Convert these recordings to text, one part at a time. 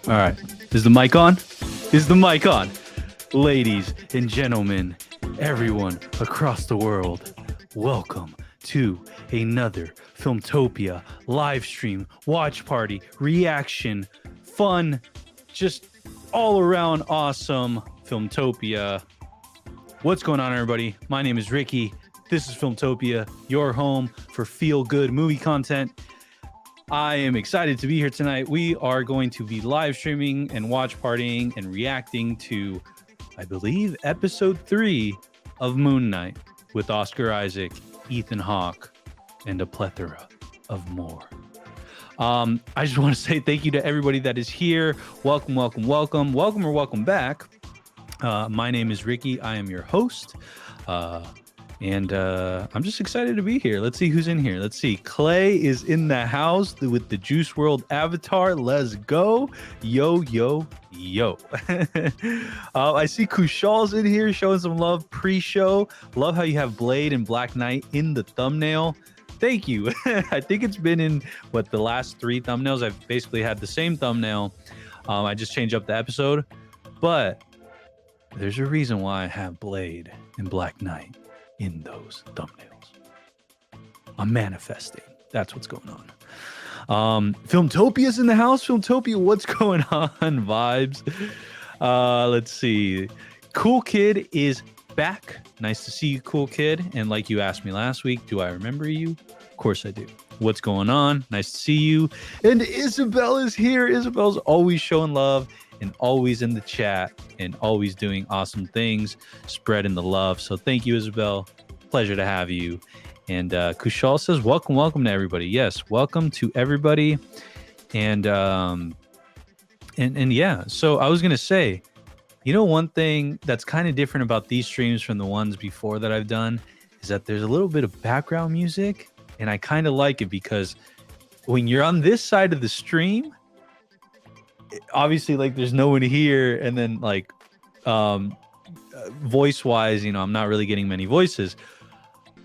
All right. Is the mic on? Is the mic on? Ladies and gentlemen, everyone across the world, welcome to another Filmtopia live stream, watch party, reaction, fun, just all around awesome Filmtopia. What's going on, everybody? My name is Ricky. This is Filmtopia, your home for feel-good movie content. I am excited to be here tonight. We are going to be live streaming and watch partying and reacting to, I believe, episode 3 of Moon Knight with Oscar Isaac, Ethan Hawke, and a plethora of more. I just want to say thank you to everybody that is here. Welcome or welcome back. My name is Ricky. I am your host. And I'm just excited to be here. Let's see who's in here. Let's see. Clay is in the house with the Juice WRLD avatar. Let's go. Yo. I see Kushal's in here showing some love pre-show. Love how you have Blade and Black Knight in the thumbnail. Thank you. I think it's been in, the last 3 thumbnails. I've basically had the same thumbnail. I just changed up the episode. But there's a reason why I have Blade and Black Knight in those thumbnails. I'm manifesting. That's what's going on. Filmtopia's in the house. Filmtopia, what's going on? Vibes. Let's see. Cool Kid is back. Nice to see you, Cool Kid. And like you asked me last week, do I remember you? Of course I do. What's going on? Nice to see you. And Isabel is here. Isabel's always showing love and always in the chat and always doing awesome things, spreading the love. So thank you, Isabel. Pleasure to have you. And Kushal says, welcome to everybody. Yes, welcome to everybody. And yeah, so I was going to say, one thing that's kind of different about these streams from the ones before that I've done is that there's a little bit of background music, and I kind of like it because when you're on this side of the stream, obviously there's no one here, and then voice wise, I'm not really getting many voices,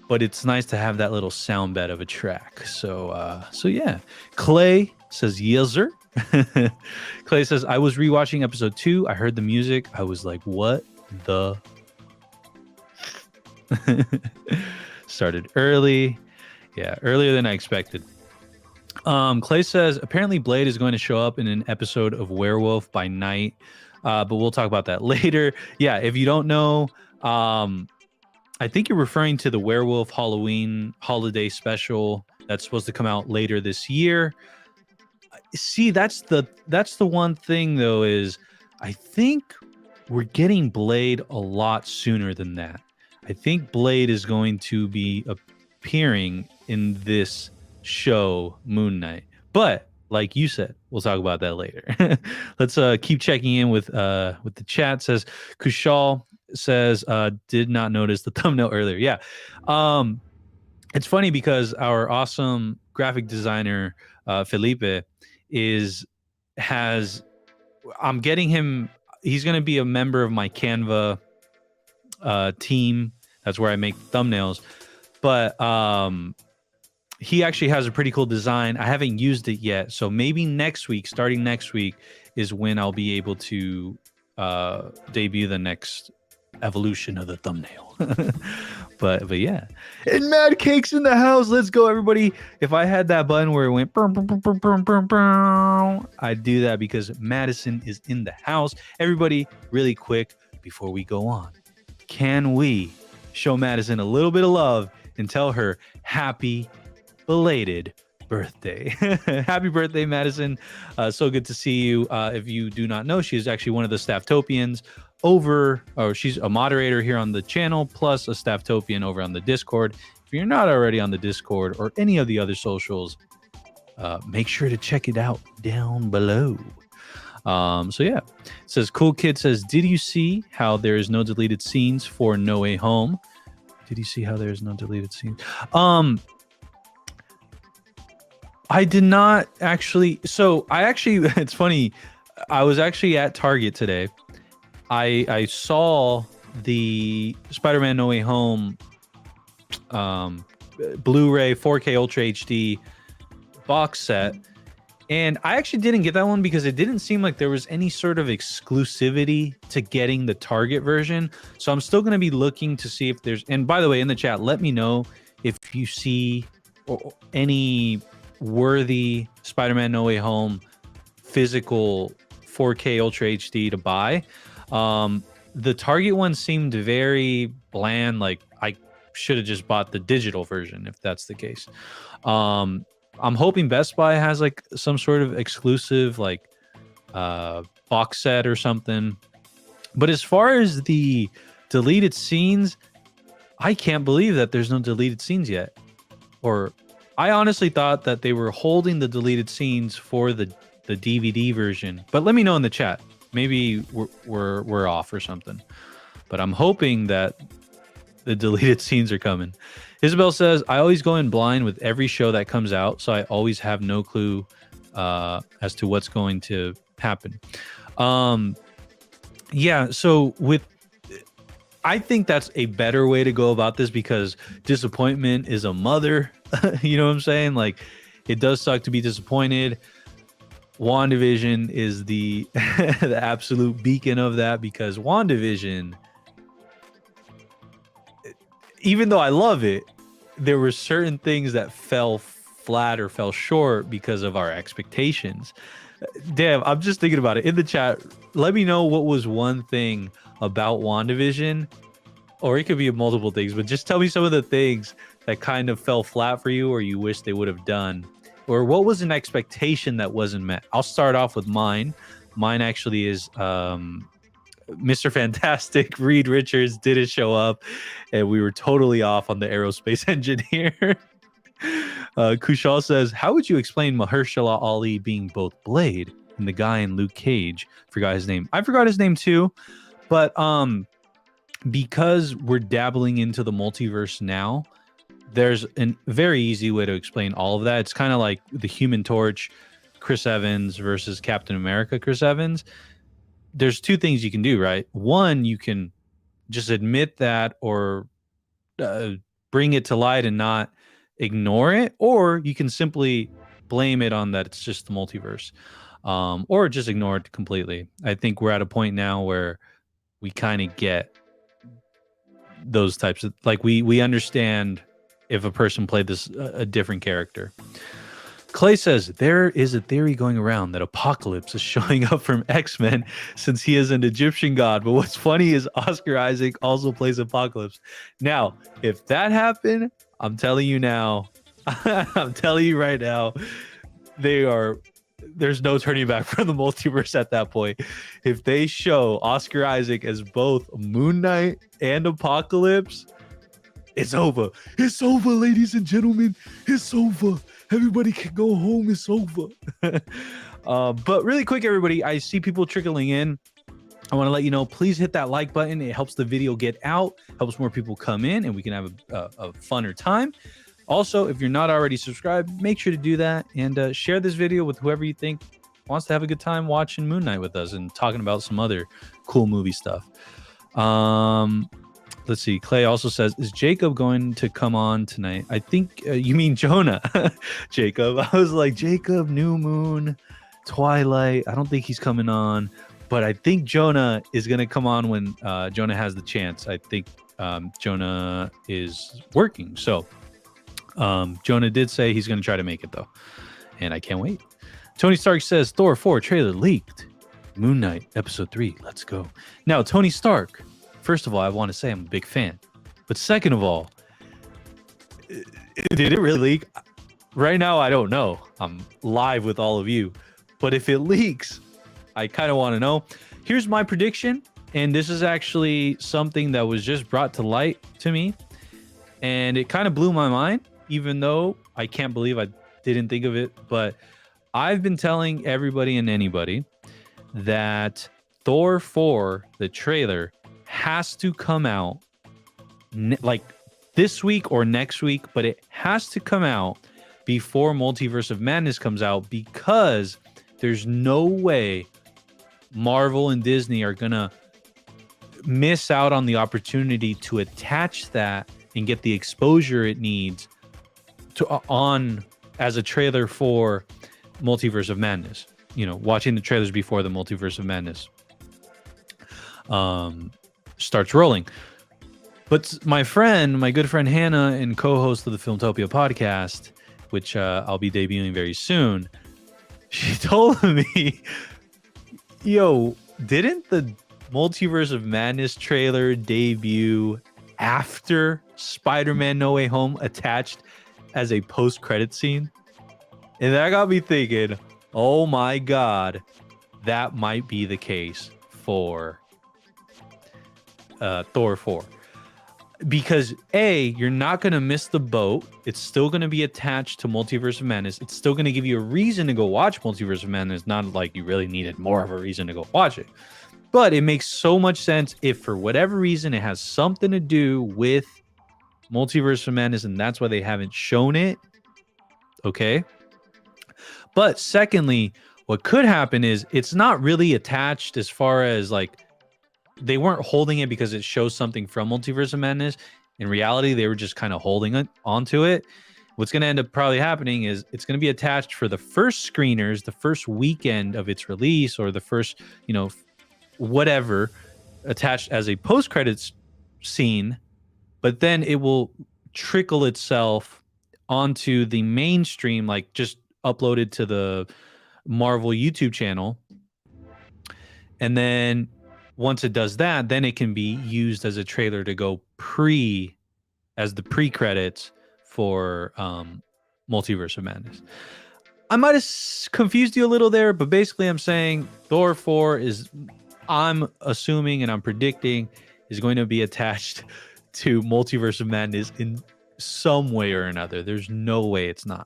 but it's nice to have that little sound bed of a track. So yeah. Clay says yes sir. Clay says, I was rewatching episode 2. I heard the music. I was like, what the started early. Yeah, earlier than I expected. Clay says, apparently Blade is going to show up in an episode of Werewolf by Night, but we'll talk about that later. Yeah, if you don't know, I think you're referring to the Werewolf Halloween holiday special that's supposed to come out later this year. See, that's the one thing, though, is I think we're getting Blade a lot sooner than that. I think Blade is going to be appearing in this show Moon Knight, but like you said, we'll talk about that later. Let's keep checking in with the chat. Says Kushal says did not notice the thumbnail earlier. Yeah, it's funny because our awesome graphic designer Felipe I'm getting him. He's going to be a member of my Canva team. That's where I make thumbnails, but he actually has a pretty cool design. I haven't used it yet. So maybe starting next week is when I'll be able to debut the next evolution of the thumbnail. but yeah. And Mad Cake's in the house. Let's go, everybody. If I had that button where it went, I'd do that because Madison is in the house. Everybody, really quick, before we go on, can we show Madison a little bit of love and tell her happy belated birthday? Happy birthday, Madison. So good to see you. If you do not know, she is actually one of the Stafftopians she's a moderator here on the channel, plus a Stafftopian over on the Discord. If you're not already on the Discord or any of the other socials, make sure to check it out down below. So yeah, it says Cool Kid says, did you see how there is no deleted scenes for No Way Home? Did you see how there's no deleted scenes? I did not actually. So it's funny. I was actually at Target today. I saw the Spider-Man No Way Home Blu-ray 4K Ultra HD box set, and I actually didn't get that one because it didn't seem like there was any sort of exclusivity to getting the Target version. So I'm still going to be looking to see if there's, and by the way, in the chat, let me know if you see any worthy Spider-Man No Way Home physical 4K Ultra HD to buy. The Target one seemed very bland, like I should have just bought the digital version if that's the case. I'm hoping Best Buy has like some sort of exclusive like box set or something. But as far as the deleted scenes, I can't believe that there's no deleted scenes yet. Or I honestly thought that they were holding the deleted scenes for the DVD version. But let me know in the chat. Maybe we're off or something. But I'm hoping that the deleted scenes are coming. Isabel says, I always go in blind with every show that comes out, so I always have no clue as to what's going to happen. Yeah, so I think that's a better way to go about this because disappointment is a mother. You know what I'm saying? Like, it does suck to be disappointed. WandaVision is the the absolute beacon of that because WandaVision, even though I love it, there were certain things that fell flat or fell short because of our expectations. Damn, I'm just thinking about it. In the chat, let me know what was one thing about WandaVision, or it could be multiple things, but just tell me some of the things that kind of fell flat for you or you wish they would have done. Or what was an expectation that wasn't met? I'll start off with mine. Mine actually is Mr. Fantastic. Reed Richards didn't show up, and we were totally off on the aerospace engineer. Kushal says, how would you explain Mahershala Ali being both Blade and the guy in Luke Cage? Forgot his name. I forgot his name too, but because we're dabbling into the multiverse now, there's a very easy way to explain all of that. It's kind of like the Human Torch, Chris Evans versus Captain America, Chris Evans. There's two things you can do, right? One, you can just admit that or bring it to light and not ignore it, or you can simply blame it on that it's just the multiverse, or just ignore it completely. I think we're at a point now where we kind of get those types of, like, we understand if a person played this a different character. Clay says, there is a theory going around that Apocalypse is showing up from X-Men since he is an Egyptian god. But what's funny is Oscar Isaac also plays Apocalypse. Now, if that happened, I'm telling you now, I'm telling you right now, there's no turning back from the multiverse at that point. If they show Oscar Isaac as both Moon Knight and Apocalypse, it's over. It's over, ladies and gentlemen. It's over. Everybody can go home. It's over. But really quick, everybody, I see people trickling in. I want to let you know, please hit that like button. It helps the video get out, helps more people come in, and we can have a funner time. Also, if you're not already subscribed, make sure to do that and share this video with whoever you think wants to have a good time watching Moon Knight with us and talking about some other cool movie stuff. Let's see. Clay also says, is Jacob going to come on tonight? I think you mean Jonah. Jacob. I was like, Jacob, New Moon, Twilight. I don't think he's coming on, but I think Jonah is going to come on when Jonah has the chance. I think Jonah is working. So Jonah did say he's going to try to make it, though. And I can't wait. Tony Stark says, Thor 4 trailer leaked. Moon Knight episode 3. Let's go. Now, Tony Stark. First of all, I want to say I'm a big fan. But second of all, did it really leak? Right now, I don't know. I'm live with all of you. But if it leaks, I kind of want to know. Here's my prediction. And this is actually something that was just brought to light to me. and it kind of blew my mind, even though I can't believe I didn't think of it. But I've been telling everybody and anybody that Thor 4, the trailer, has to come out like this week or next week, but it has to come out before Multiverse of Madness comes out, because there's no way Marvel and Disney are gonna miss out on the opportunity to attach that and get the exposure it needs to on as a trailer for Multiverse of Madness. You know, watching the trailers before the Multiverse of Madness starts rolling. But my good friend Hannah, and co-host of the Filmtopia podcast, which I'll be debuting very soon, she told me, yo, didn't the Multiverse of Madness trailer debut after Spider-Man No Way Home attached as a post-credit scene? And that got me thinking, oh my God, that might be the case for Thor 4. Because you're not going to miss the boat. It's still going to be attached to Multiverse of Madness. It's still going to give you a reason to go watch Multiverse of Madness. Not like you really needed more of a reason to go watch it. But it makes so much sense if for whatever reason it has something to do with Multiverse of Madness, and that's why they haven't shown it. Okay. But secondly, what could happen is it's not really attached, as far as like, they weren't holding it because it shows something from Multiverse of Madness. In reality, they were just kind of holding it onto it. What's going to end up probably happening is it's going to be attached for the first screeners, the first weekend of its release, or the first, whatever, attached as a post-credits scene. But then it will trickle itself onto the mainstream, like just uploaded to the Marvel YouTube channel. And then once it does that, then it can be used as a trailer to go as the pre-credits for Multiverse of Madness. I might have confused you a little there, but basically I'm saying Thor 4 I'm assuming and I'm predicting is going to be attached to Multiverse of Madness in some way or another. There's no way it's not.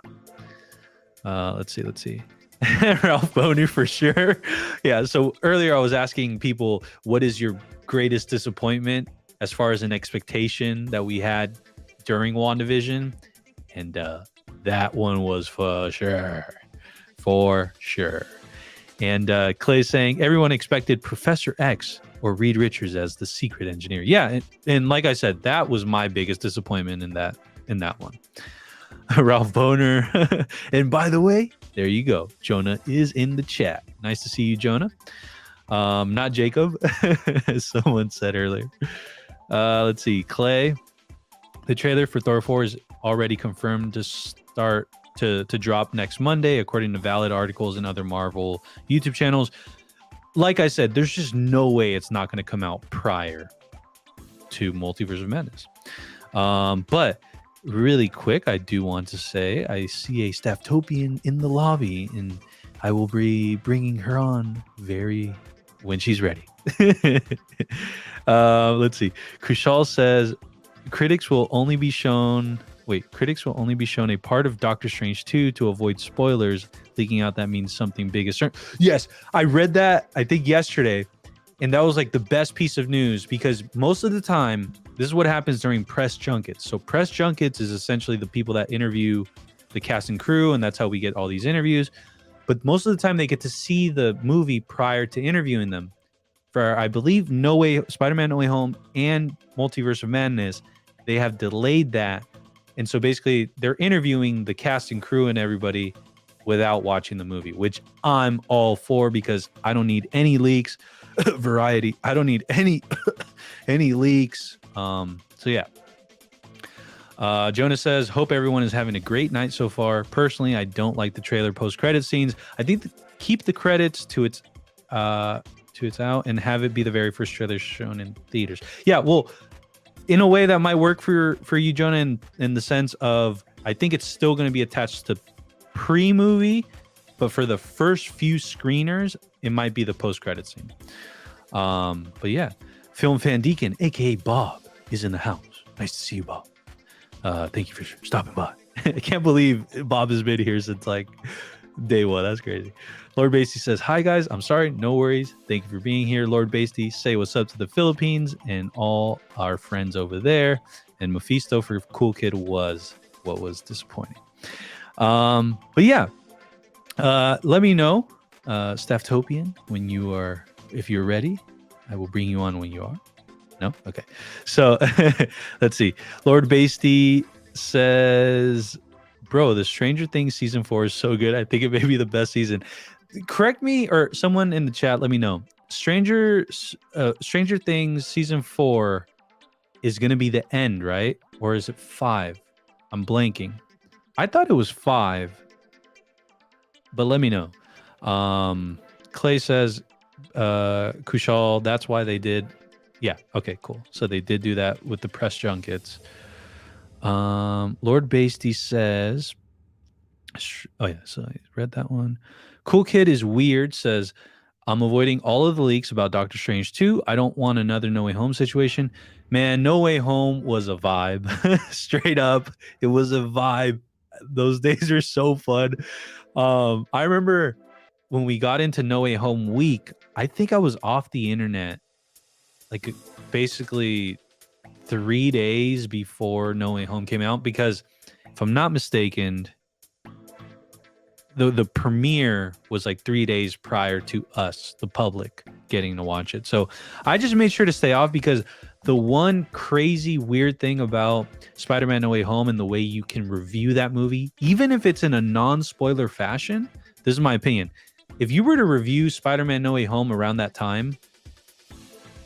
Let's see. Ralph Boner for sure. Yeah, so earlier I was asking people, what is your greatest disappointment as far as an expectation that we had during WandaVision? And that one was for sure. And Clay's saying everyone expected Professor X or Reed Richards as the secret engineer. Yeah, and like I said, that was my biggest disappointment in that one. Ralph Boner. And by the way, there you go. Jonah is in the chat. Nice to see you, Jonah. Not Jacob, as someone said earlier. Let's see. Clay. The trailer for Thor 4 is already confirmed to start to drop next Monday, according to valid articles and other Marvel YouTube channels. Like I said, there's just no way it's not going to come out prior to Multiverse of Madness. But really quick, I do want to say I see a Stafftopian in the lobby, and I will be bringing her on when she's ready. Let's see. Kushal says critics will only be shown a part of Doctor Strange 2 to avoid spoilers leaking out. That means something big is certain. Yes, I read that, I think yesterday, and that was like the best piece of news, because most of the time, this is what happens during press junkets. So press junkets is essentially the people that interview the cast and crew, and that's how we get all these interviews. But most of the time, they get to see the movie prior to interviewing them. For, I believe, Spider-Man No Way Home and Multiverse of Madness, they have delayed that. And so basically, they're interviewing the cast and crew and everybody without watching the movie, which I'm all for, because I don't need any leaks. Variety. I don't need any leaks. So yeah. Jonah says, hope everyone is having a great night so far. Personally, I don't like the trailer post-credit scenes. I think keep the credits to its out and have it be the very first trailer shown in theaters. Yeah, well, in a way that might work for you, Jonah, in the sense of, I think it's still going to be attached to pre-movie, but for the first few screeners, it might be the post-credit scene. But yeah, Film Fan Deacon, aka Bob, is in the house. Nice to see you, Bob. Thank you for stopping by. I can't believe Bob has been here since like day one. That's crazy. Lord Basty says, hi guys, I'm sorry, no worries. Thank you for being here. Lord Basty, say what's up to the Philippines and all our friends over there. And Mephisto for Cool Kid was what was disappointing. But yeah, let me know, Stafftopian, when you are, if you're ready. I will bring you on when you are. No? Okay. So let's see. Lord Basty says, bro, the Stranger Things season 4 is so good. I think it may be the best season. Correct me, or someone in the chat, let me know. Stranger Things season 4 is going to be the end, right? Or is it 5? I'm blanking. I thought it was 5, but let me know. Clay says, Kushal, that's why they did. Yeah, okay, cool. So they did do that with the press junkets. Lord Basty says, oh yeah, so I read that one. Cool Kid is weird, says, I'm avoiding all of the leaks about Doctor Strange 2. I don't want another No Way Home situation. Man, No Way Home was a vibe. Straight up, it was a vibe. Those days are so fun. I remember when we got into No Way Home week, I think I was off the internet like basically 3 days before No Way Home came out, because if I'm not mistaken, the premiere was like 3 days prior to us, the public, getting to watch it. So I just made sure to stay off, because the one crazy weird thing about Spider-Man No Way Home and the way you can review that movie, even if it's in a non-spoiler fashion, this is my opinion. If you were to review Spider-Man No Way Home around that time,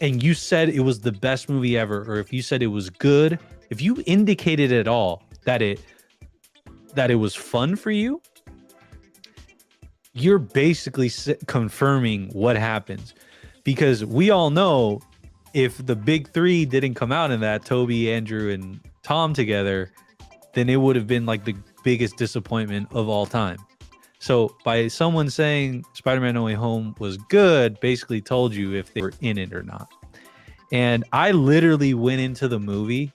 and you said it was the best movie ever, or if you said it was good, if you indicated at all that it was fun for you, you're basically confirming what happens. Because we all know if the big three didn't come out in that, Toby, Andrew, and Tom together, then it would have been like the biggest disappointment of all time. So by someone saying Spider-Man No Way Home was good, basically told you if they were in it or not. And I literally went into the movie,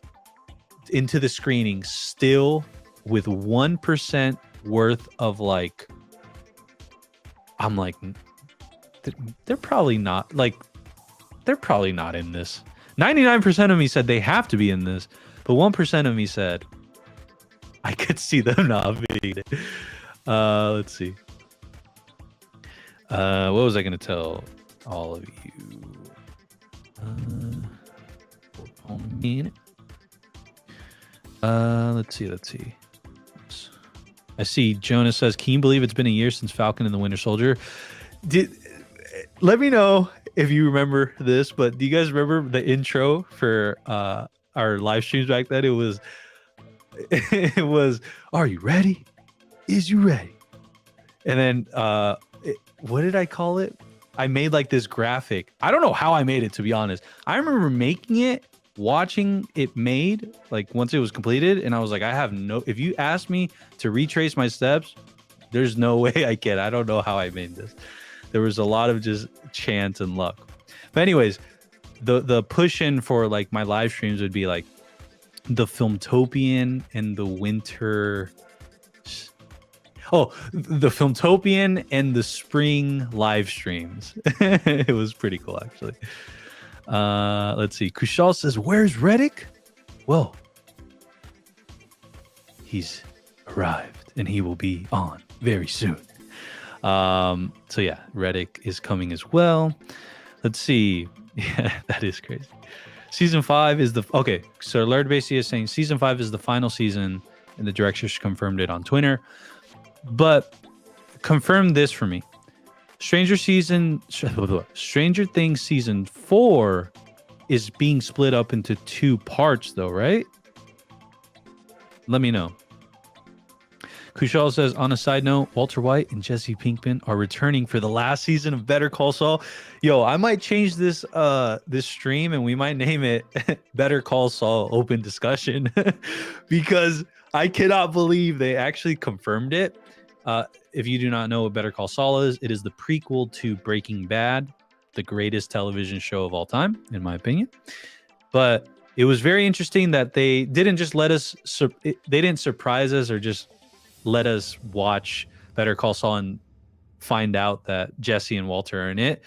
into the screening, still with 1% worth of like, I'm like, they're probably not, like, they're probably not in this. 99% of me said they have to be in this, but 1% of me said I could see them not being it. Let's see. What was I going to tell all of you? Hold on a minute. Let's see. I see Jonas says, can you believe it's been a year since Falcon and the Winter Soldier? Let me know if you remember this, but do you guys remember the intro for our live streams back then? It was, are you ready? Is you ready? And then what did I call it? I made like this graphic. I don't know how I made it, to be honest. I remember making it, watching it made, like once it was completed, and I was like, if you ask me to retrace my steps, there's no way I can. I don't know how I made this. There was a lot of just chance and luck. But anyways, the push in for like my live streams would be like the Filmtopian and the winter. Oh, the Filmtopian and the spring live streams. It was pretty cool, actually. Let's see. Kushal says, where's Reddick? Well, he's arrived and he will be on very soon. So yeah, Reddick is coming as well. Let's see. Yeah, that is crazy. Season 5 is okay. So Lord Basty is saying season 5 is the final season, and the directors confirmed it on Twitter. But confirm this for me. Stranger Things season 4 is being split up into 2 parts, though, right? Let me know. Kushal says, on a side note, Walter White and Jesse Pinkman are returning for the last season of Better Call Saul. Yo, I might change this stream and we might name it Better Call Saul Open Discussion because I cannot believe they actually confirmed it. If you do not know what Better Call Saul is, it is the prequel to Breaking Bad, the greatest television show of all time, in my opinion. But it was very interesting that they didn't just let us, they didn't surprise us or just let us watch Better Call Saul and find out that Jesse and Walter are in it.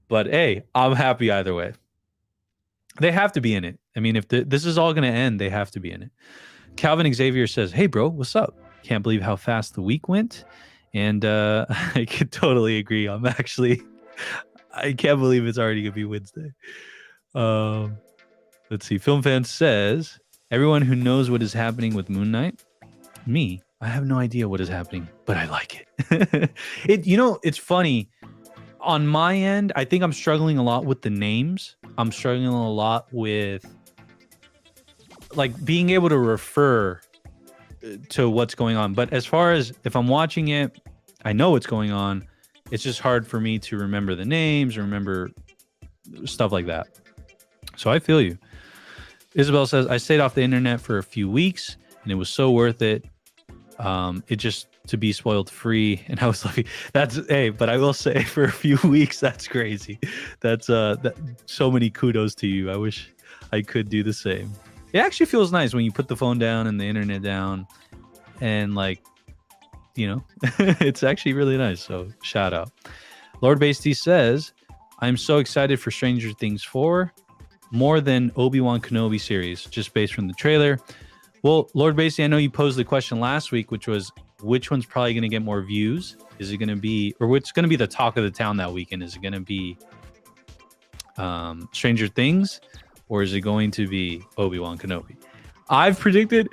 But hey, I'm happy either way. They have to be in it. I mean, if this is all going to end, they have to be in it. Calvin Xavier says, "Hey, bro, what's up? Can't believe how fast the week went." And I could totally agree. I can't believe it's already going to be Wednesday. Let's see. Film Fan says, everyone who knows what is happening with Moon Knight, me, I have no idea what is happening, but I like it. It's funny. On my end, I think I'm struggling a lot with the names. I'm struggling a lot with like being able to refer to what's going on. But as far as if I'm watching it, I know what's going on. It's just hard for me to remember the names, remember stuff like that. So I feel you. Isabel says, I stayed off the internet for a few weeks and it was so worth it. It just to be spoiled free. And I was like, but I will say for a few weeks, that's crazy. That's so many kudos to you. I wish I could do the same. It actually feels nice when you put the phone down and the internet down and like, it's actually really nice. So shout out. Lord Basty says, I'm so excited for Stranger Things 4, more than Obi-Wan Kenobi series, just based from the trailer. Well, Lord Basty, I know you posed the question last week, which was which one's probably going to get more views? Is it going to be, or what's going to be the talk of the town that weekend? Is it going to be Stranger Things, or is it going to be Obi-Wan Kenobi? I've predicted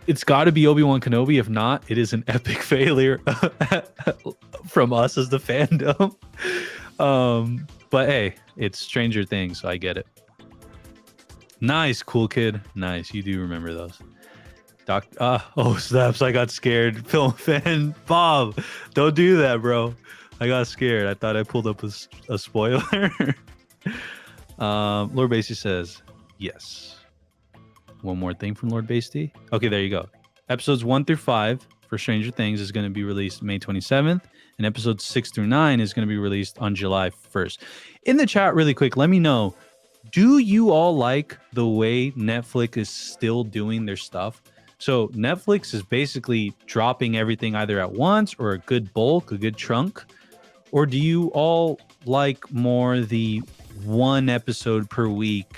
it's got to be Obi-Wan Kenobi. If not, it is an epic failure from us as the fandom. But hey, it's Stranger Things, so I get it. Nice, cool kid. Nice, you do remember those. Oh snaps! I got scared. Film fan Bob, don't do that, bro. I got scared. I thought I pulled up a spoiler. Lord Basty says yes. One more thing from Lord Basty. Okay, there you go. Episodes 1 through 5 for Stranger Things is going to be released May 27th, and episodes 6 through 9 is going to be released on July 1st. In the chat, really quick, let me know. Do you all like the way Netflix is still doing their stuff? So Netflix is basically dropping everything either at once or a good bulk, a good chunk. Or do you all like more the one episode per week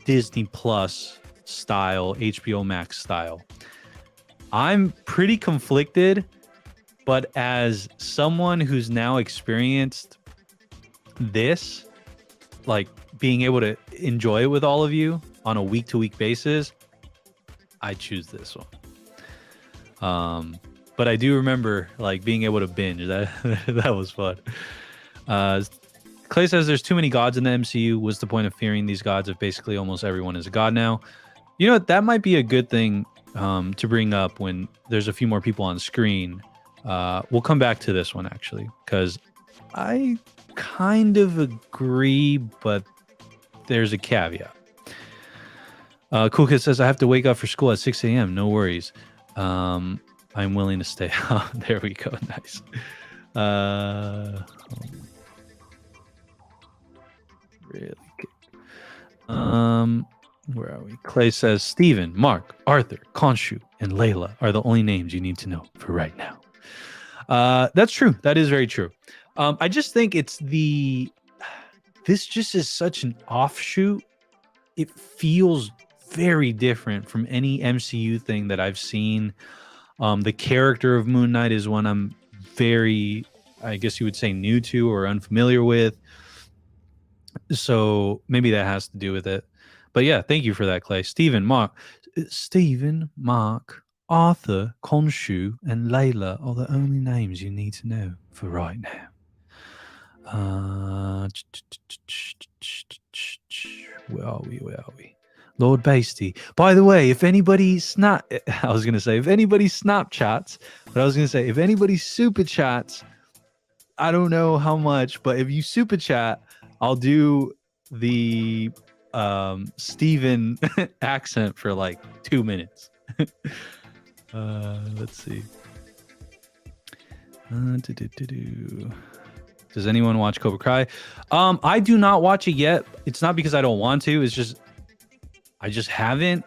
Disney Plus style, HBO Max style? I'm pretty conflicted, but as someone who's now experienced this, like being able to enjoy it with all of you on a week-to-week basis, I choose this one. But I do remember like being able to binge. That was fun. Clay says there's too many gods in the MCU. What's the point of fearing these gods if basically almost everyone is a god now? You know what? That might be a good thing to bring up when there's a few more people on screen. We'll come back to this one actually, because I kind of agree, but there's a caveat. Cool Kid says, I have to wake up for school at 6 a.m. No worries. I'm willing to stay out. There we go. Nice. Really good. Where are we? Clay says, Steven, Mark, Arthur, Khonshu, and Layla are the only names you need to know for right now. That's true. That is very true. I just think this just is such an offshoot. It feels very different from any MCU thing that I've seen. The character of Moon Knight is one I'm very, I guess you would say, new to or unfamiliar with. So maybe that has to do with it. But yeah, thank you for that, Clay. Stephen, Mark, Arthur, Khonshu, and Layla are the only names you need to know for right now. Where are we? Lord Basty. By the way, if anybody Snapchats, but I was gonna say if anybody super chats, I don't know how much, but if you super chat, I'll do the Steven accent for like 2 minutes. Let's see. Does anyone watch Cobra Kai? I do not watch it yet. It's not because I don't want to. It's just I just haven't.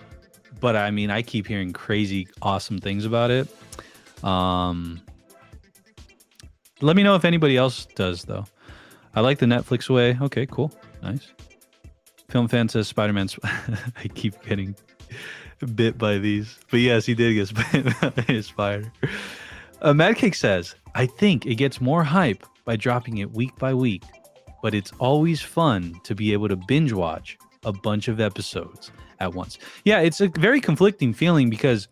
But I mean, I keep hearing crazy, awesome things about it. Let me know if anybody else does, though. I like the Netflix way. Okay, cool. Nice. Film fan says Spider-Man. I keep getting bit by these. But yes, he did get bit by a spider. Mad Cake says, I think it gets more hype by dropping it week by week, but it's always fun to be able to binge watch a bunch of episodes at once. Yeah, it's a very conflicting feeling because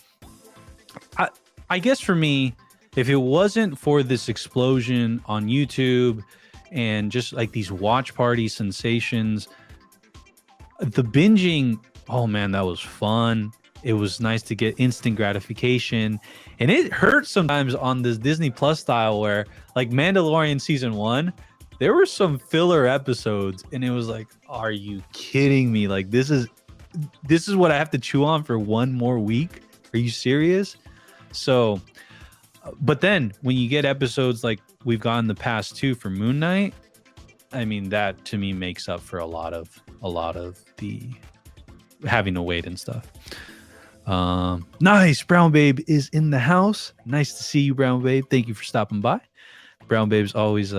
I guess for me, if it wasn't for this explosion on YouTube and just like these watch party sensations, the binging, oh man, that was fun. It was nice to get instant gratification. And it hurts sometimes on this Disney Plus style where like Mandalorian season 1, there were some filler episodes and it was like, are you kidding me? Like this is what I have to chew on for one more week. Are you serious? So, but then when you get episodes like we've gotten the past 2 for Moon Knight, I mean, that to me makes up for a lot of the having to wait and stuff. Nice. Brown Babe is in the house. Nice to see you, Brown Babe. Thank you for stopping by. Brown Babe's always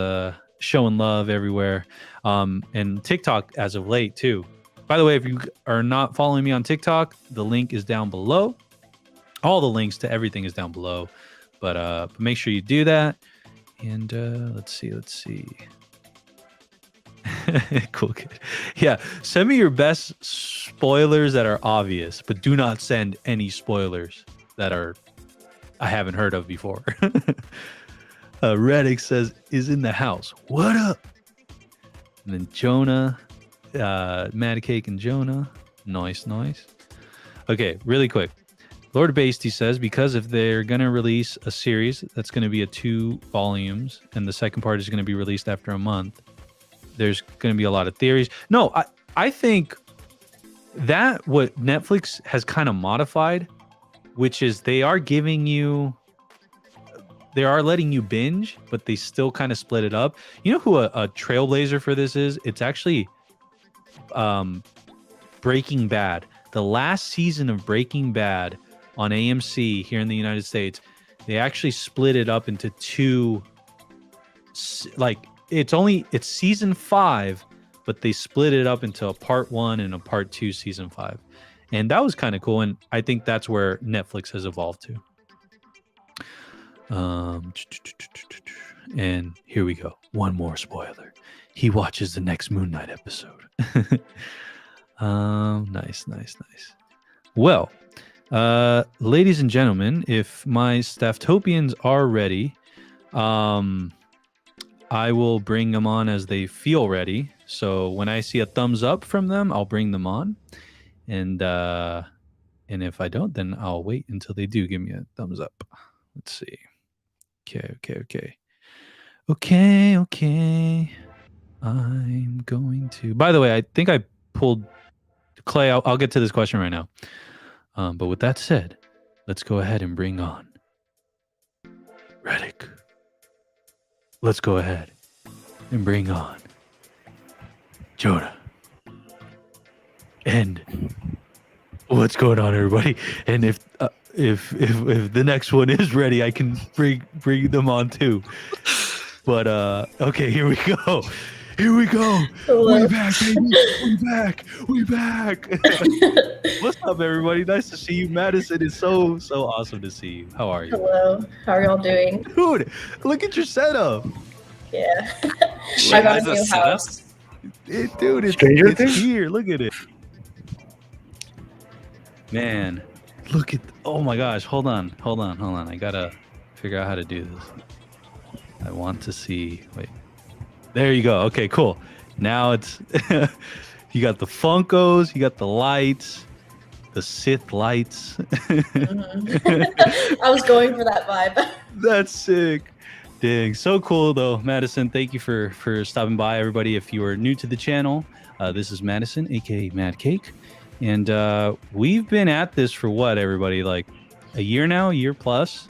showing love everywhere. And TikTok as of late too. By the way, if you are not following me on TikTok, the link is down below. All the links to everything is down below. But make sure you do that. And let's see. Cool kid. Yeah, send me your best spoilers that are obvious, but do not send any spoilers that I haven't heard of before. Reddick says is in the house. What up? And then Jonah, Mad Cake and Jonah. Nice. Okay, really quick. Lord Basty says, because if they're going to release a series that's going to be 2 volumes and the second part is going to be released after a month, there's going to be a lot of theories. No, I think that what Netflix has kind of modified, which is they are letting you binge, but they still kind of split it up. You know who a trailblazer for this is? It's actually Breaking Bad. The last season of Breaking Bad on AMC here in the United States, they actually split it up into 2, like it's season 5, but they split it up into a part 1 and a part 2 season 5. And that was kind of cool. And I think that's where Netflix has evolved to. And here we go. One more spoiler. He watches the next Moon Knight episode. Nice. Well, ladies and gentlemen, if my Stafftopians are ready, I will bring them on as they feel ready. So when I see a thumbs up from them, I'll bring them on. And if I don't, then I'll wait until they do give me a thumbs up. Let's see. Okay. I'm going to... By the way, I think I pulled... Clay, I'll get to this question right now. But with that said, let's go ahead and bring on Reddick. Let's go ahead and bring on Jonah. And what's going on, everybody? And if the next one is ready, I can bring them on too. But okay, here we go. Hello. We're back, baby. We're back. What's up, everybody? Nice to see you. Madison, is so awesome to see you. How are you? Hello. How are y'all doing? Dude, look at your setup. Yeah. I got a new house. Dude, it's here. Look at it. Man, look at... Oh my gosh. Hold on. I gotta figure out how to do this. I want to see... Wait. There you go. Okay, cool. Now it's... You got the Funkos. You got the lights. The Sith lights. Mm-hmm. I was going for that vibe. That's sick. Dang. So cool, though. Madison, thank you for stopping by, everybody. If you are new to the channel, this is Madison, a.k.a. Mad Cake. And we've been at this for what, everybody? Like a year now? A year plus?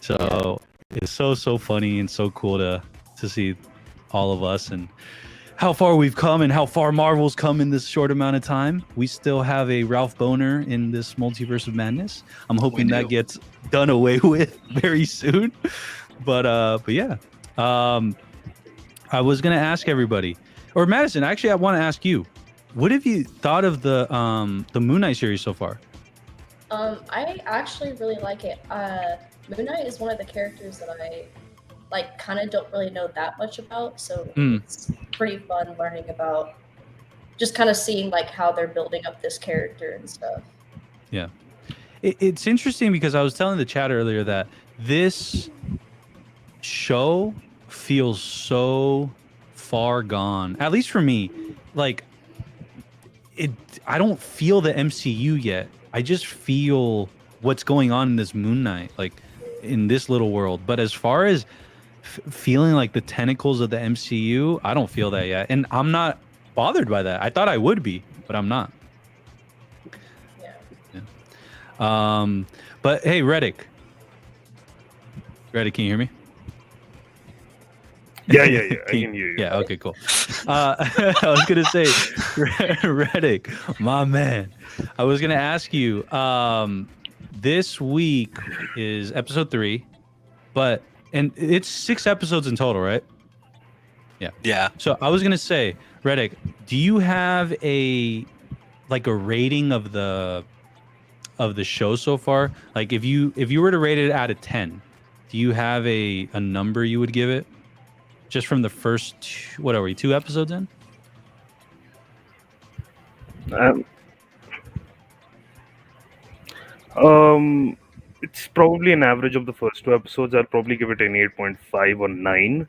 So it's so funny and so cool to see all of us. And how far we've come and how far Marvel's come in this short amount of time. We still have a Ralph Boner in this multiverse of madness. I'm hoping that gets done away with very soon. But yeah. I was gonna ask everybody, or Madison. Actually, I want to ask you, what have you thought of the Moon Knight series so far? I actually really like it. Moon Knight is one of the characters that I like kind of don't really know that much about, so it's pretty fun learning about just kind of seeing like how they're building up this character and stuff. Yeah, it's interesting because I was telling the chat earlier that this show feels so far gone, at least for me. Like I don't feel the MCU yet. I just feel what's going on in this Moon Knight, like in this little world. But as far as feeling like the tentacles of the MCU, I don't feel that yet, and I'm not bothered by that. I thought I would be, but I'm not. Yeah. But hey, Reddick, can you hear me? Yeah, I can hear you. Yeah, okay, cool. I was gonna say, Reddick, my man. I was gonna ask you. This week is episode 3, and it's 6 episodes in total, right? Yeah. Yeah. So I was gonna say, Reddick, do you have a rating of the show so far? Like, if you were to rate it out of 10, do you have a number you would give it? Just from the first, 2 episodes in? It's probably an average of the first 2 episodes. I'll probably give it an 8.5 or 9,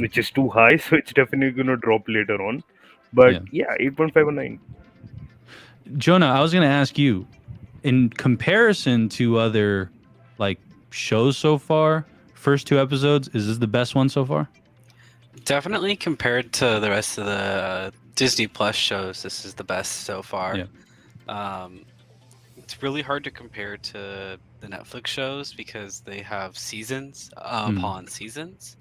which is too high, so it's definitely going to drop later on. But yeah 8.5 or 9. Jonah, I was going to ask you, in comparison to other like shows so far, first 2 episodes, is this the best one so far? Definitely compared to the rest of the Disney Plus shows, this is the best so far. Yeah. It's really hard to compare to the Netflix shows because they have seasons upon seasons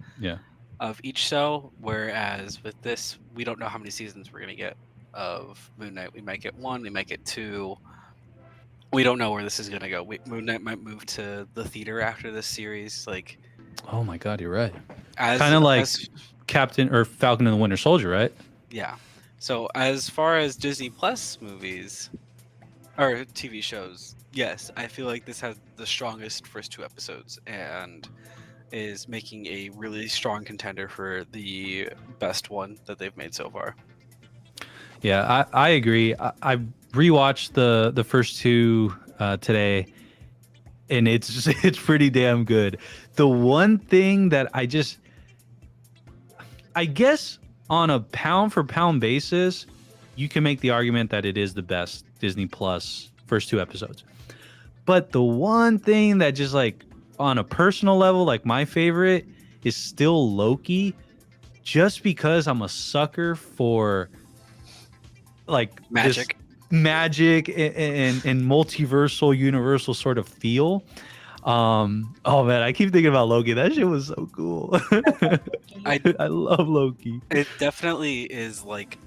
of each show, whereas with this, we don't know how many seasons we're going to get of Moon Knight. We might get 1, we might get 2. We don't know where this is going to go. Moon Knight might move to the theater after this series. Like, oh my God, you're right. Kind of like Captain or Falcon and the Winter Soldier, right? Yeah. So as far as Disney Plus movies or TV shows, yes, I feel like this has the strongest first 2 episodes and is making a really strong contender for the best one that they've made so far. Yeah, I agree. I rewatched the first 2 today, and it's pretty damn good. The one thing that I guess on a pound for pound basis, you can make the argument that it is the best Disney Plus first 2 episodes. But the one thing that just like on a personal level, like my favorite is still Loki, just because I'm a sucker for like magic and multiversal, universal sort of feel. Oh man, I keep thinking about Loki. That shit was so cool. I love Loki. It definitely is like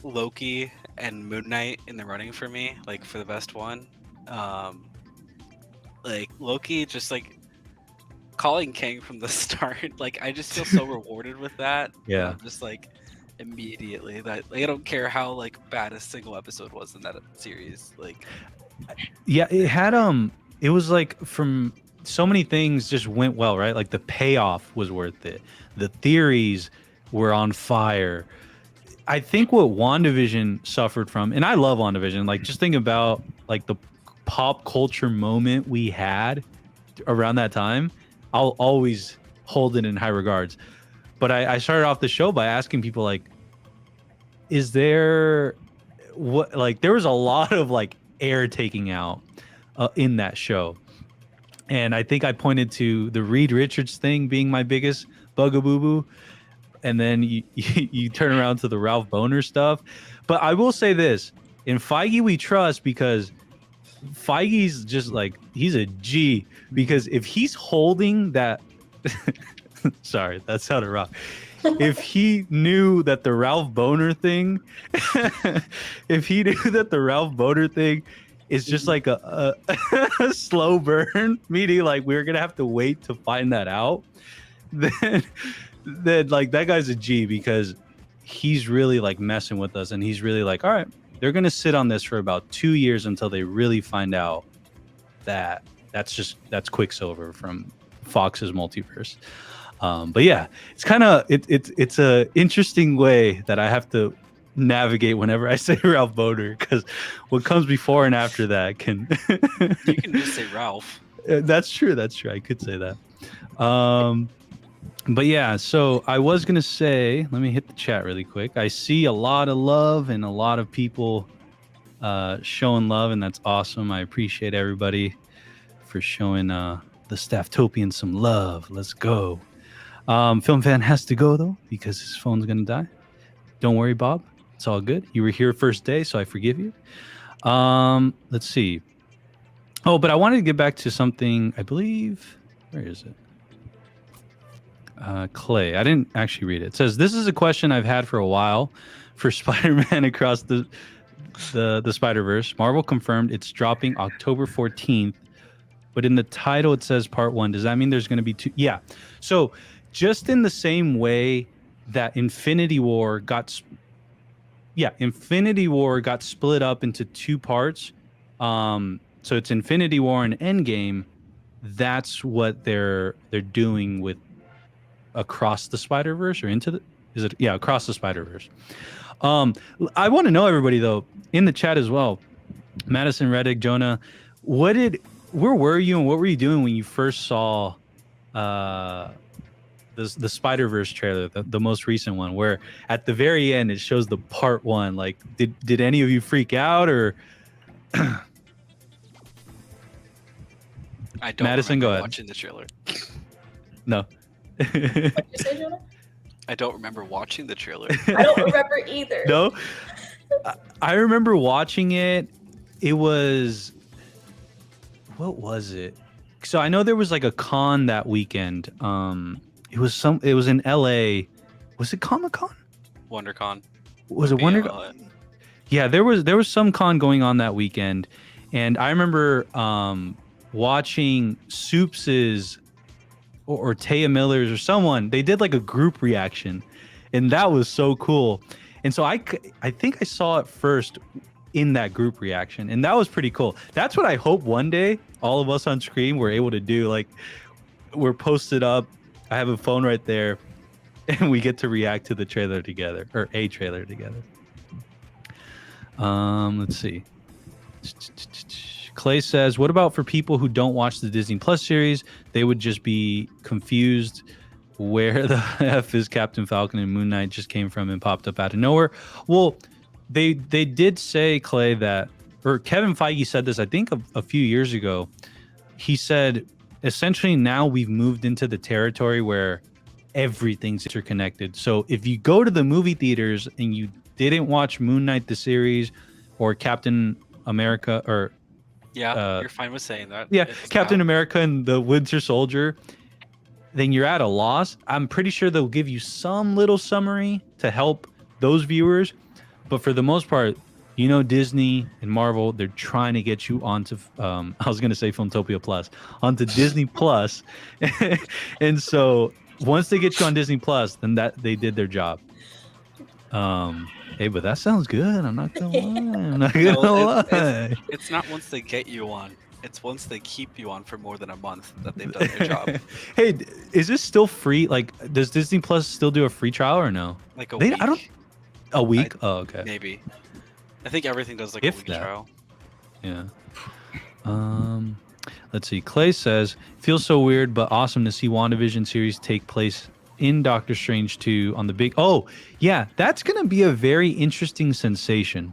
Loki and Moon Knight in the running for me, like for the best one. Like Loki, just like calling Kang from the start, like I just feel so rewarded with that. Yeah, just like immediately that, like, I don't care how like bad a single episode was in that series. Like, yeah, it had it was like from so many things just went well, right? Like the payoff was worth it. The theories were on fire. I think what WandaVision suffered from, and I love WandaVision, like just think about like the pop culture moment we had around that time. I'll always hold it in high regards. But I started off the show by asking people like, is there what, like there was a lot of like air taking out in that show. And I think I pointed to the Reed Richards thing being my biggest bugaboo. And then you turn around to the Ralph Boner stuff. But I will say this, in Feige we trust, because Feige's just like, he's a G, because if he's holding that sorry, that sounded wrong. if he knew that the Ralph Boner thing, if he knew that the Ralph Boner thing is just like a slow burn, meaning like we're gonna have to wait to find that out, then like that guy's a G, because he's really like messing with us, and he's really like, all right, they're gonna sit on this for about 2 years until they really find out that that's Quicksilver from Fox's multiverse. But yeah, it's kind of it's a interesting way that I have to navigate whenever I say Ralph Boner, because what comes before and after that can You can just say Ralph. That's true. I could say that. But yeah, so I was gonna say, let me hit the chat really quick. I see a lot of love and a lot of people showing love, and that's awesome. I appreciate everybody for showing the Stafftopian some love. Let's go. Film fan has to go though, because his phone's gonna die. Don't worry, Bob. It's all good. You were here first day, so I forgive you. Let's see. Oh, but I wanted to get back to something. I believe, where is it? Clay. I didn't actually read it. It says, this is a question I've had for a while for Spider-Man Across the Spider-Verse. Marvel confirmed it's dropping October 14th, but in the title it says part 1. Does that mean there's going to be 2? Yeah. So just in the same way that Infinity War got split up into 2 parts. So it's Infinity War and Endgame. That's what they're doing with Across the Spider-Verse, or Across the Spider-Verse. I want to know, everybody though, in the chat as well, Madison, Reddick, Jonah, where were you and what were you doing when you first saw the Spider-Verse trailer, the most recent one, where at the very end it shows the part 1? Like, did any of you freak out, or I don't Madison, go ahead. Watching the trailer. No. What did you say, Jonah? I don't remember watching the trailer. I don't remember either. No, I remember watching it. It was, what was it? So I know there was like a con that weekend. It was in LA. Was it Comic-Con? WonderCon. Was it WonderCon? Yeah, there was some con going on that weekend, and I remember watching Soups's or Taya Miller's or someone. They did like a group reaction, and that was so cool. And so I think I saw it first in that group reaction, and that was pretty cool. That's what I hope one day all of us on screen were able to do. Like, we're posted up, I have a phone right there, and we get to react to the trailer together, or a trailer together. Let's see. Clay says, what about for people who don't watch the Disney Plus series? They would just be confused where the F is Captain Falcon and Moon Knight just came from and popped up out of nowhere. Well, they did say, Clay, that, or Kevin Feige said this, I think a few years ago. He said, essentially now we've moved into the territory where everything's interconnected. So if you go to the movie theaters and you didn't watch Moon Knight the series or Captain America, or you're fine with saying that. Yeah, Captain America and the Winter Soldier, then you're at a loss. I'm pretty sure they'll give you some little summary to help those viewers, but for the most part, Disney and Marvel, they're trying to get you onto I was going to say Filmtopia Plus, onto Disney Plus. And so once they get you on Disney Plus, then that they did their job. Hey, but that sounds good. I'm not gonna lie. It's not once they get you on. It's once they keep you on for more than a month that they've done their job. Hey, is this still free? Like, does Disney Plus still do a free trial or no? Like a week? A week? Oh, okay. Maybe. I think everything does like a week trial. Yeah. Let's see. Clay says, feels so weird, but awesome to see WandaVision series take place in Doctor Strange 2 on the big. Oh, yeah, that's going to be a very interesting sensation.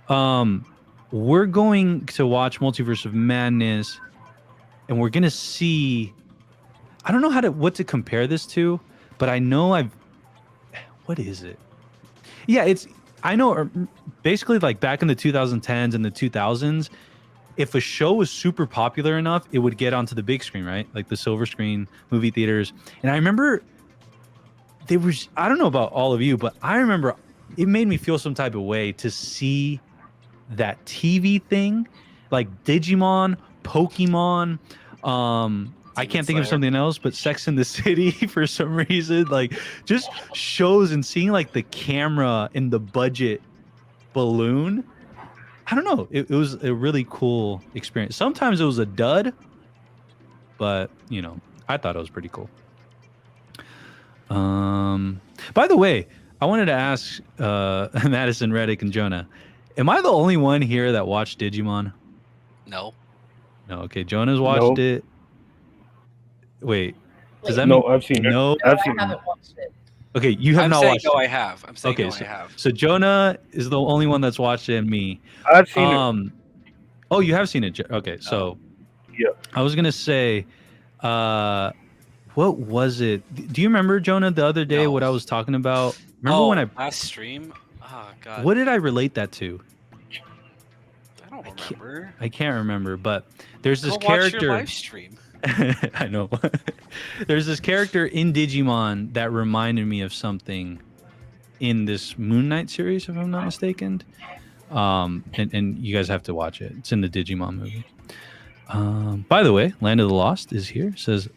We're going to watch Multiverse of Madness, and we're going to see. I don't know what to compare this to, but I know what is it? Yeah, I know basically like back in the 2010s and the 2000s, if a show was super popular enough, it would get onto the big screen, right? Like the silver screen movie theaters. And I remember There was, I don't know about all of you, but I remember it made me feel some type of way to see that TV thing, like Digimon, Pokemon. I can't think of something else, but Sex in the City for some reason, like just shows and seeing like the camera in the budget balloon. I don't know. It was a really cool experience. Sometimes it was a dud, but you know, I thought it was pretty cool. By the way, I wanted to ask Madison, Reddick, and Jonah, am I the only one here that watched Digimon? No. No. Okay, Jonah's watched it. Wait, does that no? mean I've seen no? it. I've seen I haven't watched it. Okay, you have not watched no, it. I have. I'm saying Okay, no, so, I have. So Jonah is the only one that's watched it, and me. I've seen it. Oh, you have seen it. Okay, so yeah, I was gonna say, what was it? Do you remember, Jonah, the other day what I was talking about? Remember when I last stream? Oh God. What did I relate that to? I don't remember. I can't remember, but there's this Go character. watch your live stream. I know. There's this character in Digimon that reminded me of something in this Moon Knight series, if I'm not mistaken. And you guys have to watch it. It's in the Digimon movie. By the way, Land of the Lost is here. It says,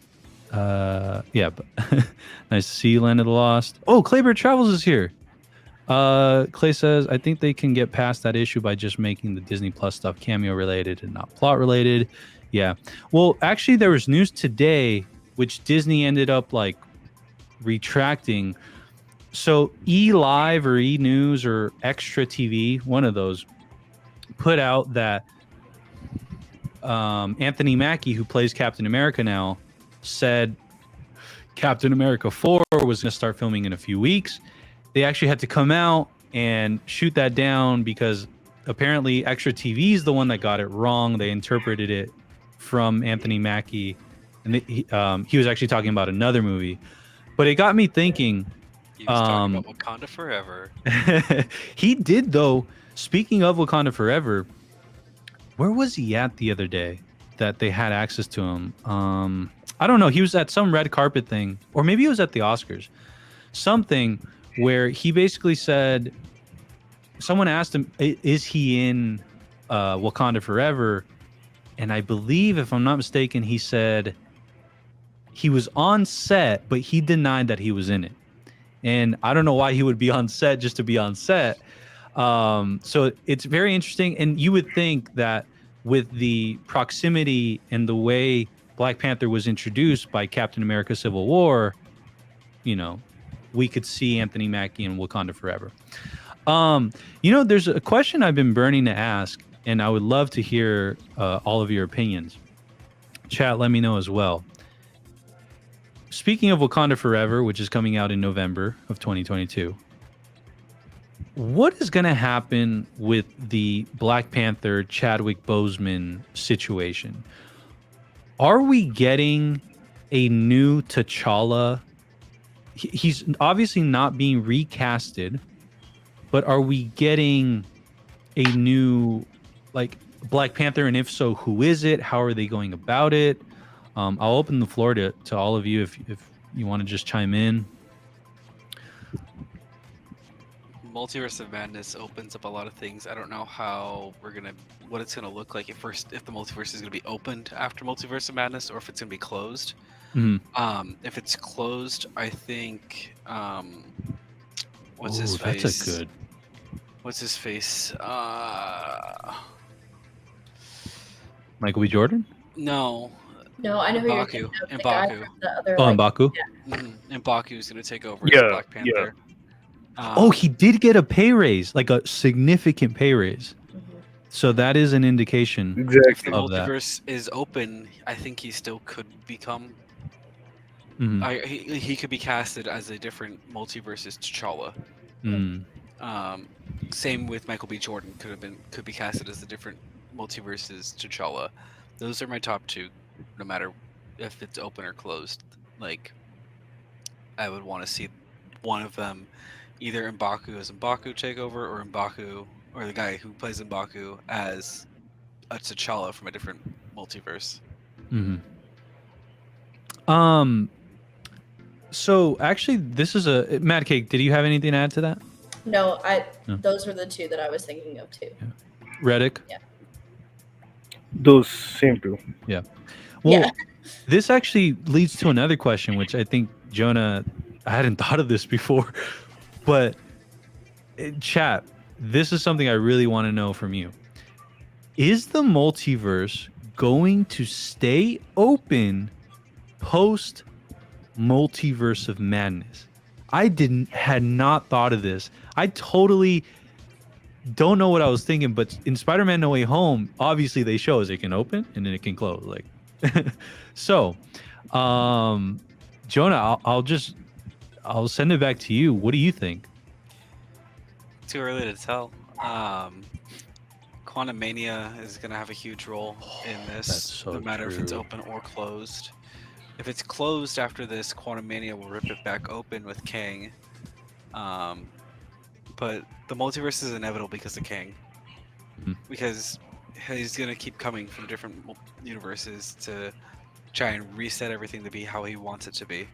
yeah, but nice to see you, Land of the Lost. Oh, Claybird Travels is here. Clay says, I think they can get past that issue by just making the Disney Plus stuff cameo related and not plot related. Yeah. Well, actually, there was news today, which Disney ended up like retracting. So eLive or eNews or Extra TV, one of those, put out that Anthony Mackie, who plays Captain America now, said Captain America 4 was going to start filming in a few weeks. They actually had to come out and shoot that down because apparently Extra TV is the one that got it wrong. They interpreted it from Anthony Mackie, and he was actually talking about another movie. But it got me thinking. He was talking about Wakanda Forever. He did, though. Speaking of Wakanda Forever, where was he at the other day that they had access to him? I don't know. He was at some red carpet thing, or maybe he was at the Oscars. Something where he basically said, someone asked him, is he in Wakanda Forever? And I believe, if I'm not mistaken, he said he was on set, but he denied that he was in it. And I don't know why he would be on set just to be on set. So it's very interesting. And you would think that with the proximity and the way Black Panther was introduced by Captain America Civil War, you know, we could see Anthony Mackie in Wakanda Forever. You know, there's a question I've been burning to ask, and I would love to hear all of your opinions. Chat, let me know as well. Speaking of Wakanda Forever, which is coming out in November of 2022, what is going to happen with the Black Panther Chadwick Boseman situation? Are we getting a new T'Challa? He's obviously not being recasted, but are we getting a new, like, Black Panther? And if so, who is it? How are they going about it? I'll open the floor to all of you if you want to just chime in. Multiverse of Madness opens up a lot of things. I don't know what it's gonna look like if the multiverse is gonna be opened after Multiverse of Madness, or if it's gonna be closed. Mm-hmm. If it's closed, I think what's his face? That's a good. What's his face? Michael B. Jordan? No. No, I know who you're M'Baku. thinking of. The M'Baku. guy from the other, M'Baku? Yeah. M'Baku is going to take over as Black Panther. Oh, he did get a pay raise, like a significant pay raise. Mm-hmm. So that is an indication. Exactly. If the multiverse is open, I think he still could become. Mm-hmm. He could be casted as a different multiverse's T'Challa. Same with Michael B. Jordan. Could be casted as a different multiverse's T'Challa. Those are my top two, no matter if it's open or closed. Like, I would want to see one of them, either M'Baku as M'Baku take over, or M'Baku, or the guy who plays M'Baku as a T'Challa from a different multiverse. So actually, this is a Mad Cake. Did you have anything to add to that? No, No. those were the two that I was thinking of too. Yeah. Reddick? Yeah. Those same two. Yeah. Well, Yeah. this actually leads to another question, which I think, Jonah, I hadn't thought of this before, but chat, this is something I really want to know from you. Is the multiverse going to stay open post Multiverse of Madness? I had not thought of this. I totally don't know what I was thinking, but in Spider-Man No Way Home, obviously they show us it can open and then it can close. Like, so, Jonah, I'll send it back to you. What do you think? Too early to tell. Quantum Mania is going to have a huge role in this, so no matter if it's true. open or closed. If it's closed after this, Quantum Mania will rip it back open with Kang. But the multiverse is inevitable because of Kang. Because he's going to keep coming from different universes to try and reset everything to be how he wants it to be.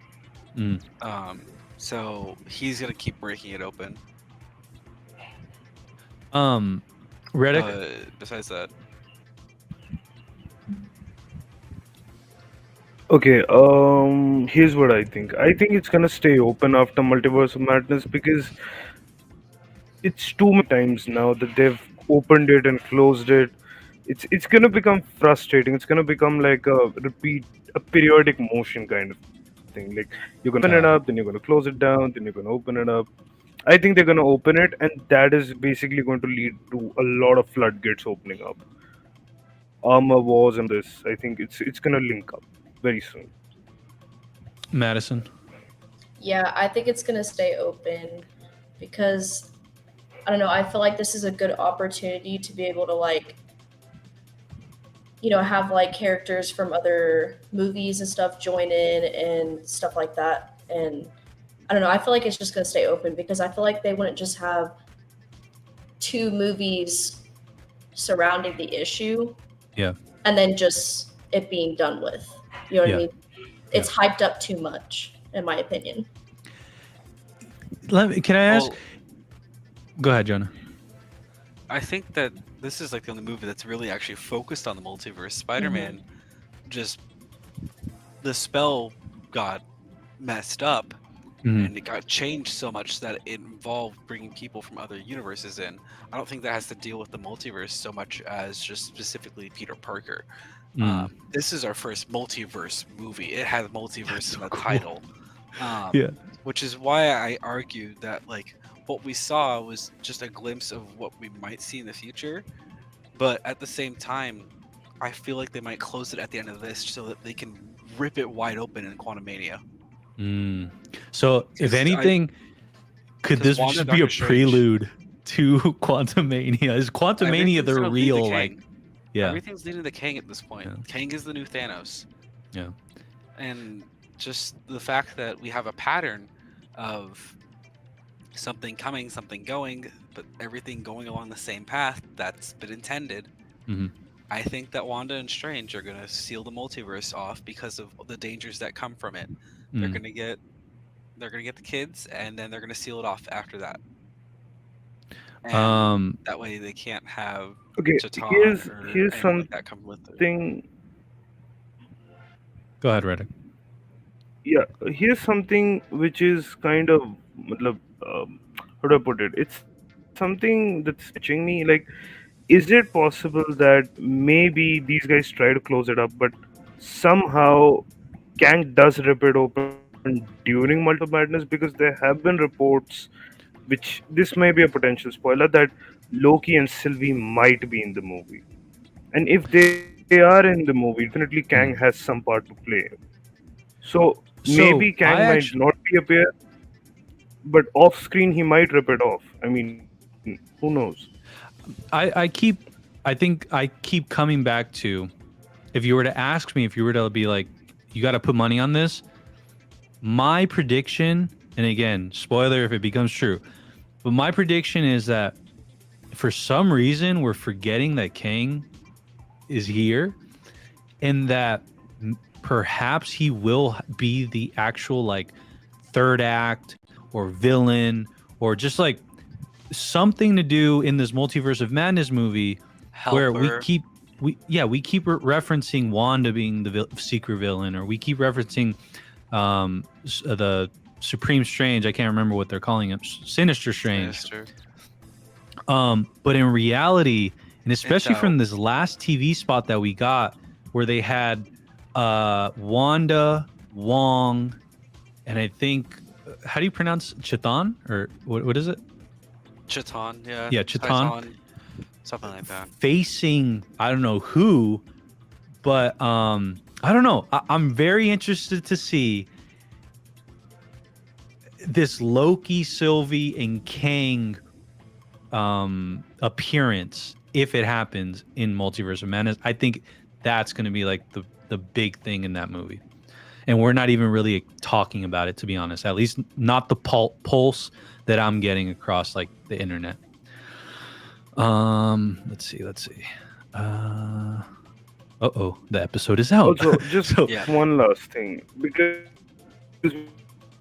So he's going to keep breaking it open. Reddick? Besides that, Okay, here's what I think. I think it's gonna stay open after Multiverse of Madness because it's too many times now that they've opened it and closed it. It's gonna become frustrating. It's gonna become like a periodic motion kind of thing. Like you're gonna open it up, then you're gonna close it down, then you're gonna open it up. I think they're gonna open it, and that is basically going to lead to a lot of floodgates opening up. Armor wars and this. I think it's gonna link up very soon. Madison? Yeah, I think it's gonna stay open because I don't know, I feel like this is a good opportunity to be able to like, have like characters from other movies and stuff join in and stuff like that. And I don't know, I feel like it's just gonna stay open because I feel like they wouldn't just have two movies surrounding the issue. Yeah. And then just it being done with. You know what I mean? It's hyped up too much, in my opinion. Can I ask? Go ahead, Jonah. I think that this is like the only movie that's really actually focused on the multiverse. Spider-Man, just the spell got messed up, and it got changed so much that it involved bringing people from other universes in. I don't think that has to deal with the multiverse so much as just specifically Peter Parker. This is our first multiverse movie. It has multiverse in the title. Which is why I argue that like what we saw was just a glimpse of what we might see in the future. But at the same time, I feel like they might close it at the end of this so that they can rip it wide open in Quantumania. So if anything, could this just be a prelude to Quantumania? Is Quantumania the real like? Yeah. Everything's leading to Kang at this point. Yeah. Kang is the new Thanos. Yeah. And just the fact that we have a pattern of something coming, something going, but everything going along the same path that's been intended. I think that Wanda and Strange are going to seal the multiverse off because of the dangers that come from it. They're going to get the kids, and then they're going to seal it off after that. And that way they can't have here's something like come with it. Go ahead, Reddick. Yeah, here's something which is kind of how do I put it? It's something that's touching me. Like, is it possible that maybe these guys try to close it up, but somehow Kang does rip it open during Multiple Madness? Because there have been reports, which this may be a potential spoiler, that Loki and Sylvie might be in the movie. And if they are in the movie, definitely Kang has some part to play. So maybe Kang might not be appear, but off screen he might rip it off. I mean, who knows? I think I keep coming back to, if you were to ask me, if you were to be like, you got to put money on this, my prediction, and again, spoiler if it becomes true, but my prediction is that for some reason we're forgetting that Kang is here, and that perhaps he will be the actual like third act or villain or just like something to do in this Multiverse of Madness movie where we keep referencing Wanda being the secret villain, or we keep referencing the Supreme Strange. I can't remember what they're calling him. Sinister Strange. But in reality, and especially from this last TV spot that we got, where they had Wanda, Wong, and I think, how do you pronounce Chatan? Or what is it? Chatan, yeah. Yeah, Chatan. Something like that. Facing, I don't know who, but I don't know. I'm very interested to see this Loki, Sylvie, and Kang appearance if it happens in Multiverse of Madness. I think that's going to be like the big thing in that movie. And we're not even really talking about it, to be honest. At least not the pulse that I'm getting across like the internet. Let's see. The episode is out. Also, just one last thing, because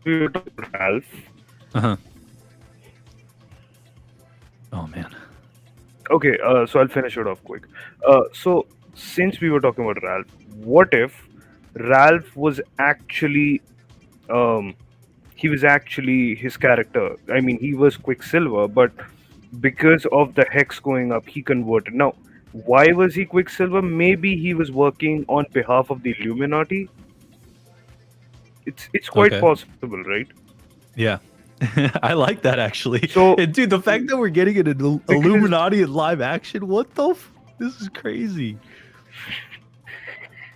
we were talking about Ralph. Oh man. Okay, so I'll finish it off quick. So since we were talking about Ralph, what if Ralph was actually his character? I mean, he was Quicksilver, but because of the hex going up, he converted. Now, why was he Quicksilver? Maybe he was working on behalf of the Illuminati. It's quite possible, right? Yeah. I like that actually. So, and dude, the fact that we're getting an Illuminati in live action, what the this is crazy.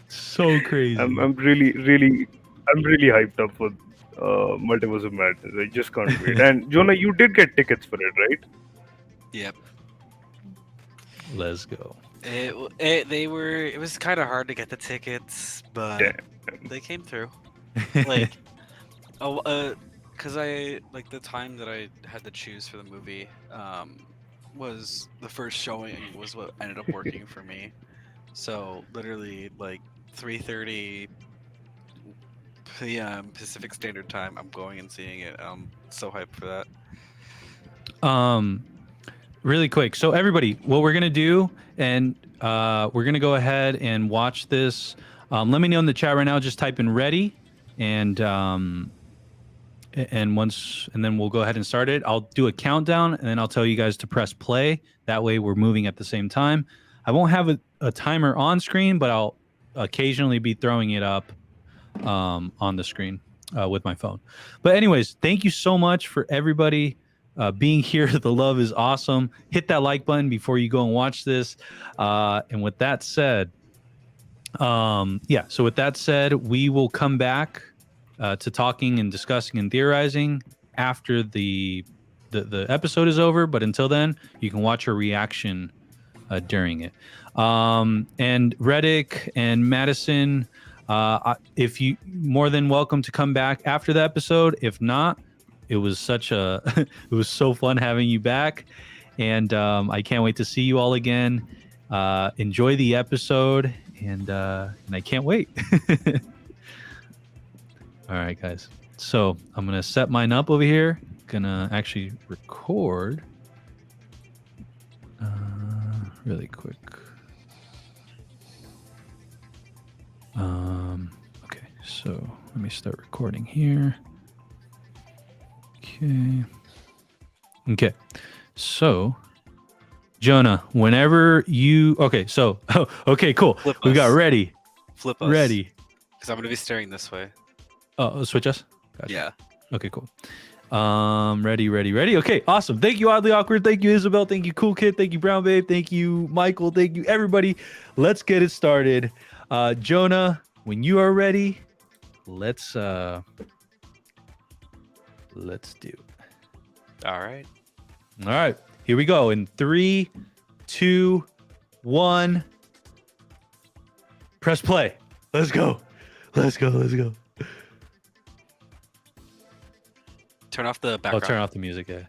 So crazy. I'm really hyped up for Multiverse of Madness. I just can't wait. And Jonah, you did get tickets for it, right? Yep. Let's go. It was kind of hard to get the tickets, but they came through. Like, because I like the time that I had to choose for the movie was the first showing was what ended up working for me. So literally like 3:30 p.m. Pacific Standard Time, I'm going and seeing it. I'm so hyped for that. Really quick. So everybody, what we're gonna do, and we're gonna go ahead and watch this. Let me know in the chat right now. Just type in ready, and then we'll go ahead and start it. I'll do a countdown, and then I'll tell you guys to press play. That way, we're moving at the same time. I won't have a timer on screen, but I'll occasionally be throwing it up on the screen with my phone. But anyways, thank you so much for everybody being here. The love is awesome. Hit that like button before you go and watch this. And with that said, so with that said, we will come back to talking and discussing and theorizing after the episode is over. But until then, you can watch our reaction during it. And Reddick and Madison, if you more than welcome to come back after the episode. If not, it was it was so fun having you back, and I can't wait to see you all again. Enjoy the episode, and I can't wait. All right, guys. So I'm gonna set mine up over here. Gonna actually record really quick. Okay, so let me start recording here. Okay. So, Jonah, whenever you... Okay, so... Oh, okay, cool. We got ready. Flip us. Ready. Because I'm going to be staring this way. Oh, switch us? Gotcha. Yeah. Okay, cool. Ready. Okay, awesome. Thank you, Oddly Awkward. Thank you, Isabel. Thank you, Cool Kid. Thank you, Brown Babe. Thank you, Michael. Thank you, everybody. Let's get it started. Jonah, when you are ready, let's do it. All right, here we go. In 3, 2, 1. Press play. Let's go. Turn off the background. I'll turn off the music, yeah.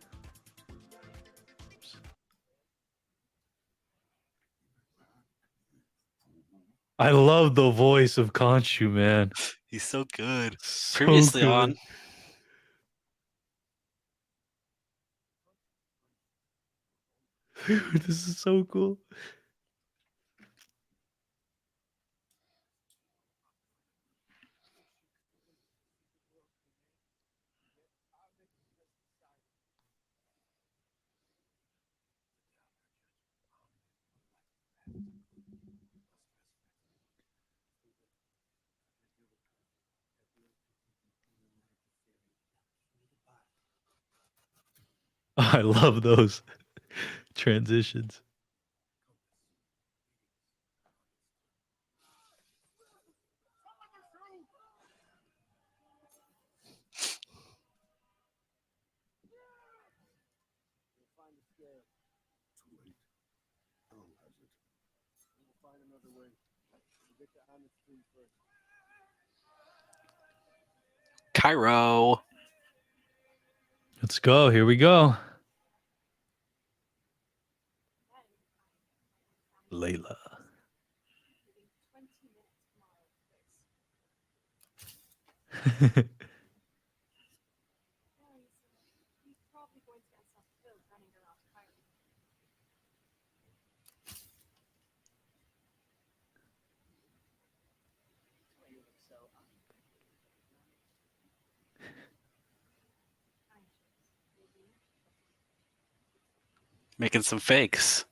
I love the voice of Khonshu, man. He's so good. So Previously good. on This is so cool. I love those transitions. Cairo. Let's go. Here we go. Layla. Making some fakes.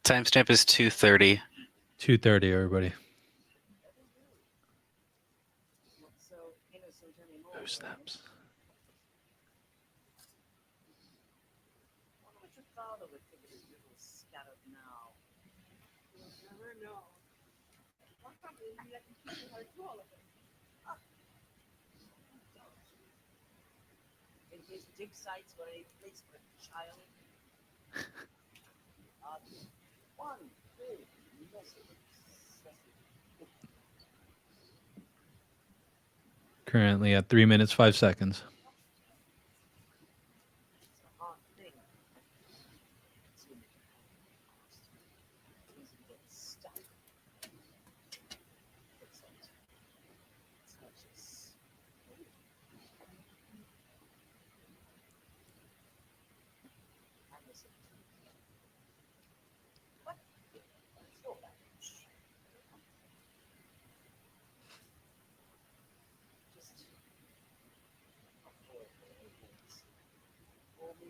Timestamp is 2:30. 2:30, everybody. Oh, snaps. Currently at 3 minutes, 5 seconds.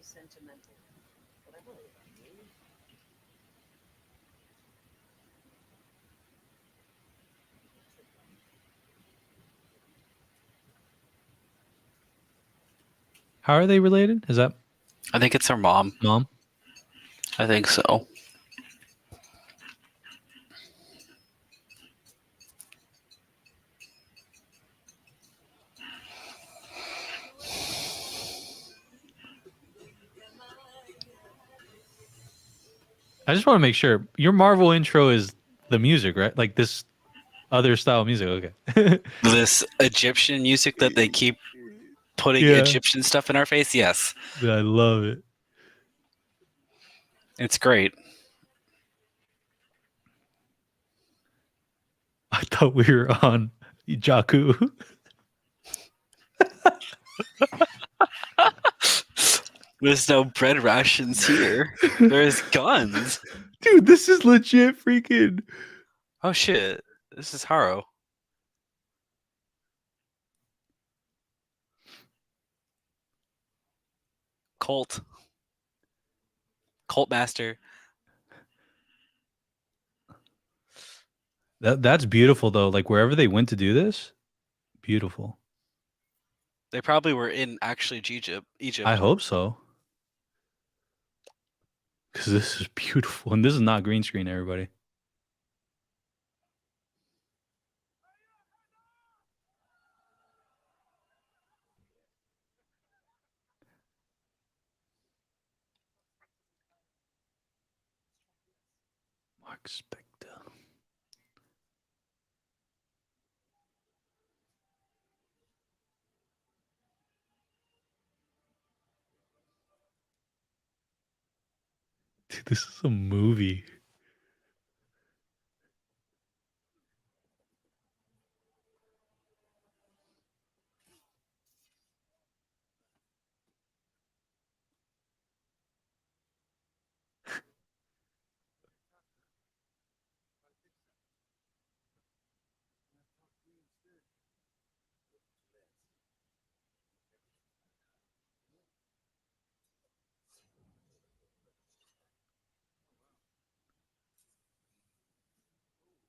Sentimental. But I know what I mean. How are they related? Is that I think it's her mom. mom? I think so. I just want to make sure your Marvel intro is the music, right? Like this other style of music. Okay. This Egyptian music that they keep putting Yeah. Egyptian stuff in our face. Yes, I love it. it's great. I thought we were on Jakku. There's no bread rations here. There's guns. Dude, this is legit freaking. Oh shit! This is Haro. Colt Master. That's beautiful though. Like wherever they went to do this, beautiful. They probably were in actually Egypt. I hope so. Because this is beautiful. And this is not green screen, everybody. Dark Spectre. Dude, this is a movie.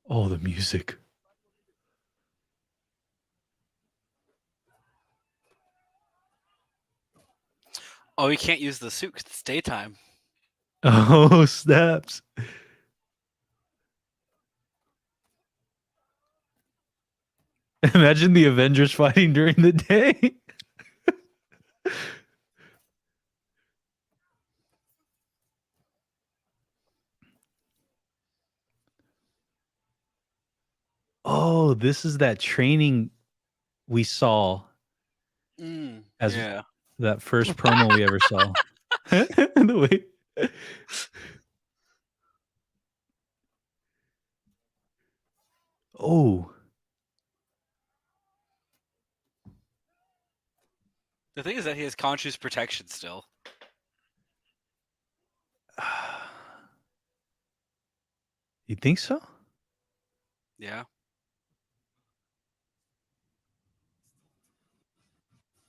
Oh, the music. Oh, you can't use the suit 'cause it's daytime. Oh, snaps. Imagine the Avengers fighting during the day. Oh, this is that training we saw as Yeah. that first promo we ever saw. The way. Oh. The thing is that he has conscious protection still. You think so? Yeah.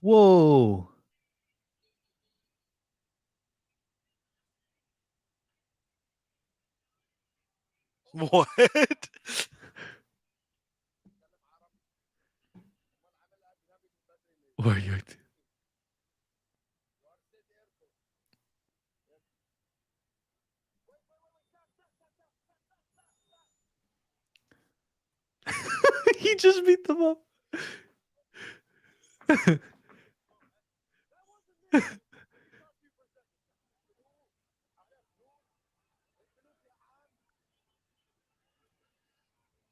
Whoa. What? What are you? He just beat them up.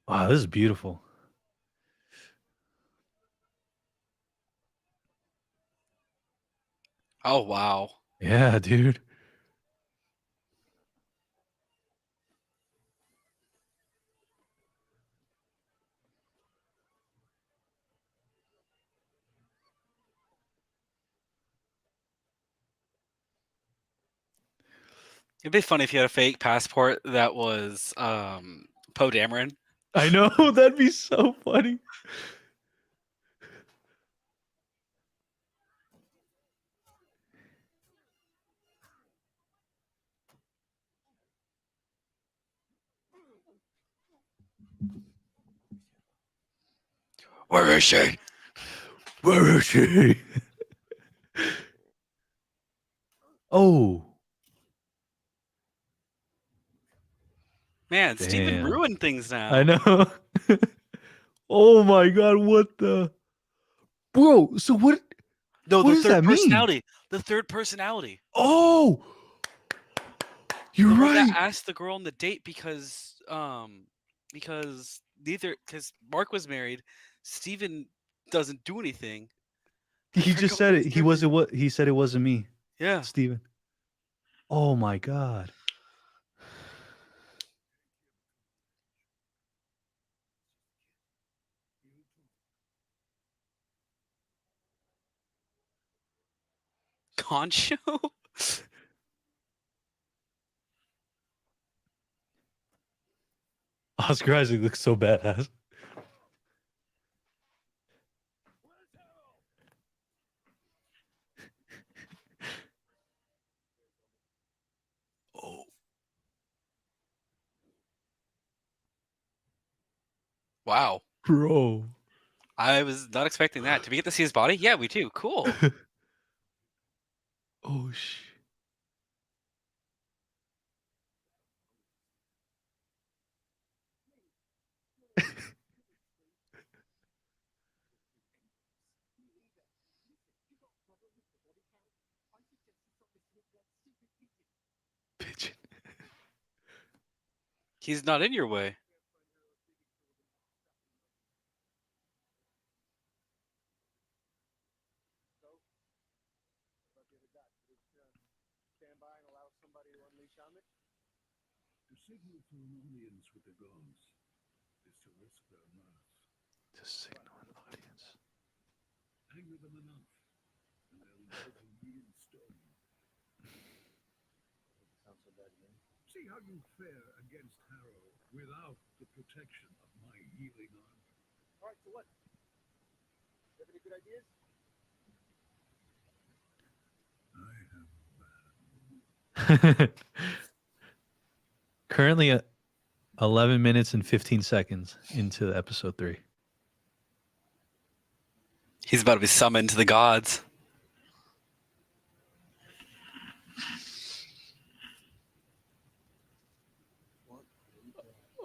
Wow, this is beautiful. Oh, wow. Yeah, dude. It'd be funny if you had a fake passport that was Poe Dameron. I know, that'd be so funny. Where is she? Where is she? Oh. Man, Steven Damn. ruined things now. I know. Oh my god, what the Bro, so what No, what the does third that mean? personality. The third personality. Oh. You're The one right. that asked the girl on the date because Mark was married, Steven doesn't do anything. I He just forgot said what it. his He name is. wasn't what he said it wasn't me. Yeah. Steven. Oh my god. Concho? Oscar Isaac looks so badass. Oh, Wow. bro. I was not expecting that. Did we get to see his body? Yeah, we do. Cool. Oh shit. Pigeon. He's not in your way. To signal to an audience with the gods is to risk their wrath. To signal an audience. Anger them enough, and they'll love you in stone. See how you fare against Harrow without the protection of my healing arm. All right, so what? You have any good ideas? I have Currently at 11 minutes and 15 seconds into episode 3. He's about to be summoned to the gods.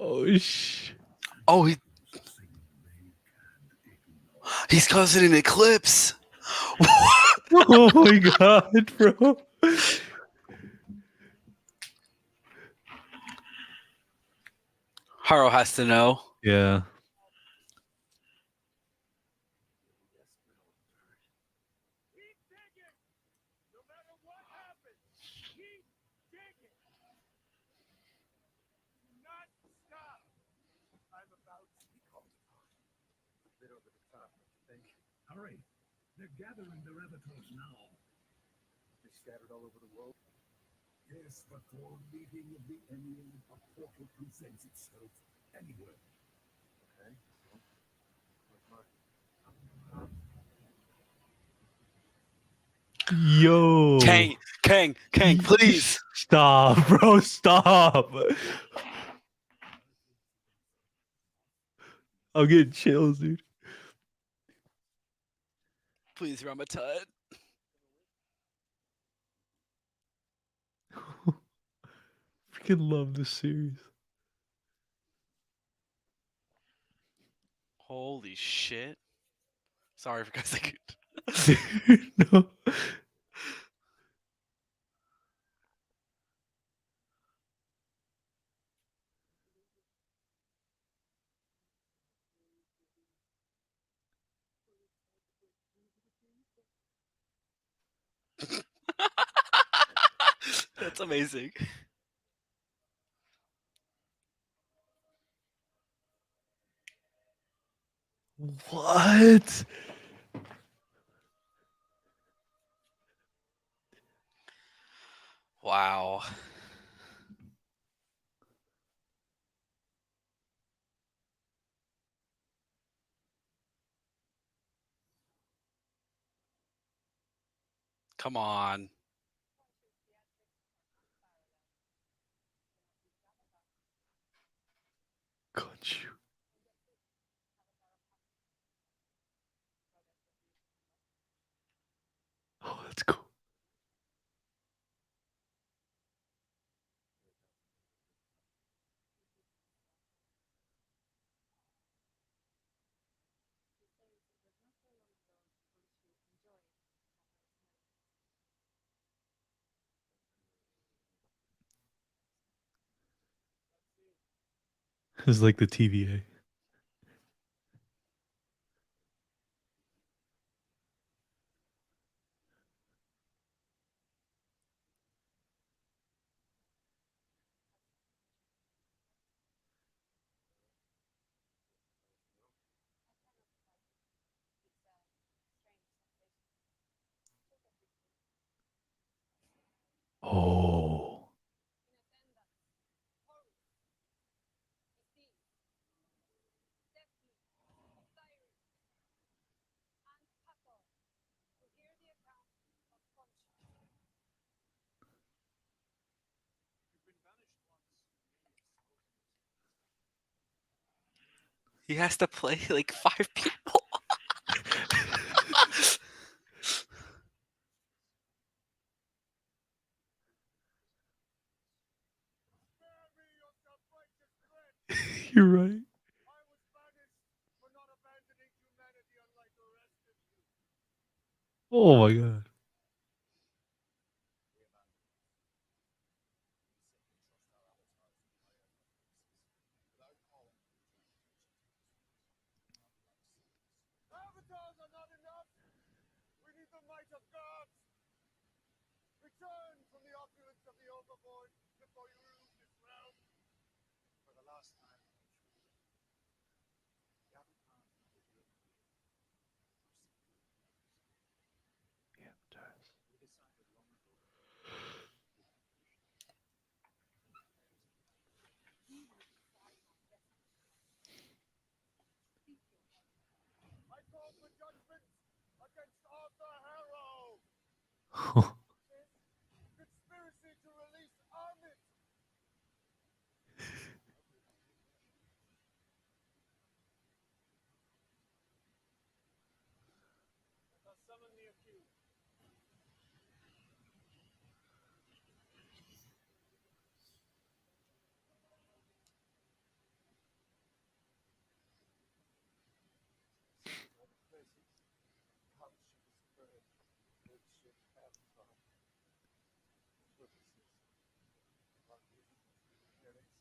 Oh, Oh, he's causing an eclipse. oh my god, bro. Haro has to know. Yeah. Hurry! They're gathering their avatars now. They're scattered all over the world. Yes, before meeting of the Onion, a portal presents itself anywhere. Okay. Yo. Kang, please. Stop, bro. Stop. I'm getting chills, dude. Please, Ramatut. Freaking love this series. Holy shit. Sorry for cussing. No. That's amazing. What? Wow. Come on. Got you. Oh, that's cool. It's like the TVA. Oh. He has to play like 5 people. You're right. Oh my god. the might of gods! Return from the opulence of the overboard before you lose this realm. For the last time, the avatar is your Yeah, it does. we decided long ago. I call for judgment against Arthur Harrow. Conspiracy to release Amit. Let us summon the accused.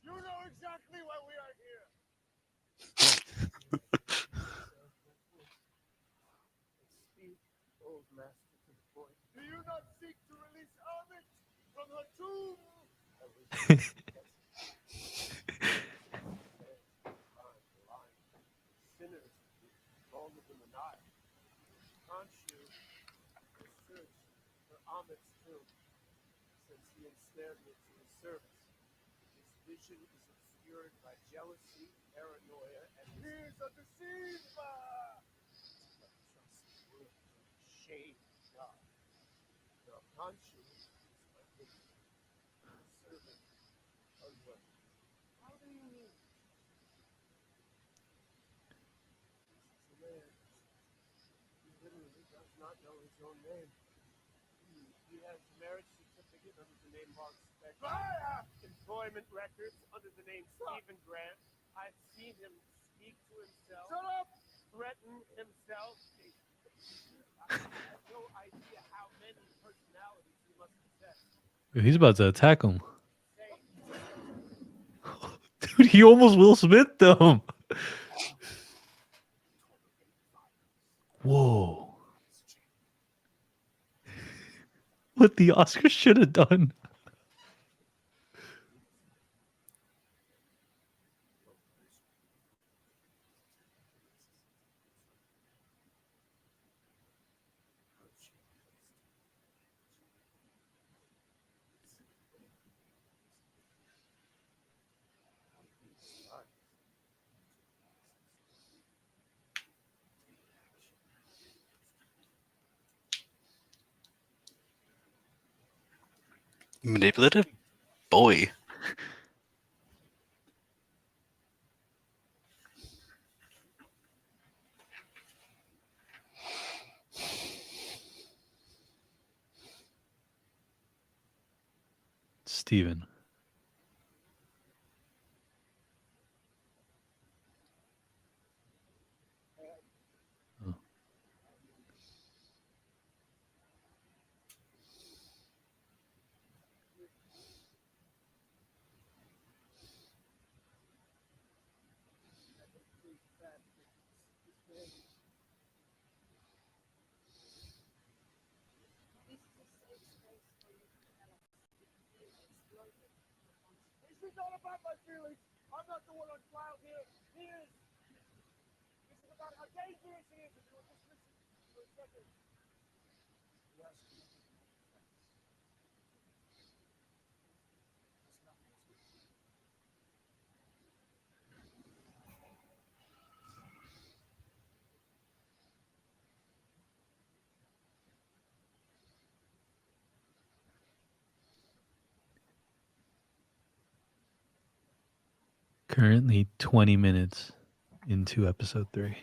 You know exactly why we are here. Speak, old master, to the point. Do you not seek to release Amit from her tomb? Sinners, longer than the night. Can't you search for Amit's tomb, since he ensnared me to his service? His vision is obscured by jealousy, paranoia, and fears of deceiver. But trust the word of shame, God. Now, conscience is my victim, servant unworthy. How do you mean? This is a man. He literally does not know his own name. He has marriage certificate under the name Mark Spector. Employment records under the name Stephen Grant. I've seen him speak to himself. Shut up! Threaten himself. I have no idea how many personalities he must possess. He's about to attack him. Dude, he almost Will Smith them. Whoa. What the Oscars should have done. Manipulative boy. Steven. Oh. This is not about my feelings. I'm not the one on trial here. He is. This is about how dangerous he is. If you will just listen for a second. Yes. Currently 20 minutes into episode 3.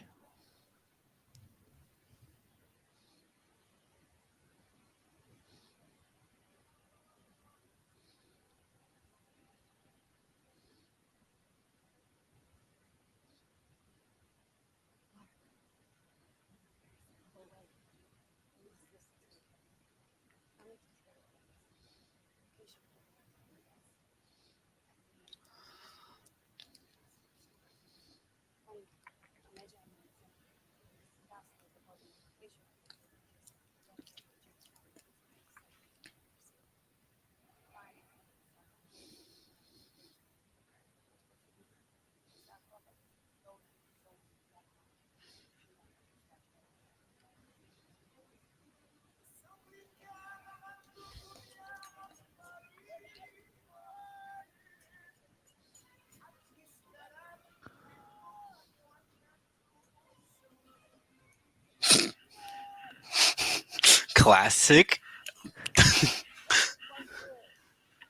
Classic.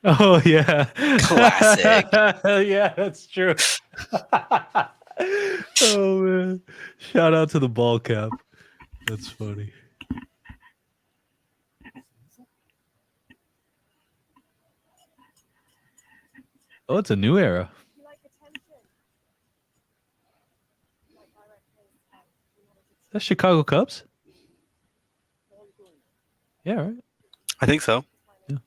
Oh yeah. Classic. Yeah, that's true. Oh man. Shout out to the ball cap. That's funny. Oh, it's a new era. That's Chicago Cubs? Yeah, right. I think so. Yeah.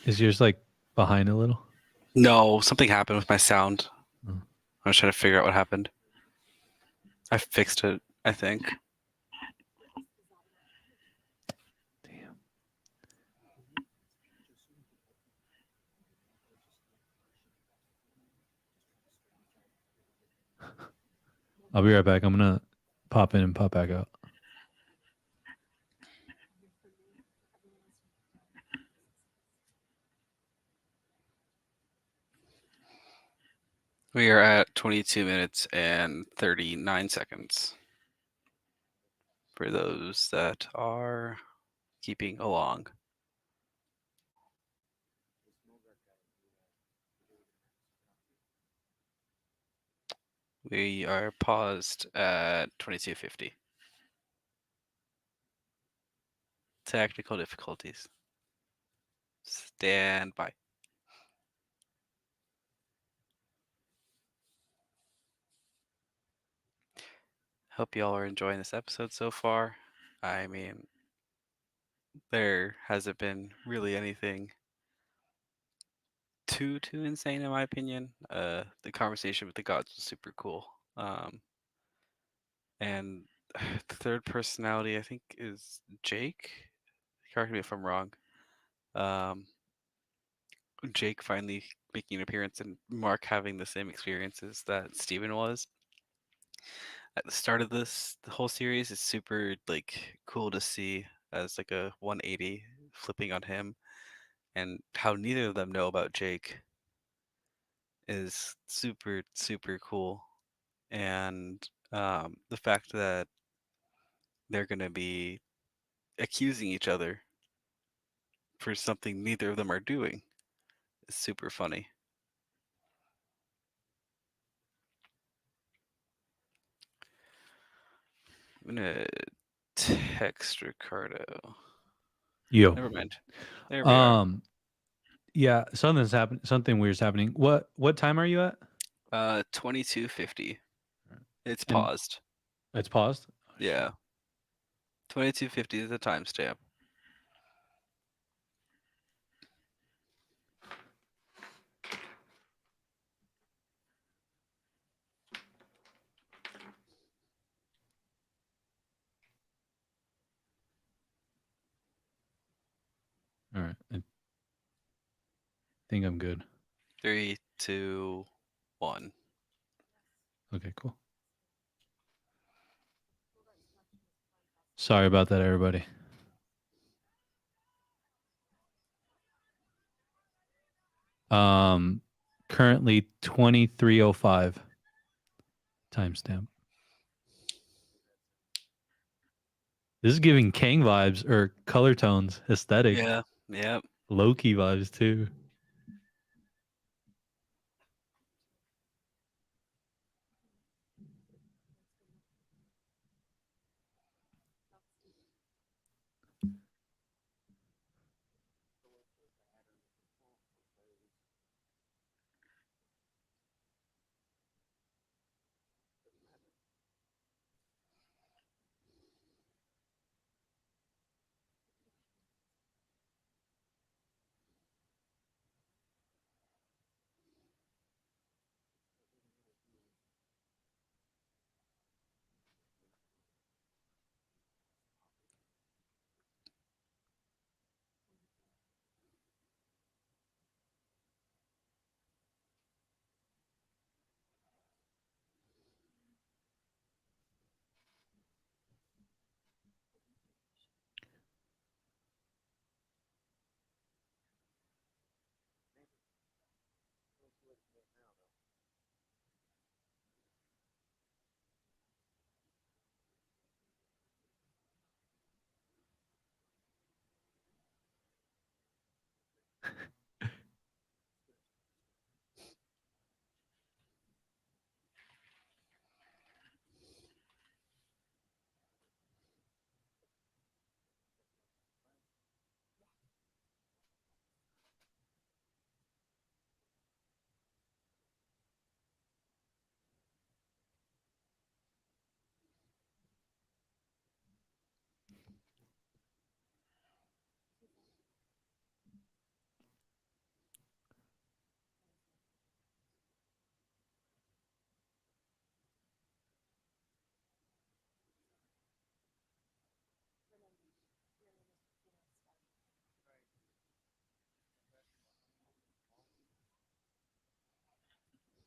Is yours like behind a little? No, something happened with my sound. Oh. I was trying to figure out what happened. I fixed it, I think. Damn. I'll be right back. I'm gonna pop in and pop back out. We are at 22 minutes and 39 seconds. For those that are keeping along. We are paused at 22:50. Technical difficulties. Stand by. Hope y'all are enjoying this episode so far. I mean, there hasn't been really anything too insane in my opinion. The conversation with the gods was super cool. And the third personality I think is Jake. Correct me if I'm wrong. Jake finally making an appearance and Mark having the same experiences that Steven was at the start of the whole series is super like cool to see as like a 180 flipping on him, and how neither of them know about Jake is super cool. And the fact that they're going to be accusing each other for something neither of them are doing is super funny. I'm gonna text Ricardo. Yo. Never mind. There we are. Yeah, something's happening. Something weird's happening. What time are you at? 22:50. It's And paused. it's paused? Oh, Yeah. 22:50 is the timestamp. All right. I think I'm good. 3, 2, 1. Okay, cool. Sorry about that, everybody. Currently 23:05 timestamp. This is giving Kang vibes or color tones, aesthetic. Yeah. Yep. Low-key vibes too.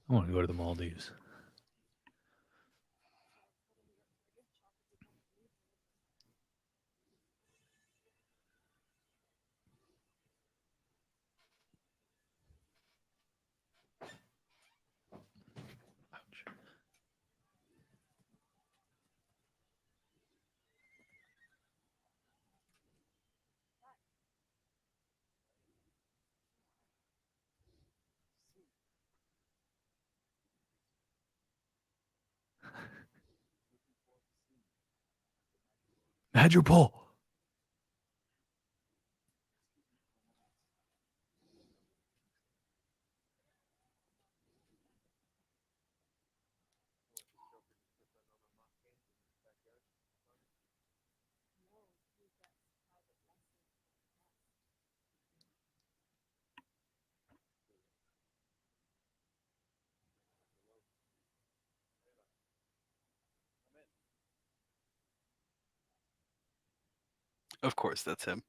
I want to go to the Maldives. Madripoor. Of course, that's him.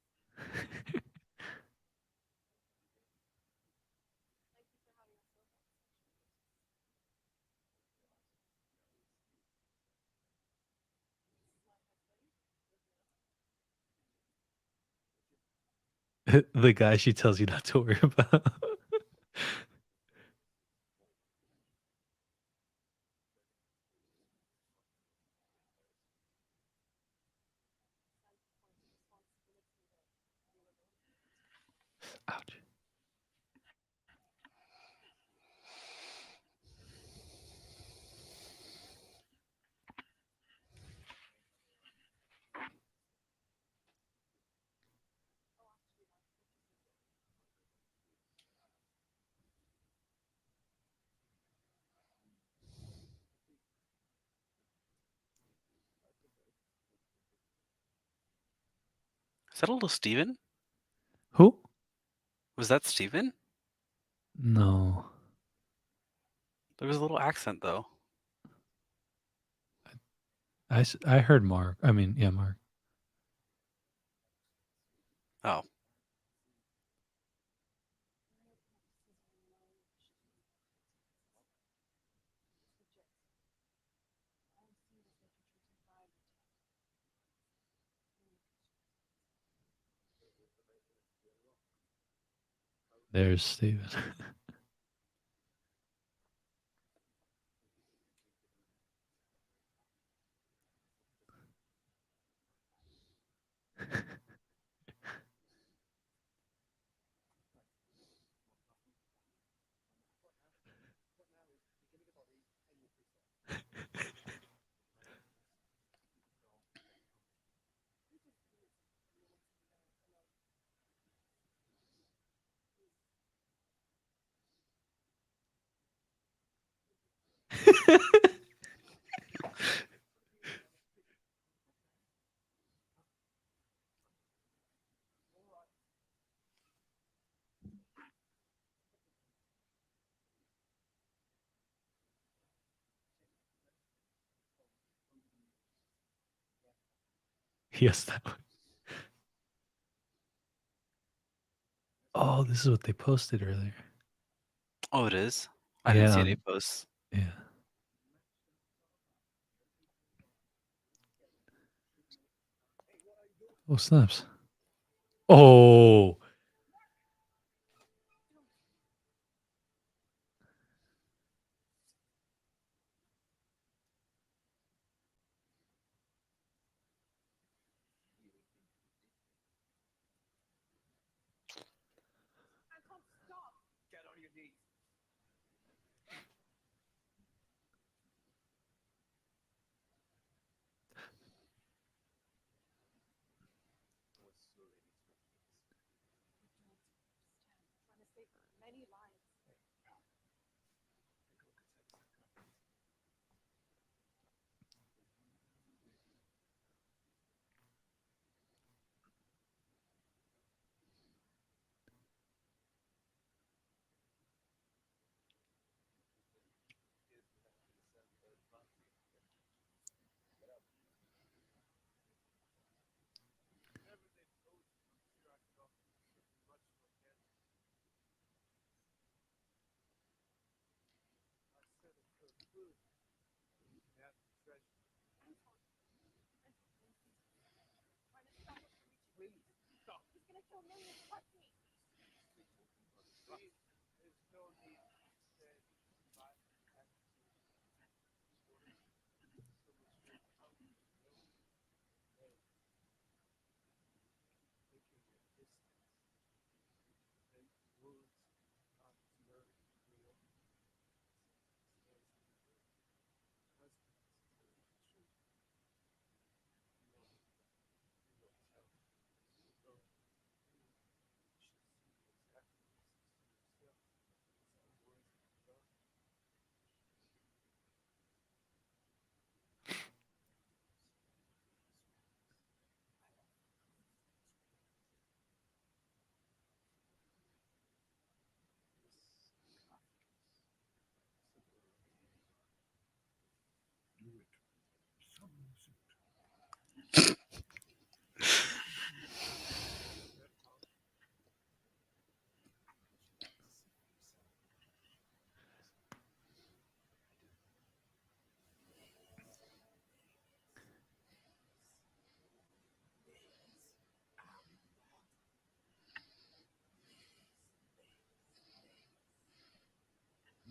The guy she tells you not to worry about. Ouch. Is that a little Steven? Who? Was that Steven? No. There was a little accent though. I heard Mark. I mean, yeah, Mark. Oh. There's Steven. Yes, that one. Oh, this is what they posted earlier. Oh, it is? I didn't see any posts. Yeah. Oh, snaps. Oh.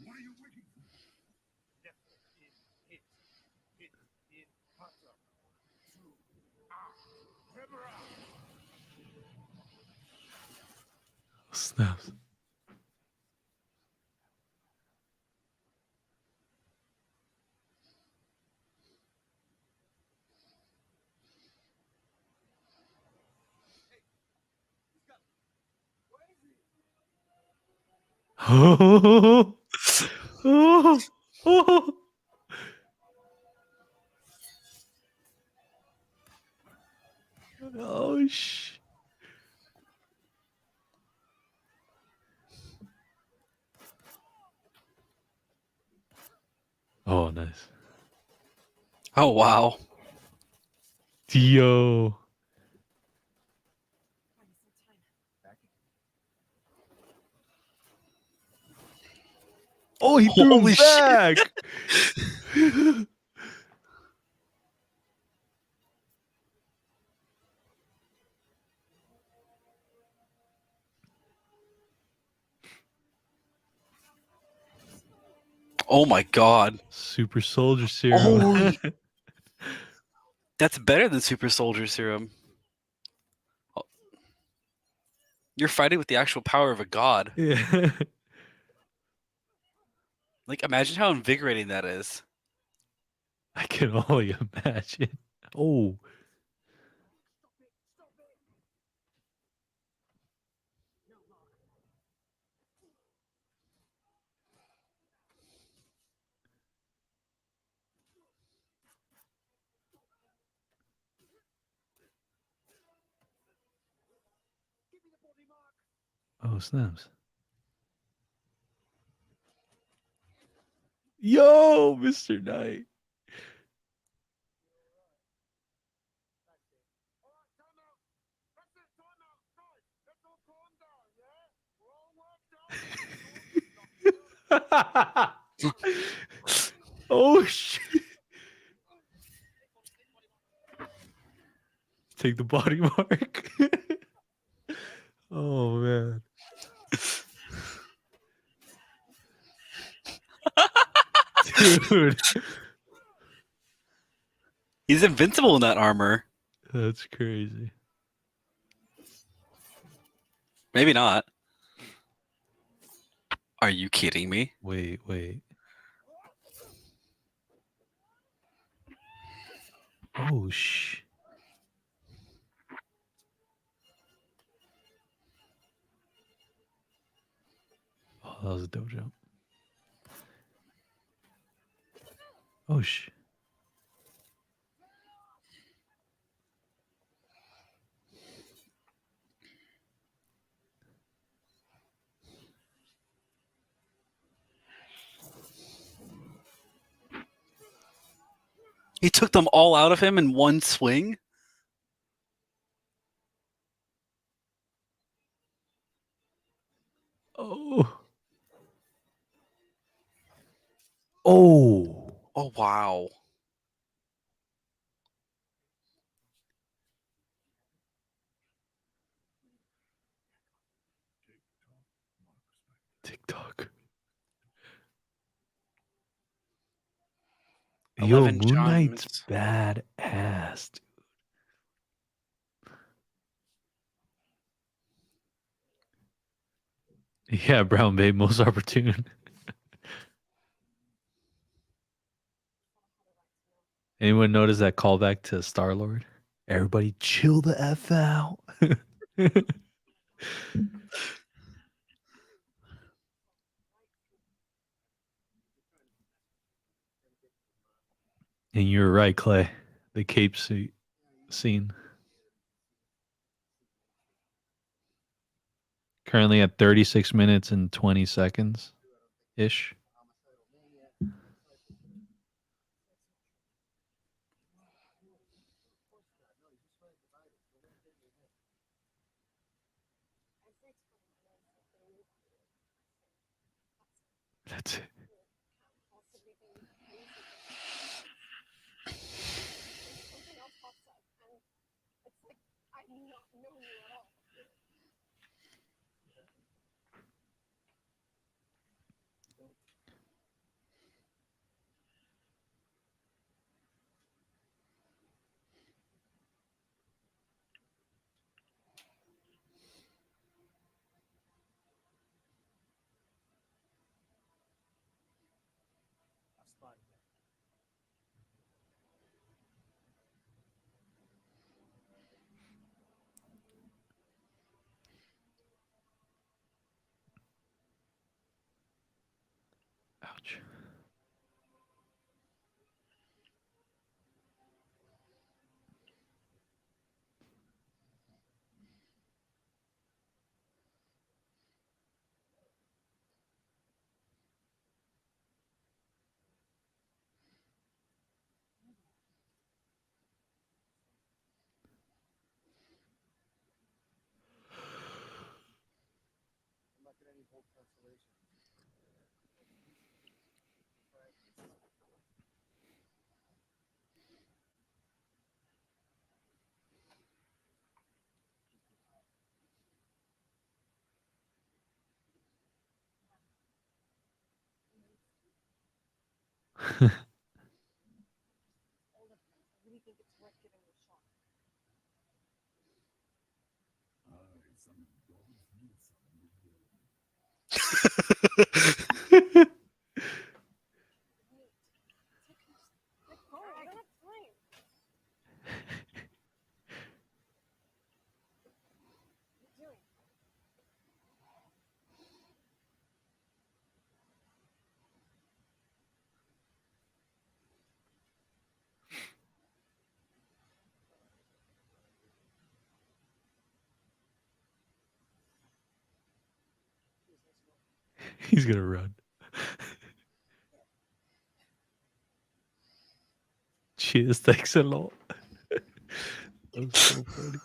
What are you waiting for? Snaps. Oh, oh, oh. Oh, Oh, nice. Oh wow. Dio. Oh, he threw him Holy shit. back. Oh my god. Super soldier serum. Holy. That's better than super soldier serum. You're fighting with the actual power of a god. Yeah. Like, imagine how invigorating that is. I can only imagine. Oh. Oh, snaps. Yo, Mr. Knight. Oh, shit. Take the body mark. Oh, man. Dude. He's invincible in that armor. That's crazy. Maybe not. Are you kidding me? Wait. Oh, Oh, that was a dope jump. Oh, He took them all out of him in one swing? Oh. Oh. Oh, wow. TikTok. 11 Moon Knight's chimes. badass, dude. Yeah, Brown Babe, most opportune. Anyone notice that callback to Star Lord? Everybody chill the F out. And you're right, Clay. The cape suit scene. Currently at 36 minutes and 20 seconds ish. That's it. Ouch. He's gonna run. Cheers, thanks a lot. That's so funny.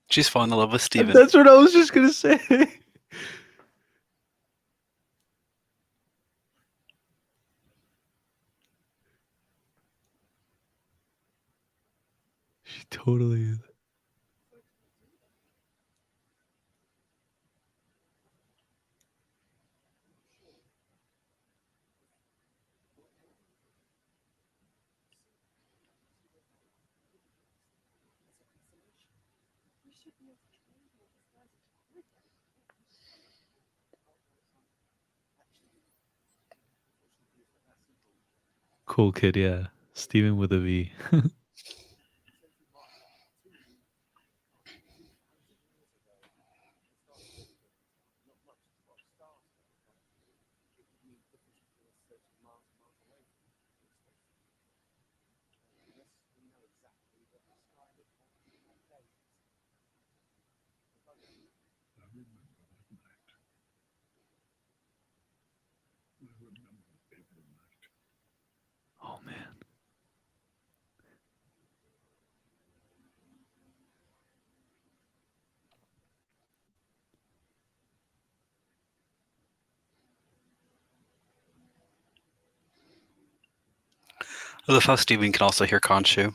She's falling in love with Steven. That's what I was just gonna say. She totally is. Cool kid, yeah. Steven with a V. I love how Steven can also hear Khonshu.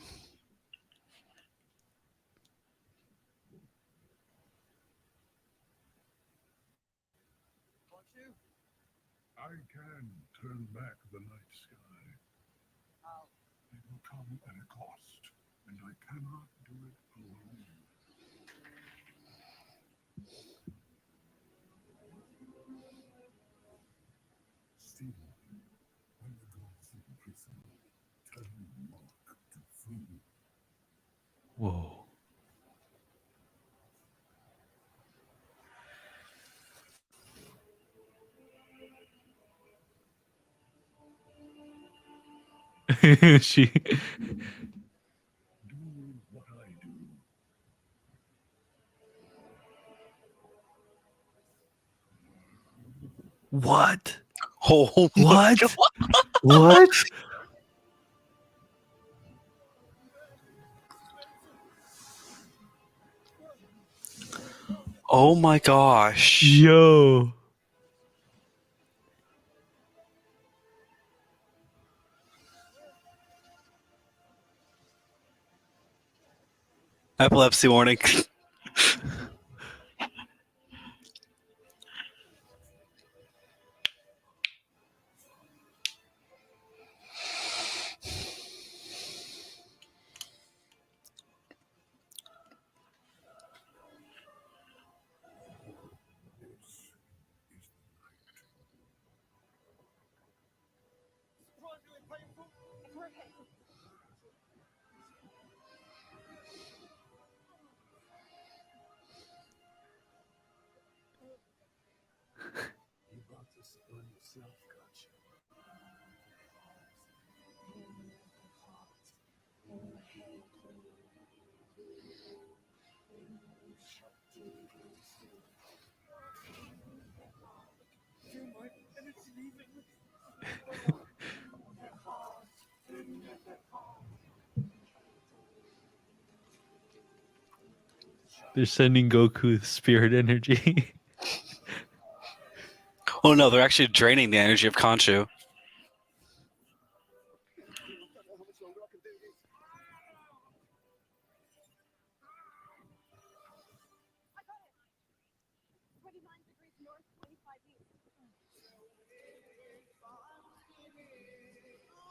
I can turn back the night sky. It will come at a cost, and I cannot do it alone. Stephen, when the gods in prison, turn Mark to free. Whoa. She. Do what I do. What? Oh my What? God. What? Oh my gosh. Yo. Epilepsy warning. You brought this upon yourself, gotcha. They're sending Goku spirit energy. Oh no, they're actually draining the energy of Khonshu.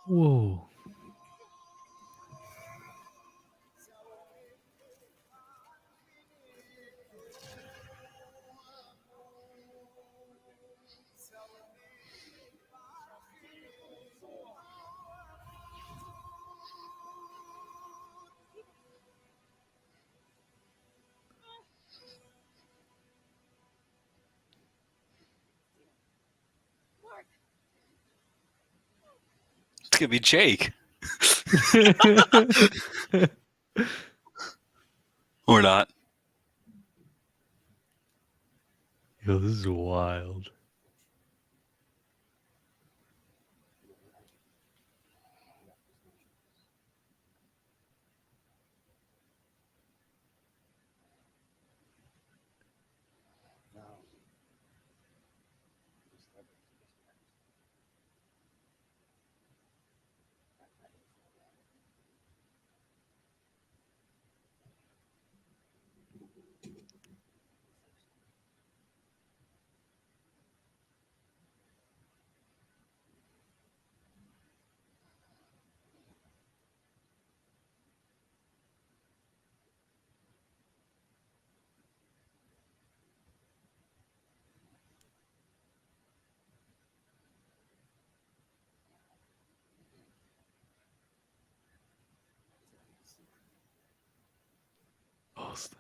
Whoa. It's gonna be Jake. Or not. Yo, this is wild. Oh, snap.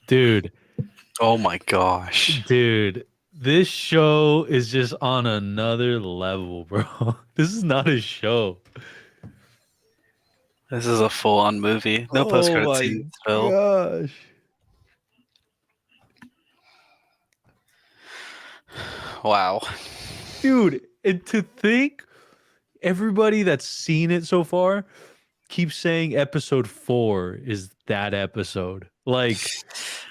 Dude. Oh my gosh. Dude, this show is just on another level, bro. This is not a show. This is a full-on movie. No post-credit scenes, Phil. Gosh. Wow. Dude, and to think everybody that's seen it so far keeps saying episode 4 is that episode. Like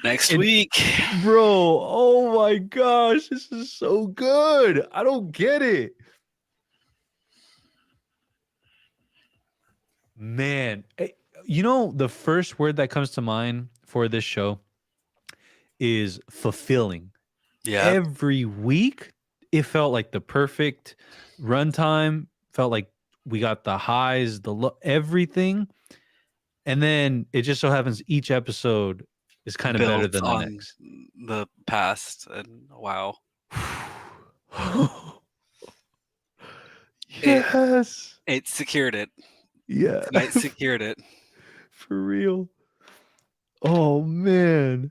next week. Bro, oh my gosh, this is so good. I don't get it. Man, you know, the first word that comes to mind for this show is fulfilling. Yeah. Every week, it felt like the perfect runtime, felt like we got the highs, everything. And then it just so happens each episode is kind of better than the next. The past, and wow. Yes. It secured it. Yeah. Tonight secured it. For real. Oh man.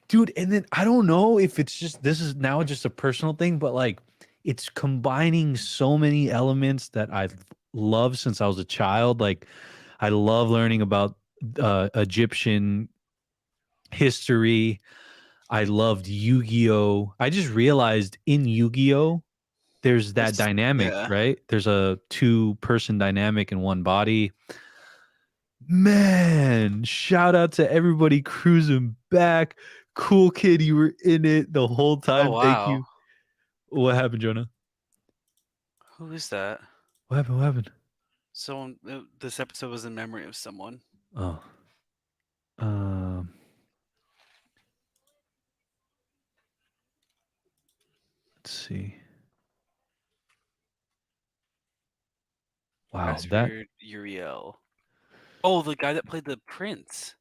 Dude, and then I don't know if it's just this is now just a personal thing, but like it's combining so many elements that I've loved since I was a child. Like I love learning about Egyptian history. I loved Yu-Gi-Oh! I just realized in Yu-Gi-Oh! There's that dynamic, right? There's a 2-person dynamic in one body. Man, shout out to everybody cruising back. Cool Kid, you were in it the whole time. Oh, wow. Thank you. What happened, Jonah? Who is that? What happened? What happened? Someone. This episode was in memory of someone. Oh. Let's see. Wow, that Uriel. Oh, the guy that played the prince.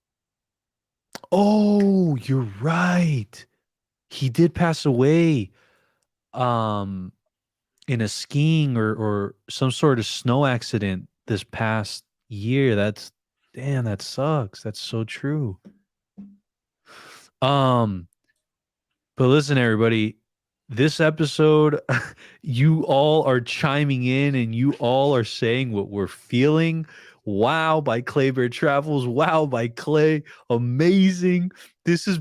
Oh, you're right. He did pass away. In a skiing or some sort of snow accident this past year. Damn, that sucks. That's so true. But listen, everybody, this episode, you all are chiming in and you all are saying what we're feeling. Wow, by Clay Bear Travels. Wow, by Clay. Amazing. This is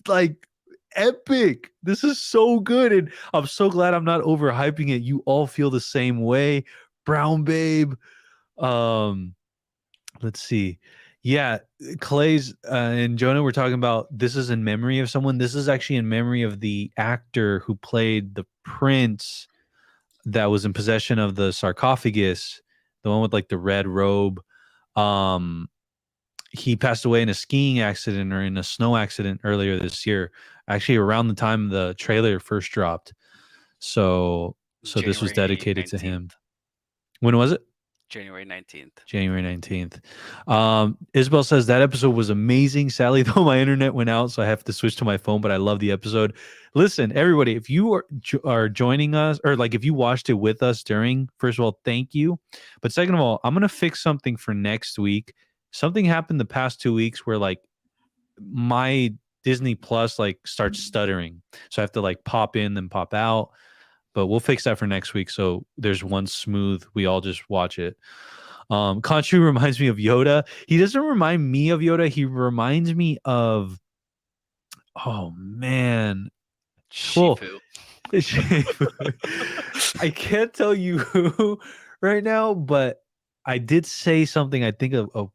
like epic. This is so good. And I'm so glad I'm not overhyping it. You all feel the same way. Brown Babe. Let's see. Yeah, Clay's and Jonah were talking about this is in memory of someone. This is actually in memory of the actor who played the prince that was in possession of the sarcophagus, the one with like the red robe. He passed away in a skiing accident or in a snow accident earlier this year, actually around the time the trailer first dropped. So January this was dedicated 19th. To him. When was it? January 19th. January 19th. Isabel says that episode was amazing. Sadly, though, my internet went out, so I have to switch to my phone, but I love the episode. Listen, everybody, if you are joining us or like if you watched it with us during, first of all, thank you. But second of all, I'm going to fix something for next week. Something happened the past 2 weeks where like my Disney Plus like starts stuttering. So I have to like pop in and pop out. But we'll fix that for next week. So there's one smooth. We all just watch it. Khonshu reminds me of Yoda. He doesn't remind me of Yoda. He reminds me of, oh man, Shifu. I can't tell you who right now, but I did say something. I think of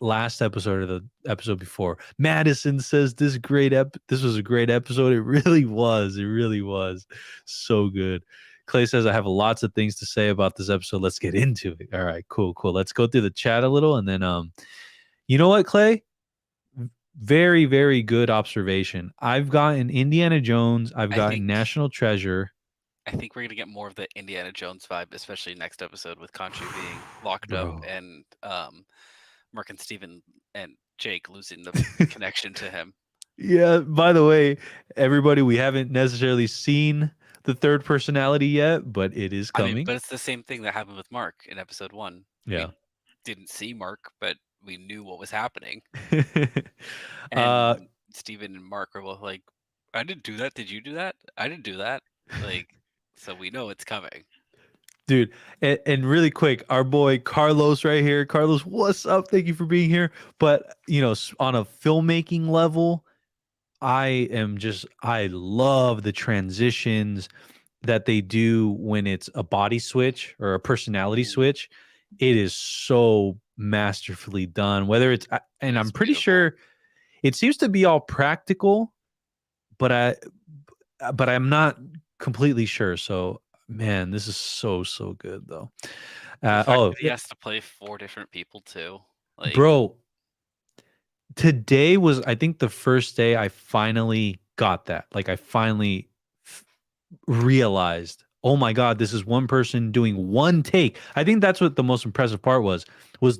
last episode or the episode before. Madison says this was a great episode. It really was. It really was so good. Clay says I have lots of things to say about this episode. Let's get into it. All right, cool. Let's go through the chat a little and then you know what, Clay? Very, very good observation. I've gotten Indiana Jones. I've gotten National Treasure. I think we're gonna get more of the Indiana Jones vibe, especially next episode with Khonshu being locked up and Mark and Steven and Jake losing the connection to him. Yeah, by the way, everybody, we haven't necessarily seen the third personality yet, but it is coming. But it's the same thing that happened with Mark in episode 1. Yeah. We didn't see Mark, but we knew what was happening. uh, And Steven and Mark were both like, "I didn't do that. Did you do that? I didn't do that." Like, so we know it's coming. dude, and really quick, our boy Carlos right here. Carlos, what's up? Thank you for being here. But you know, on a filmmaking level, I love the transitions that they do when it's a body switch or a personality switch. It is so masterfully done. Whether it's, and I'm pretty sure it seems to be all practical, but I'm not completely sure. So, man, this is so good though. He has to play 4 different people too. Like, bro, today was, I think, the first day I finally got that. Like, I finally realized, oh my god, this is one person doing one take. I think that's what the most impressive part was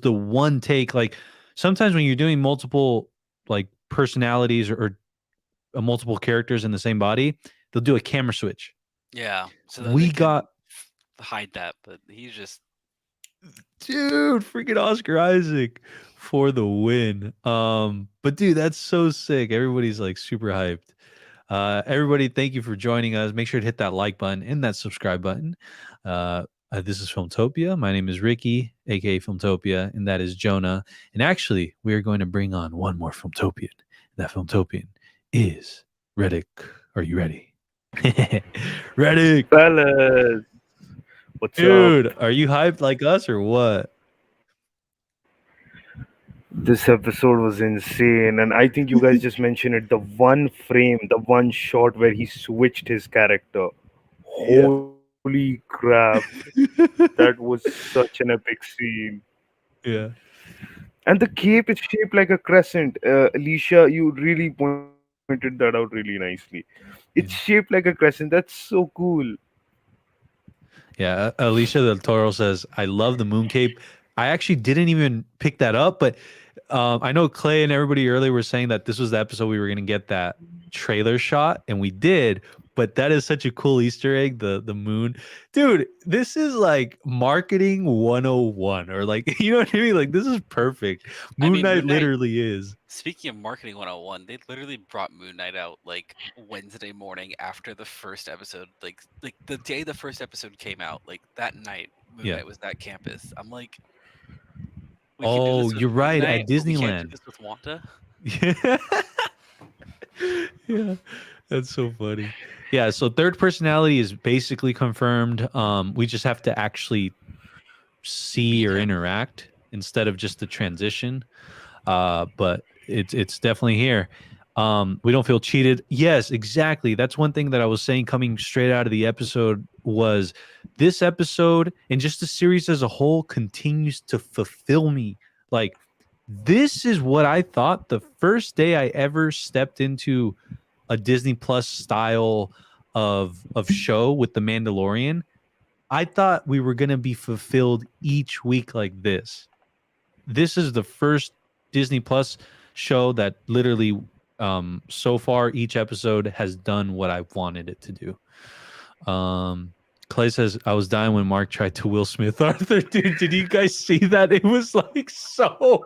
the one take. Like, sometimes when you're doing multiple like personalities or multiple characters in the same body, they'll do a camera switch. yeah, so that We they can got hide that, but he's just dude, freaking Oscar Isaac for the win. But dude, that's so sick. Everybody's like super hyped. Everybody, thank you for joining us. Make sure to hit that like button and that subscribe button. This is Filmtopia. My name is Ricky, aka Filmtopia, and that is Jonah. And actually, we are going to bring on one more Filmtopian. That Filmtopian is Reddick. Are you ready? Reddick, Fellas, what's dude, up? are you hyped like us or what? This episode was insane, and I think you guys just mentioned it. The one frame, the one shot where he switched his character. Holy crap! That was such an epic scene. Yeah. And the cape is shaped like a crescent. Alicia, you really pointed that out really nicely. It's shaped like a crescent. That's so cool. Yeah, Alicia del Toro says, I love the mooncake. I actually didn't even pick that up, but I know Clay and everybody earlier were saying that this was the episode we were going to get that trailer shot, and we did. But that is such a cool Easter egg, the moon. Dude, this is like marketing 101, or like, you know what I mean? Like, this is perfect. Moon Knight literally is. Speaking of marketing 101, they literally brought Moon Knight out like Wednesday morning after the first episode. Like the day the first episode came out, like that night, Moon Knight was at campus. I'm like, we can do this with you're right, Moon Knight, at but we can't Disneyland. do this with Wanda. Yeah, that's so funny. Yeah, so third personality is basically confirmed. We just have to actually see or interact instead of just the transition. But it's definitely here. We don't feel cheated. Yes, exactly. That's one thing that I was saying coming straight out of the episode was this episode and just the series as a whole continues to fulfill me. Like, this is what I thought the first day I ever stepped into a Disney Plus style of show with The Mandalorian. I thought we were going to be fulfilled each week like this. This is the first Disney Plus show that literally so far each episode has done what I wanted it to do. Clay says, I was dying when Mark tried to Will Smith Arthur. Dude, did you guys see that? It was like so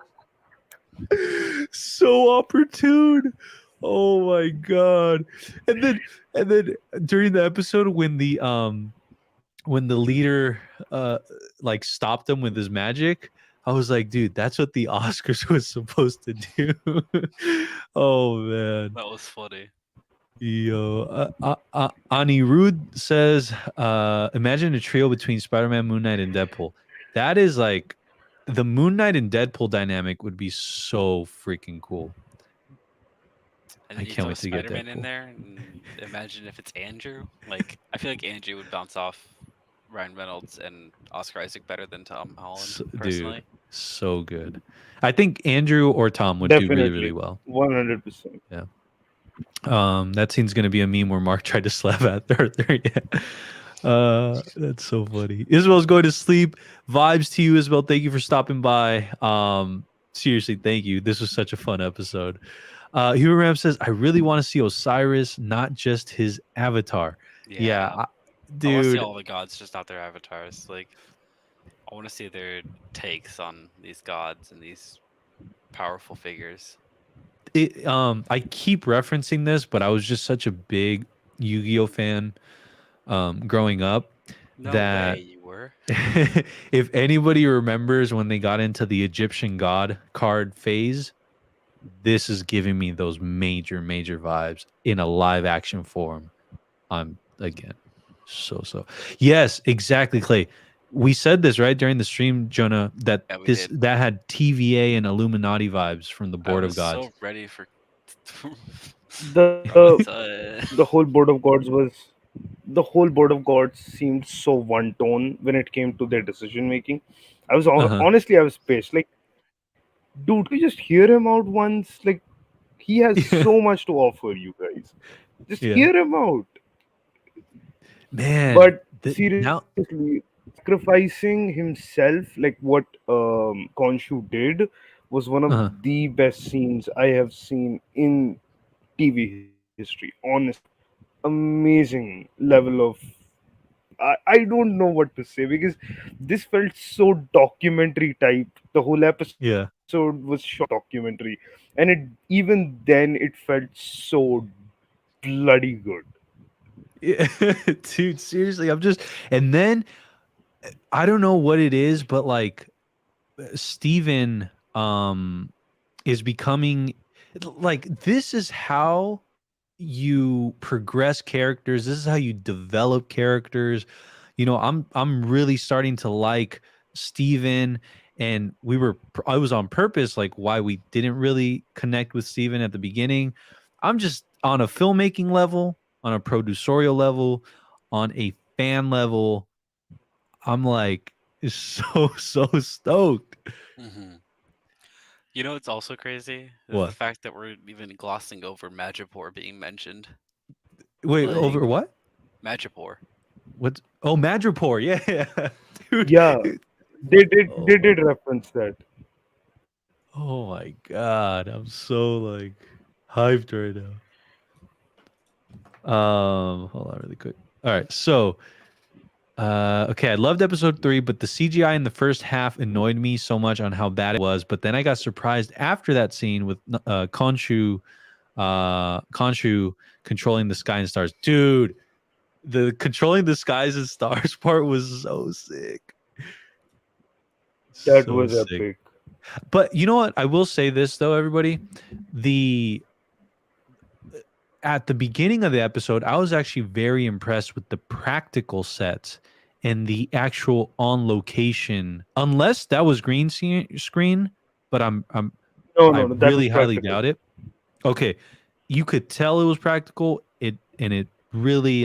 opportune. Oh my god. And then during the episode when the leader like stopped him with his magic, I was like, dude, that's what the Oscars was supposed to do. Oh man. That was funny. Yo, Anirudh says, imagine a trio between Spider-Man, Moon Knight, and Deadpool. That is like the Moon Knight and Deadpool dynamic would be so freaking cool. And then I can't wait to get Spider-Man Deadpool in there. And imagine if it's Andrew. Like, I feel like Andrew would bounce off Ryan Reynolds and Oscar Isaac better than Tom Holland, personally. Dude, so good. I think Andrew or Tom would do really, really well. 100%. Yeah. That scene's gonna be a meme where Mark tried to slap at Arthur. Yeah. That's so funny. Isabel's going to sleep. Vibes to you, Isabel. Thank you for stopping by. Seriously, thank you. This was such a fun episode. Hugh Ram says, I really want to see Osiris, not just his avatar. Yeah, dude. I want to see all the gods, just not their avatars. Like, I want to see their takes on these gods and these powerful figures. I keep referencing this, but I was just such a big Yu-Gi-Oh fan growing up No way that you were. if anybody remembers when they got into the Egyptian god card phase, this is giving me those major vibes in a live action form. I'm again so yes, exactly, Clay. We said this right during the stream, Jonah, that Yeah, we this did. that had TVA and Illuminati vibes from the I Board of was Gods. so ready for The what the whole board of gods was the whole board of gods seemed so one tone when it came to their decision making. Uh-huh. Honestly, I was pissed. Like, dude, can you just hear him out once? Like, he has so much to offer you guys. Just Yeah. hear him out. Man, But now seriously, sacrificing himself, like what Khonshu did, was one of uh the best scenes I have seen in TV history. Honestly, amazing level of. I don't know what to say because this felt so documentary type. The whole episode yeah. was shot documentary, and even then it felt so bloody good. Yeah. Dude, seriously, I'm just and then I don't know what it is, but like Steven is becoming like this is how you progress characters. This is how you develop characters. You know, I'm really starting to like Steven, and I was on purpose like why we didn't really connect with Steven at the beginning. I'm just on a filmmaking level, on a producerial level, on a fan level. I'm like so stoked. hmm You know, it's also crazy is the What? fact that we're even glossing over Madripoor being mentioned. Wait, Like over what? Madripoor. What? Oh, Madripoor. Yeah, dude. Yeah, they Oh, did reference that. oh my god, I'm so like hyped right now. Hold on, really quick. All right, so okay, I loved episode 3, but the CGI in the first half annoyed me so much on how bad it was. But then I got surprised after that scene with Khonshu controlling the sky and stars. Dude, the controlling the skies and stars part was so sick. That So was sick. epic. But you know what? I will say this though, everybody. The At the beginning of the episode, I was actually very impressed with the practical sets and the actual on location. Unless that was screen, but No, I no, no, that was really highly practical. doubt it. Okay, you could tell it was practical. It really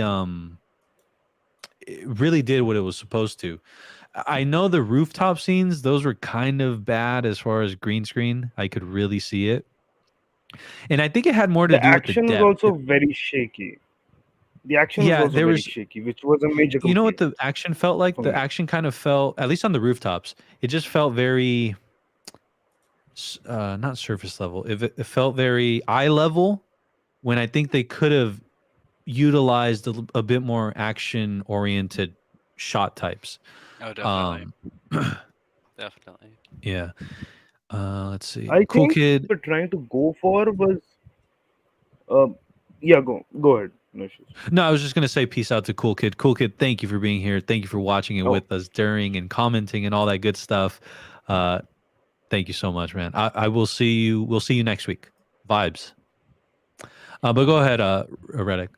did what it was supposed to. I know the rooftop scenes; those were kind of bad as far as green screen. I could really see it, and I think it had more to The do with the action was depth. also very shaky. The action was Yeah, also there very was. shaky, which was a major You know what complaint the action felt like? for The me. action kind of felt, at least on the rooftops, it just felt very, not surface level. It felt very eye level when I think they could have utilized a bit more action oriented shot types. Oh, definitely. Um, Definitely. yeah. Let's see. I Cool think Kid. what we're trying to go for was, uh, yeah, go ahead. No issues. No, I was just gonna say peace out to Cool Kid. Cool Kid, thank you for being here. Thank you for watching it Oh, with us during and commenting and all that good stuff. Uh, thank you so much, man. I will see you. We'll see you next week. Vibes. But go ahead, Reddick.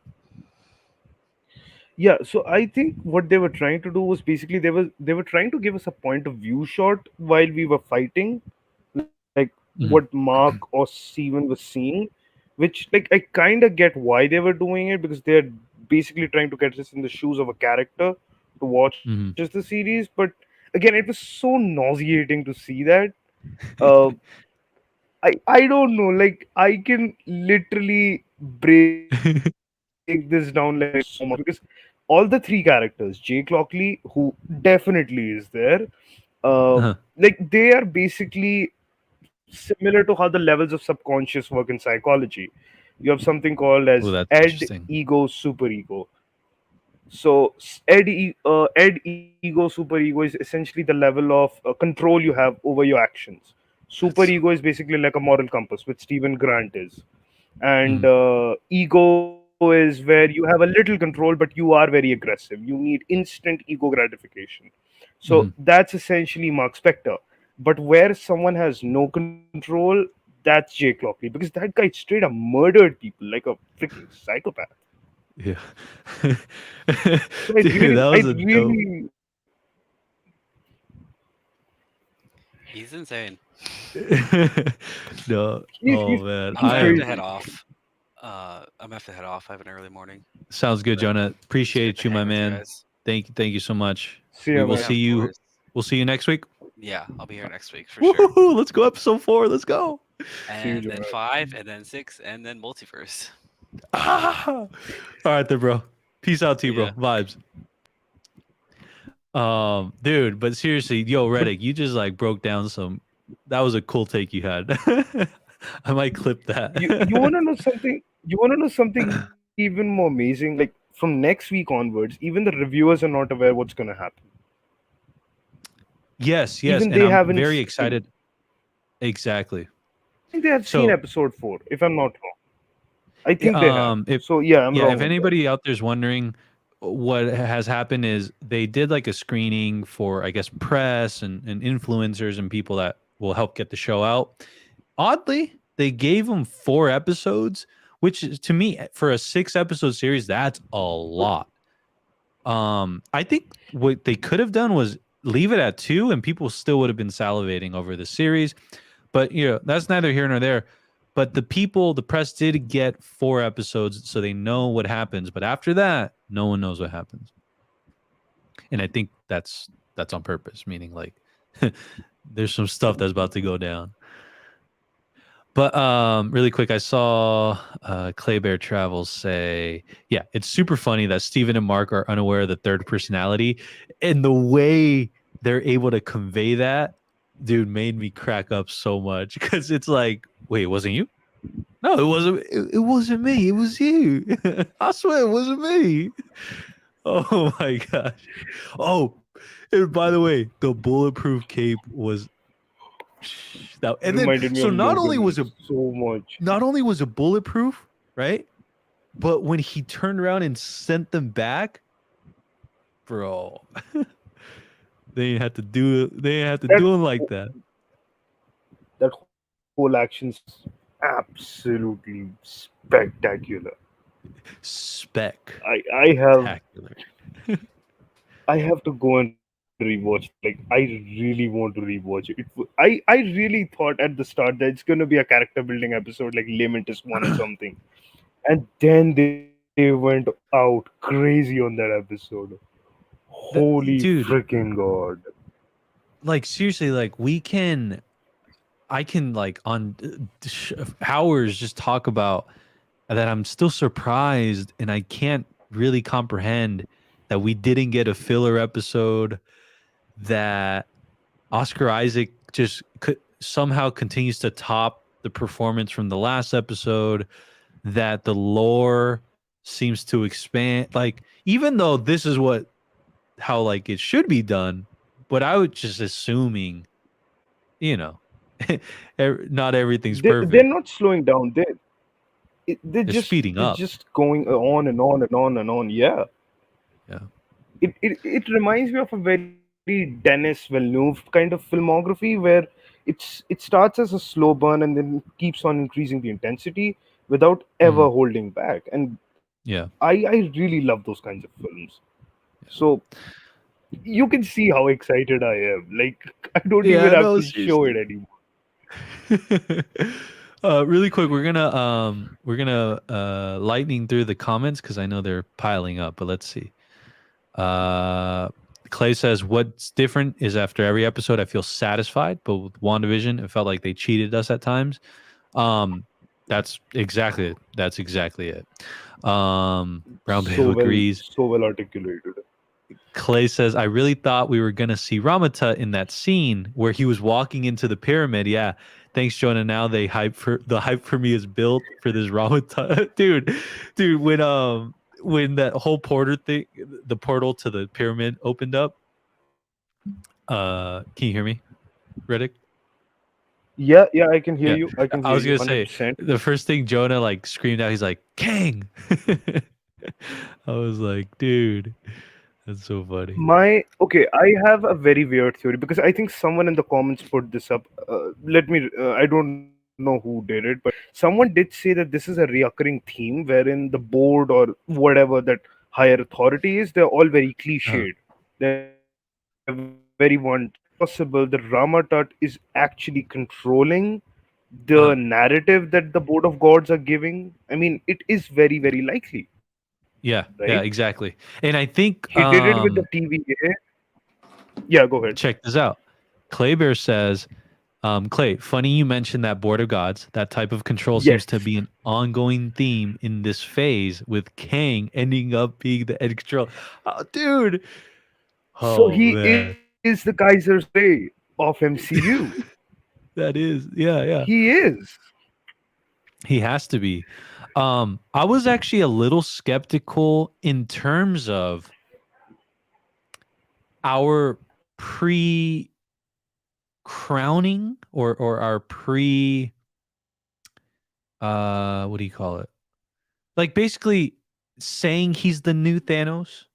yeah. So I think what they were trying to do was basically they were trying to give us a point of view shot while we were fighting, like what Mhm. Mark or Steven was seeing, which like I kind of get why they were doing it because they're basically trying to get us in the shoes of a character to watch the Mhm. series. But again, it was so nauseating to see that. Uh, I don't know. Like I can literally break this down like so much because all the three characters, Jake Lockley, who definitely is there, Uh-huh. like they are basically similar to how the levels of subconscious work in psychology. You have something called Oh, as that's ed, interesting. ego, superego. So ed ego superego is essentially the level of control you have over your actions. Super ego is basically like a moral compass, which Stephen Grant is, and ego is where you have a little control, but you are very aggressive. You need instant ego gratification. So that's essentially Mark Spector. But where someone has no control, that's Jake Lockley, because that guy straight up murdered people like a freaking psychopath. Yeah. So I Dude, really, that I was a dope. really, He's insane. No. he's, Oh he's, man. he's I have to crazy. head off. I'm gonna have to head off. I have an early morning. Sounds good, But Jonah. it's good Appreciate to you, my hang with you man. guys. Thank you so much. See We ya, will man. see Of you. course. We'll see you next week. Yeah, I'll be here next week for sure. Woo-hoo-hoo, let's go episode 4. Let's go. See you, And then Jonah. 5, and then 6, and then multiverse. Ah! All right, then, bro. Peace out to you, bro. Yeah. Vibes. Dude, but seriously, yo, Reddick, you just like broke down some. That was a cool take you had. I might clip that. You want to know something? You want to know something even more amazing? Like from next week onwards, even the reviewers are not aware what's going to happen. Yes, Even and they I'm haven't very seen. excited. Exactly. I think they have seen So, episode 4, if I'm not wrong. I think they have. if So yeah, I'm yeah, wrong if on that. anybody out there's wondering, what has happened is they did like a screening for, I guess, press and influencers and people that will help get the show out. Oddly, they gave them 4 episodes, which is, to me, for a 6-episode series, that's a lot. I think what they could have done was leave it at 2, and people still would have been salivating over the series. But that's neither here nor there. But the press did get 4 episodes, so they know what happens. But after that, no one knows what happens. And I think that's on purpose, meaning like there's some stuff that's about to go down. But really quick, I saw Clay Bear Travels say, yeah, it's super funny that Steven and Mark are unaware of the third personality, and the way they're able to convey that, dude, made me crack up so much, because it's like, wait, it wasn't you? No, it wasn't. It wasn't me. It was you. I swear, it wasn't me. Oh my gosh. Oh, and by the way, the bulletproof cape was. And then, Reminded me so of not Logan only was it so much. not only was it bulletproof, right? But when he turned around and sent them back, bro, they had to do it. They had to That do it like that. that whole action's absolutely spectacular. I have Spectacular. I have to go and rewatch. Like I really want to rewatch it. I really thought at the start that it's gonna be a character building episode like Lamentus 1 or something, and then they went out crazy on that episode. Holy Dude, freaking god! like seriously, like I can like on hours just talk about that. I'm still surprised, and I can't really comprehend that we didn't get a filler episode, that Oscar Isaac just somehow continues to top the performance from the last episode, that the lore seems to expand, like, even though this is how like it should be done, but I was just assuming, not everything's perfect. They're not slowing down. They're They're just speeding they're up. just going on and on and on and on. Yeah. Yeah. It reminds me of a very Denis Villeneuve kind of filmography where it starts as a slow burn and then keeps on increasing the intensity without ever holding back. And Yeah. I really love those kinds of films. So you can see how excited I am. Like I don't even have to show it anymore. Really quick, we're gonna lightning through the comments because I know they're piling up, but let's see. Clay says, what's different is after every episode I feel satisfied, but with WandaVision it felt like they cheated us at times. That's exactly it. Brown Bear agrees. So well articulated. Clay says, I really thought we were gonna see Ramata in that scene where he was walking into the pyramid. Yeah, thanks, Jonah. Now the hype for me is built for this Ramata. dude. When that whole portal thing, the portal to the pyramid opened up. Can you hear me, Riddick? Yeah, yeah, I can hear Yeah. you. I can I hear was you gonna say 100%. the first thing Jonah like screamed out, he's like, Kang. I was like, dude, that's so funny. I have a very weird theory because I think someone in the comments put this up. I don't know who did it, but someone did say that this is a reoccurring theme wherein the board or whatever that higher authority is, they're all very Uh-huh. cliched. They're very one. Possible the Rama Tut is actually controlling the Uh-huh. narrative that the board of gods are giving. I mean, it is very, very likely, Yeah, right? yeah, exactly. And I think He did it with the TVA. Yeah, go ahead. check this out. Clay Bear says, Clay, funny you mentioned that board of gods. That type of control seems Yes. to be an ongoing theme in this phase, with Kang ending up being the head control. Oh, dude. So Oh he man. is the Kaiser Soze of MCU. That is, yeah, yeah. He is. He has to be. I was actually a little skeptical in terms of our pre crowning or our pre what do you call it? Like basically saying he's the new Thanos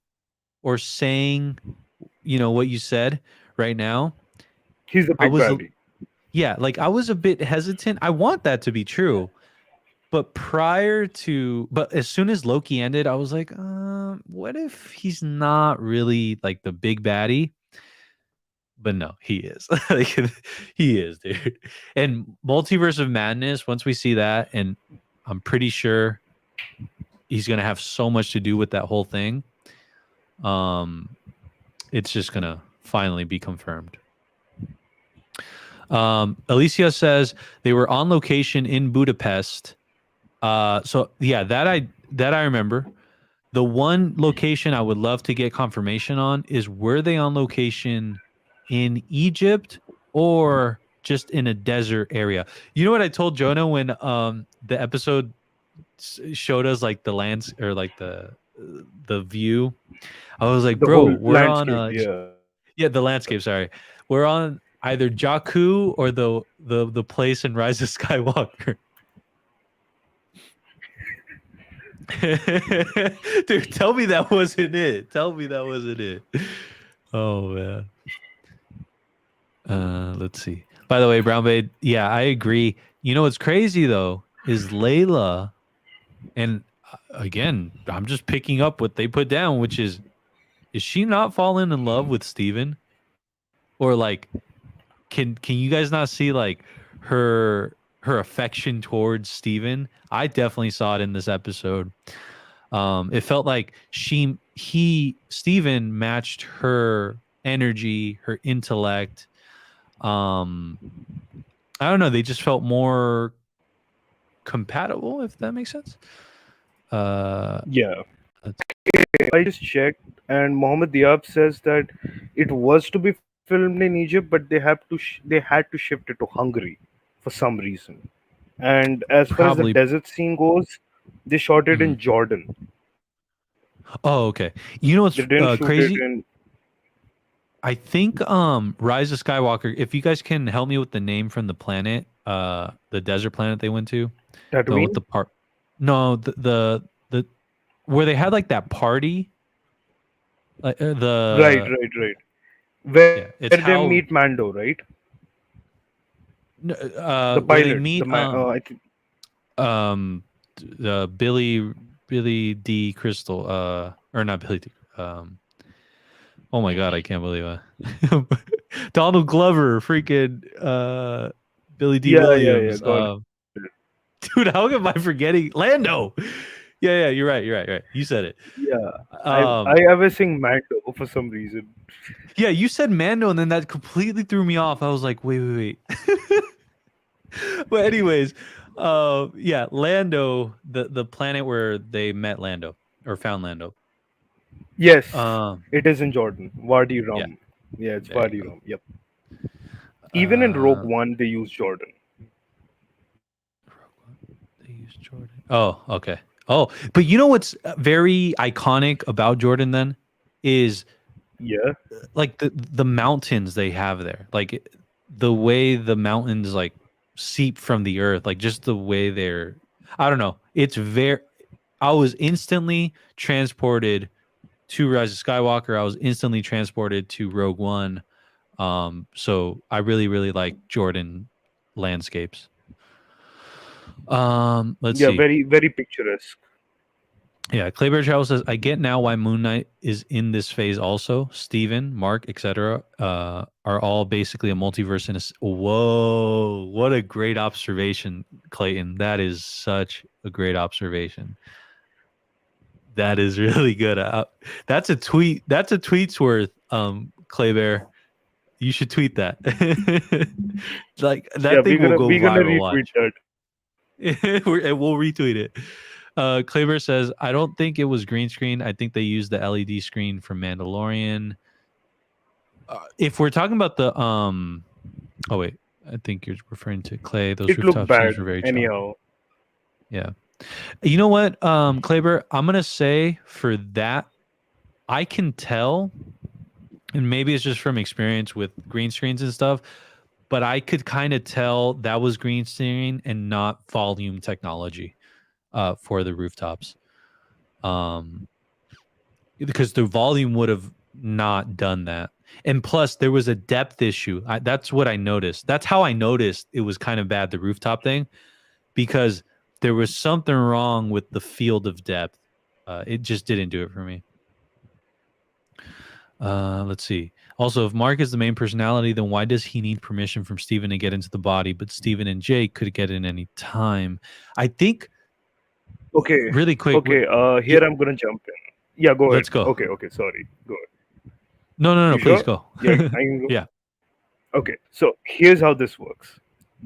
or saying, you know, what you said right now. He's the I big was baddie. yeah, like I was a bit hesitant. I want that to be true. But as soon as Loki ended, I was like, what if he's not really like the big baddie? But no, he is. Like, he is, dude. And Multiverse of Madness, once we see that, and I'm pretty sure he's gonna have so much to do with that whole thing. It's just gonna finally be confirmed. Alicia says they were on location in Budapest. So yeah, that I remember. The one location I would love to get confirmation on is, were they on location in Egypt or just in a desert area? You know what I told Jonah when the episode showed us like the lands or like the view? I was like, The bro, whole we're on landscape, yeah. yeah, the landscape, sorry. We're on either Jakku or the place in Rise of Skywalker. Dude, tell me that wasn't it. Tell me that wasn't it. Oh man. Let's see. By the way, Brown Bade, yeah, I agree. You know what's crazy though is Layla, and again, I'm just picking up what they put down, which is she not falling in love with Steven? Or like, can you guys not see like her affection towards Steven? I definitely saw it in this episode. It felt like Steven matched her energy, her intellect. I don't know. They just felt more compatible, if that makes sense. Yeah. I just checked, and Mohammed Diab says that it was to be filmed in Egypt, but they had to shift it to Hungary for some reason. And as far as the Probably. desert scene goes, they shot it Mhm. in Jordan. Oh, okay. You know what's They didn't shoot crazy? it in. I think Rise of Skywalker, if you guys can help me with the name from the planet, the desert planet they went to, the with Tatooine. the part no, the where they had like that party, like Right, right, right. Where yeah, they it's meet how Mando, right? The where they pilot. meet I think. Billy D Crystal, or not Billy D, oh my god, I can't believe it. Donald Glover, freaking Billy D Yeah. Williams. Got it. Dude, how am I forgetting Lando? Yeah, you're right. You said it. Yeah. Um, I was saying Mando for some reason. yeah, you said Mando, and then that completely threw me off. I was like, wait. But anyways, yeah, Lando, the planet where they met Lando or found Lando. Yes, Um, it is in Jordan. Wadi yeah, Rum. Yeah, it's there you Wadi go. Rum. Yep. Even in Rogue Uh, One, they use Jordan. they use Jordan. Oh, okay. Oh, but you know what's very iconic about Jordan then is Yeah. like the mountains they have there. Like the way the mountains like seep from the earth, like just the way they're, I don't know, it's very, I was instantly transported to Rise of Skywalker. I was instantly transported to Rogue One. So I really like Jordan landscapes. Let's see. Very picturesque. Yeah, Claybear Travel says, I get now why Moon Knight is in this phase also. Steven, Mark, etc. Are all basically a multiverse in a... Whoa, what a great observation, Clayton. That is such a great observation. That is really good. That's a tweet. That's a tweet's worth, Claybear. You should tweet that. Like that thing will go viral. Watch. That. We'll retweet it. Claybear says, I don't think it was green screen. I think they used the LED screen from Mandalorian. If we're talking about the oh wait, I think you're referring to Clay. Those rooftop scenes were very anyhow. Yeah. You know what, Claybear, I'm gonna say for that, I can tell, and maybe it's just from experience with green screens and stuff, but I could kind of tell that was green screen and not volume technology. For the rooftops, because the volume would have not done that, and plus there was a depth issue. That's what I noticed. That's how I noticed it was kind of bad, the rooftop thing, because there was something wrong with the field of depth. It just didn't do it for me. Let's see. Also, if Mark is the main personality, then why does he need permission from Steven to get into the body, but Steven and Jake could get in any time? I think. Okay. Really quick. Okay. Here I'm gonna jump in. Yeah, go ahead. Let's go. Okay. Sorry. Go ahead. No. Please sure? Go. Yeah. I can go. Yeah. Okay. So here's how this works.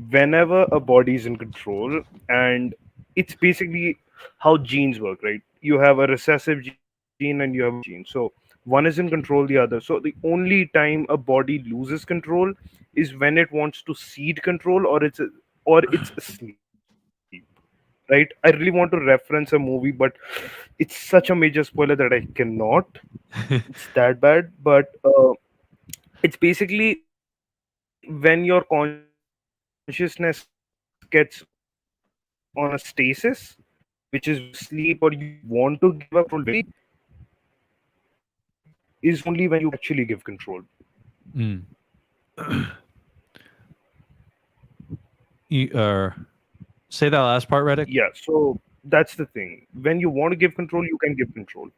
Whenever a body is in control, and it's basically how genes work, right? You have a recessive gene and you have a gene. So one is in control, the other. So the only time a body loses control is when it wants to cede control, or it's asleep. Right? I really want to reference a movie, but it's such a major spoiler that I cannot. It's that bad. But it's basically when your consciousness gets on a stasis, which is sleep, or you want to give up control, is only when you actually give control. You say that last part, Reddick? Yeah, so that's the thing. When you want to give control, you can give control.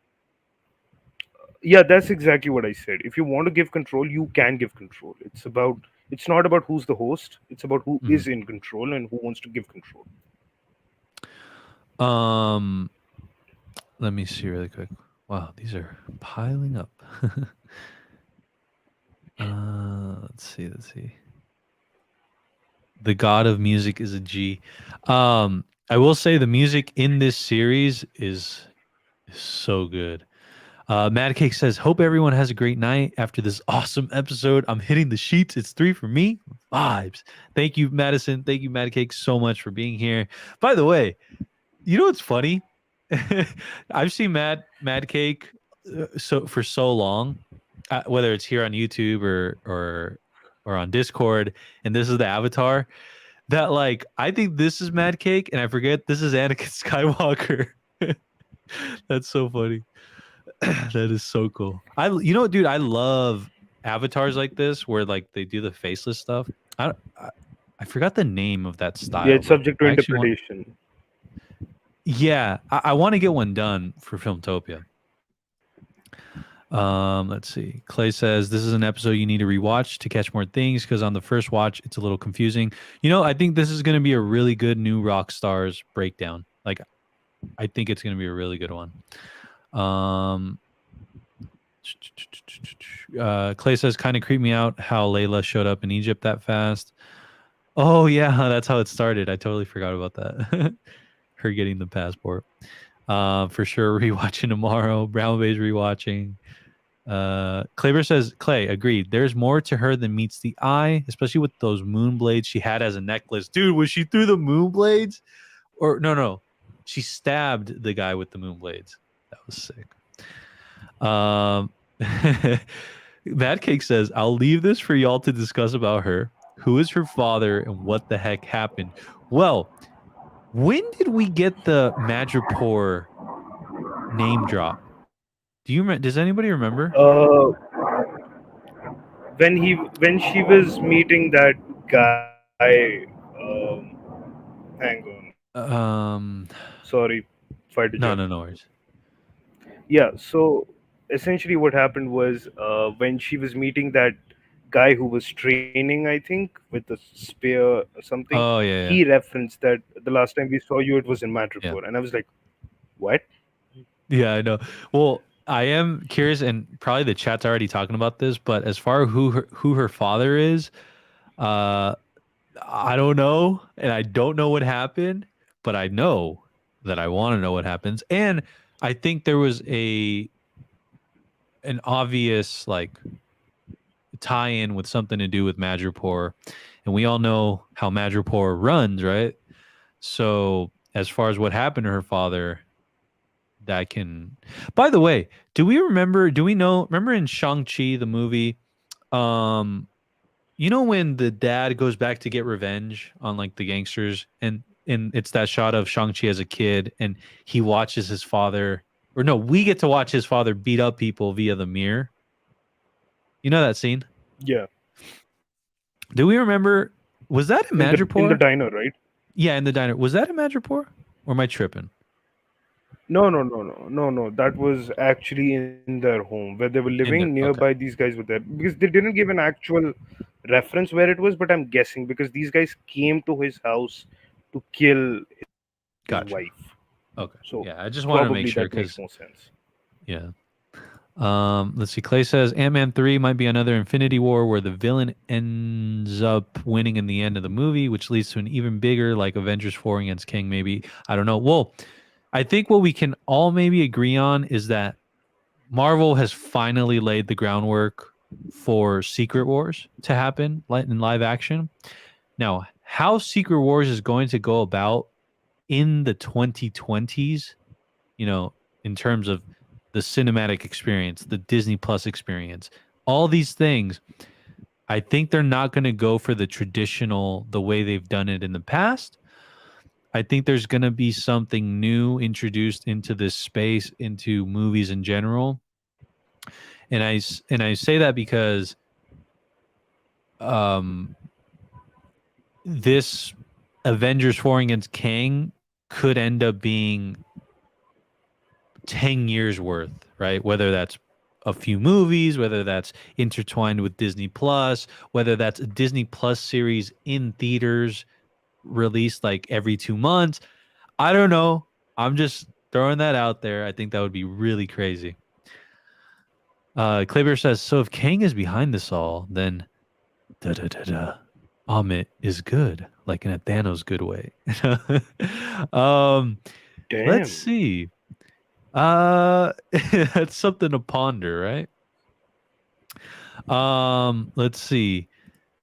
Yeah, that's exactly what I said. If you want to give control, you can give control. It's not about who's the host. It's about who is in control and who wants to give control. Let me see really quick. Wow, these are piling up. Let's see. The god of music is a G. I will say the music in this series is so good. Mad Cake says, hope everyone has a great night after this awesome episode. I'm hitting the sheets. It's 3 for me. Vibes. Thank you, Madison. Thank you, Mad Cake, so much for being here. By the way, you know what's funny? I've seen Mad Cake for so long, whether it's here on YouTube or on Discord, and this is the avatar, that like I think this is Mad Cake and I forget this is Anakin Skywalker. That's so funny. That is so cool. Dude, I love avatars like this where like they do the faceless stuff. I forgot the name of that style. Yeah, it's subject to interpretation. I want to get one done for Filmtopia. Let's see. Clay says this is an episode you need to rewatch to catch more things because on the first watch it's a little confusing. I think this is going to be a really good new Rockstars breakdown. Like, I think it's going to be a really good one. Clay says kind of creeped me out how Layla showed up in Egypt that fast. Oh yeah, that's how it started. I totally forgot about that. Her getting the passport. For sure rewatching tomorrow. Brown Bay's rewatching. Clayber says, Clay, agreed. There's more to her than meets the eye, especially with those moon blades she had as a necklace. Dude, was she through the moon blades? Or no. She stabbed the guy with the moon blades. That was sick. Mad Cake says, I'll leave this for y'all to discuss about her. Who is her father and what the heck happened? Well, when did we get the Madripoor name drop? Does anybody remember? When she was meeting that guy, hang on, sorry if I had to No, jump. no worries. Yeah, so essentially what happened was when she was meeting that guy who was training, I think, with the spear or something, Oh yeah, he referenced that the last time we saw you, it was in yeah. Madripoor, and I was like, what? Yeah, I know. Well, I am curious, and probably the chat's already talking about this, but as far as who her father is, uh, I don't know, and I don't know what happened, but I know that I want to know what happens, and I think there was an obvious like tie-in with something to do with Madripoor, and we all know how Madripoor runs, right? So as far as what happened to her father, that can. By the way, do we remember? Do we know? Remember in Shang-Chi the movie? Um, you know when the dad goes back to get revenge on like the gangsters, and it's that shot of Shang-Chi as a kid, and he watches his father, or no, we get to watch his father beat up people via the mirror. You know that scene? Yeah, Do we remember? Was that in in the Madripoor? diner, right? Yeah, in the diner. Was that in Madripoor? Or am I tripping? No. That was actually in their home where they were living. In there. Nearby, Okay. these guys were there because they didn't give an actual reference where it was, but I'm guessing because these guys came to his house to kill his wife. Gotcha. Okay. So Yeah, I just wanted to probably make that sure makes more because sense. yeah. Let's see. Clay says Ant-Man 3 might be another Infinity War where the villain ends up winning in the end of the movie, which leads to an even bigger like Avengers 4 against King, maybe. I don't know. Well, I think what we can all maybe agree on is that Marvel has finally laid the groundwork for Secret Wars to happen in live action. Now, how Secret Wars is going to go about in the 2020s, in terms of the cinematic experience, the Disney Plus experience, all these things, I think they're not going to go for the way they've done it in the past. I think there's going to be something new introduced into this space, into movies in general. And I say that because this Avengers 4 against Kang could end up being 10 years worth, right? Whether that's a few movies, whether that's intertwined with Disney Plus, whether that's a Disney Plus series in theaters released like every 2 months. I don't know. I'm just throwing that out there. I think that would be really crazy. Kleber says, so if Kang is behind this all, then Amit is good, like in a Thanos good way. Let's Damn. see. That's something to ponder, right? Let's see.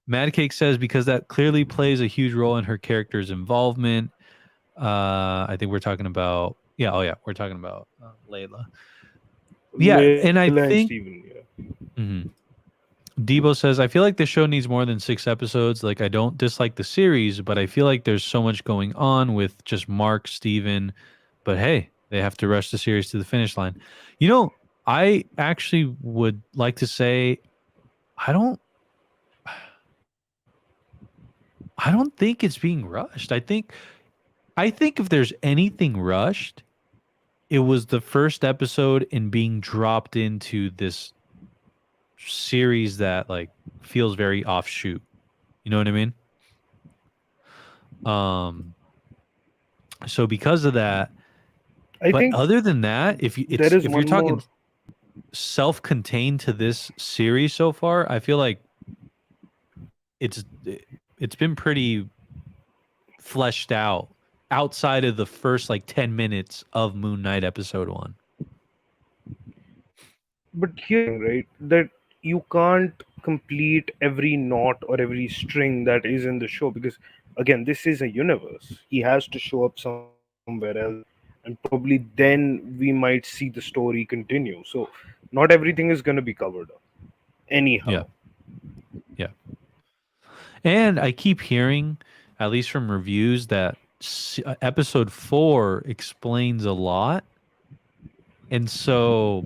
Mad Cake says because that clearly plays a huge role in her character's involvement. I think we're talking about we're talking about Layla. Yeah, and I Layla and think Steven, yeah. mhm. Debo says I feel like the show needs more than 6 episodes. Like I don't dislike the series, but I feel like there's so much going on with just Mark, Steven. But hey, they have to rush the series to the finish line. I actually would like to say I don't I don't think it's being rushed. I think if there's anything rushed, it was the first episode and being dropped into this series that like feels very offshoot. You know what I mean? Um so because of that, I but think other than that, there is if you're one more. talking self-contained to this series so far, I feel like it's it's been pretty fleshed out outside of the first like 10 minutes of Moon Knight episode 1. But here, right, that you can't complete every knot or every string that is in the show because, again, this is a universe. He has to show up somewhere else, and probably then we might see the story continue. So, not everything is going to be covered up, anyhow. Yeah. Yeah. And I keep hearing, at least from reviews, that episode 4 explains a lot. And so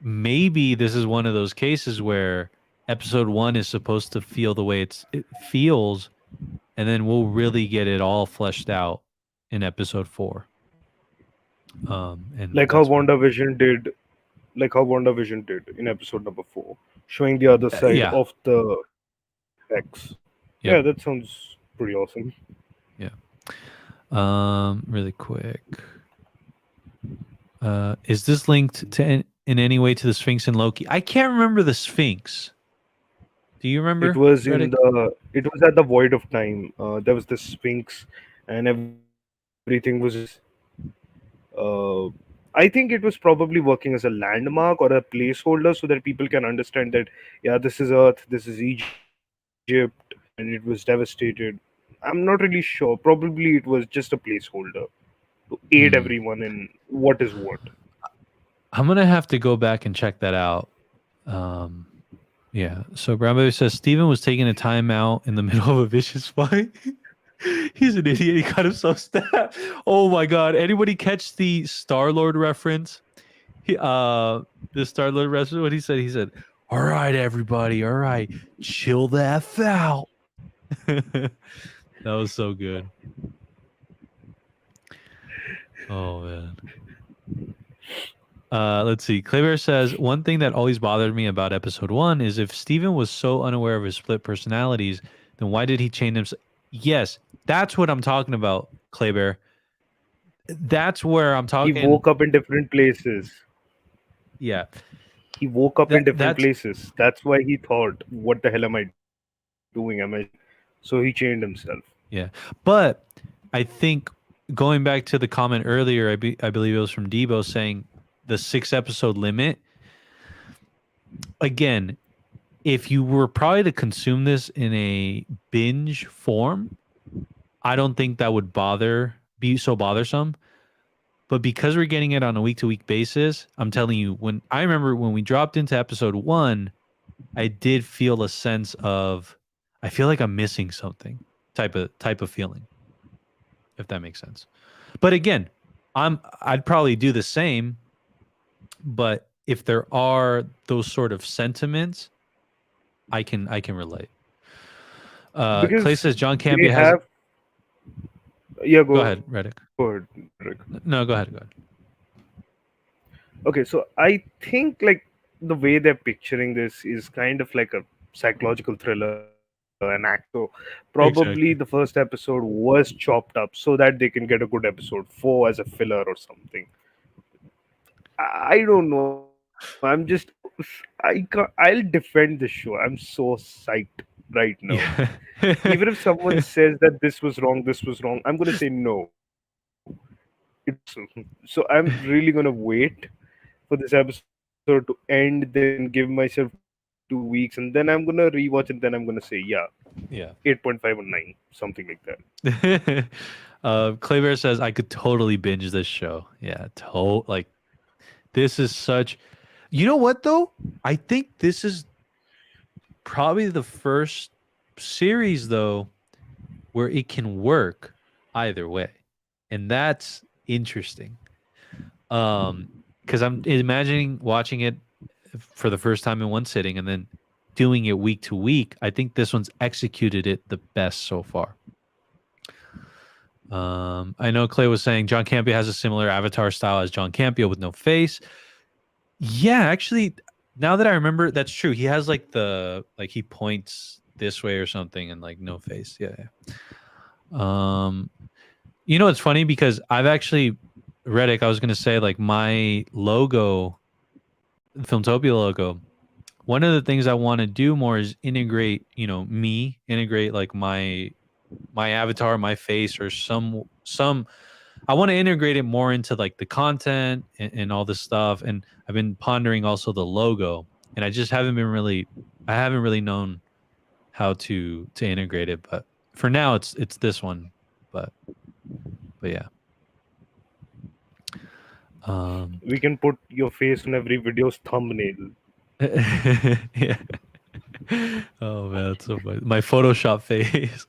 maybe this is one of those cases where episode 1 is supposed to feel the way it feels, and then we'll really get it all fleshed out in episode 4. And like how WandaVision did, in episode number 4, showing the other side yeah. of the X. Yeah, that sounds pretty awesome. Yeah. Really quick. Is this linked to in any way to the Sphinx and Loki? I can't remember the Sphinx. Do you remember? It was Reddick? it was at the Void of Time. There was the Sphinx, and everything was. I think it was probably working as a landmark or a placeholder so that people can understand that, yeah, this is Earth, this is Egypt, and it was devastated. I'm not really sure. Probably it was just a placeholder to aid everyone in what is what. I'm gonna have to go back and check that out. Yeah. So Brown Baby says Steven was taking a timeout in the middle of a vicious fight. He's an idiot. He got himself stabbed. Oh my god! Anybody catch the Star-Lord reference? The Star-Lord reference. What he said? He said, "All right, everybody. All right, chill the f out." That was so good. Oh man. Let's see. Claybear says, one thing that always bothered me about episode 1 is if Steven was so unaware of his split personalities, then why did he change himself? Yes, that's what I'm talking about, Claybear. That's where I'm talking. He woke up in different places. Yeah. He woke up in different places. That's why he thought, what the hell am I doing? So he changed himself. Yeah. But I think going back to the comment earlier, I believe it was from Debo saying the 6-episode limit. Again, if you were probably to consume this in a binge form, I don't think that would be so bothersome. But because we're getting it on a week-to-week basis, I'm telling you, I remember when we dropped into episode 1, I did feel a sense of, I feel like I'm missing something type of feeling, if that makes sense. But again, I'd probably do the same. But if there are those sort of sentiments, I can relate. Clay says John Campia has. Yeah, go ahead, Reddick. Go ahead, Reddick. No, go ahead. Okay, so I think like the way they're picturing this is kind of like a psychological thriller, an act. So probably the first episode was chopped up so that they can get a good episode 4 as a filler or something. I don't know. I'll defend this show. I'm so psyched right now. Yeah. Even if someone says that this was wrong, I'm gonna say no. So I'm really gonna wait for this episode to end, then give myself 2 weeks, and then I'm gonna rewatch, and then I'm gonna say, yeah, 8.5 or 9, something like that. Claybear says I could totally binge this show. Yeah, like. This is such. You know what though? I think this is probably the first series though where it can work either way, and that's interesting. Because I'm imagining watching it for the first time in one sitting and then doing it week to week. I think this one's executed it the best so far. I know Clay was saying John Campia has a similar avatar style as John Campia with no face. Yeah, actually, now that I remember, that's true. He has like he points this way or something and like no face. Yeah. You know, it's funny because I've actually, Reddick, I was gonna say like my logo, Filmtopia logo. One of the things I want to do more is integrate, integrate like my avatar, my face, or some. I want to integrate it more into like the content and all this stuff. And I've been pondering also the logo, and I just haven't really known how to integrate it. But for now, it's this one. But yeah. We can put your face on every video's thumbnail. Yeah. Oh man, that's so funny. My Photoshop face.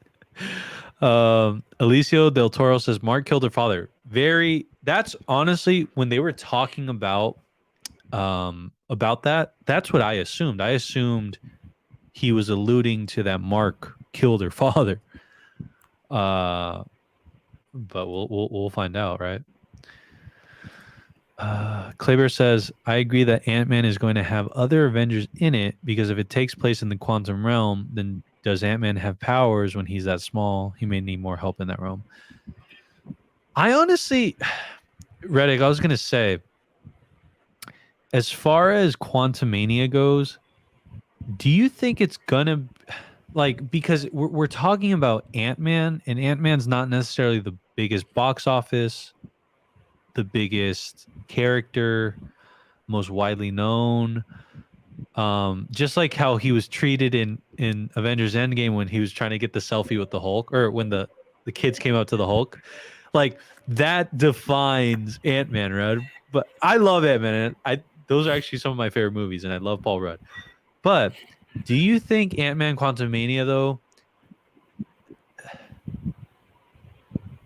Alicio del Toro says Mark killed her father. That's honestly when they were talking about that, that's what I assumed. I assumed he was alluding to that Mark killed her father. But we'll find out, right? Kleber says, I agree that Ant-Man is going to have other Avengers in it because if it takes place in the quantum realm, then does Ant-Man have powers when he's that small? He may need more help in that realm. I honestly, Reddick, I was going to say, as far as Quantumania goes, do you think it's going to, like, because we're talking about Ant-Man, and Ant-Man's not necessarily the biggest box office, the biggest character, most widely known. Just like how he was treated in Avengers Endgame when he was trying to get the selfie with the Hulk, or when the kids came up to the Hulk, like that defines Ant-Man, right? But I love Ant-Man. Those are actually some of my favorite movies, and I love Paul Rudd. But do you think Ant-Man Quantumania, though,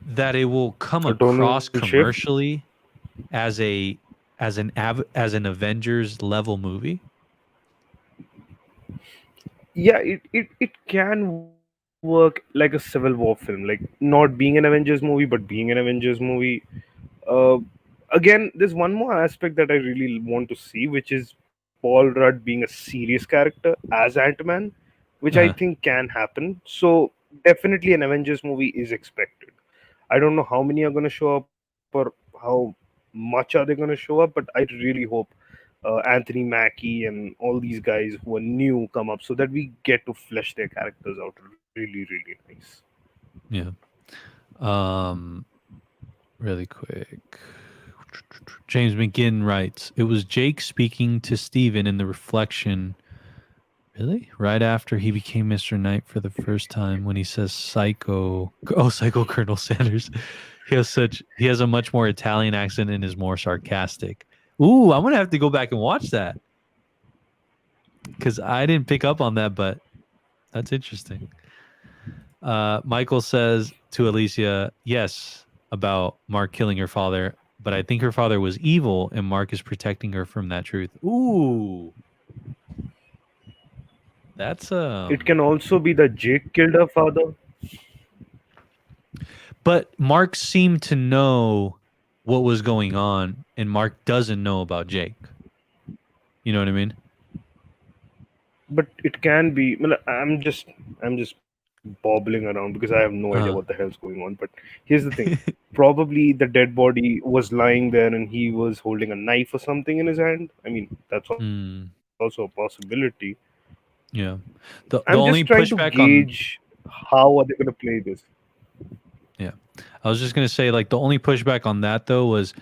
that it will come across commercially as an Avengers level movie? Yeah, it can work like a Civil War film, like not being an Avengers movie, but being an Avengers movie. Uh, Again, there's one more aspect that I really want to see, which is Paul Rudd being a serious character as Ant-Man, which I Uh-huh. think can happen. So definitely an Avengers movie is expected. I don't know how many are going to show up or how much are they going to show up, but I really hope Anthony Mackie and all these guys who are new come up so that we get to flesh their characters out really, really nice. Yeah. Really quick. James McGinn writes, it was Jake speaking to Steven in the reflection. Really? Right after he became Mr. Knight for the first time when he says psycho. Oh, psycho Colonel Sanders. He has a much more Italian accent and is more sarcastic. Ooh, I'm gonna have to go back and watch that. Because I didn't pick up on that, but that's interesting. Michael says to Alicia, yes, about Mark killing her father, but I think her father was evil and Mark is protecting her from that truth. Ooh. That's It can also be that Jake killed her father. But Mark seemed to know what was going on, and Mark doesn't know about Jake. You know what I mean? But it can be. Well, I'm just bobbling around because I have no idea what the hell's going on. But here's the thing: probably the dead body was lying there, and he was holding a knife or something in his hand. I mean, that's also a possibility. Yeah. The I'm only just trying to pushback gauge how are they going to play this. Yeah. I was just going to say, like, the only pushback on that, though, was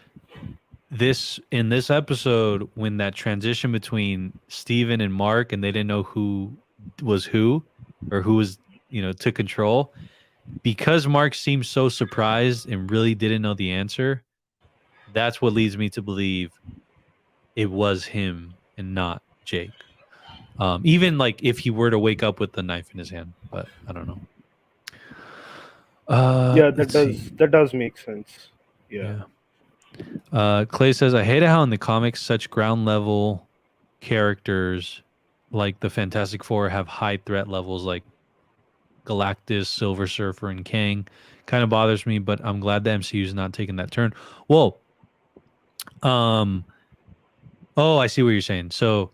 in this episode when that transition between Steven and Mark and they didn't know who was who or who was, took control, because Mark seemed so surprised and really didn't know the answer. That's what leads me to believe it was him and not Jake. Even like if he were to wake up with the knife in his hand, but I don't know. Yeah, that does make sense. Yeah. Clay says, I hate how in the comics such ground level characters like the Fantastic Four have high threat levels like Galactus, Silver Surfer, and Kang. Kind of bothers me, but I'm glad the MCU is not taking that turn. Whoa. I see what you're saying. So,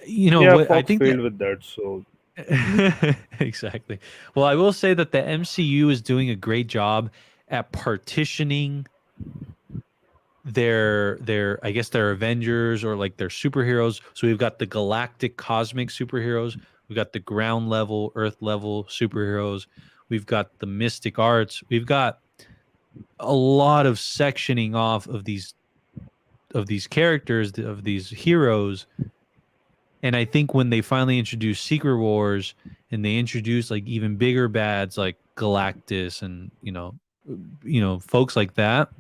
Yeah, I Fox think failed with that, so exactly. Well, I will say that the MCU is doing a great job at partitioning their I guess their Avengers or like their superheroes. So we've got the galactic cosmic superheroes, we've got the ground level, earth level superheroes, we've got the mystic arts, we've got a lot of sectioning off of these characters, of these heroes. And I think when they finally introduce Secret Wars and they introduce like even bigger bads like Galactus and folks like that,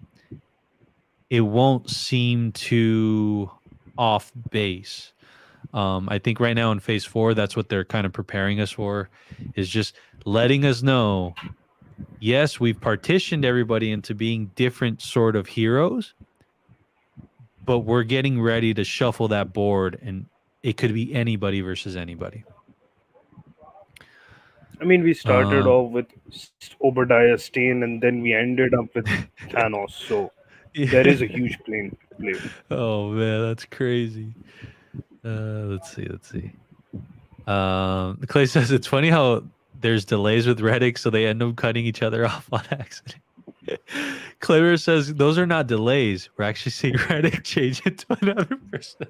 it won't seem too off base. I think right now in phase 4, that's what they're kind of preparing us for, is just letting us know, yes, we've partitioned everybody into being different sort of heroes, but we're getting ready to shuffle that board, and it could be anybody versus anybody. I mean, we started off with Obadiah Stane, and then we ended up with Thanos. So there is a huge play. Oh man, that's crazy. Let's see. Clay says it's funny how there's delays with Reddick, so they end up cutting each other off on accident. Claver says those are not delays. We're actually seeing Reddick change into another person.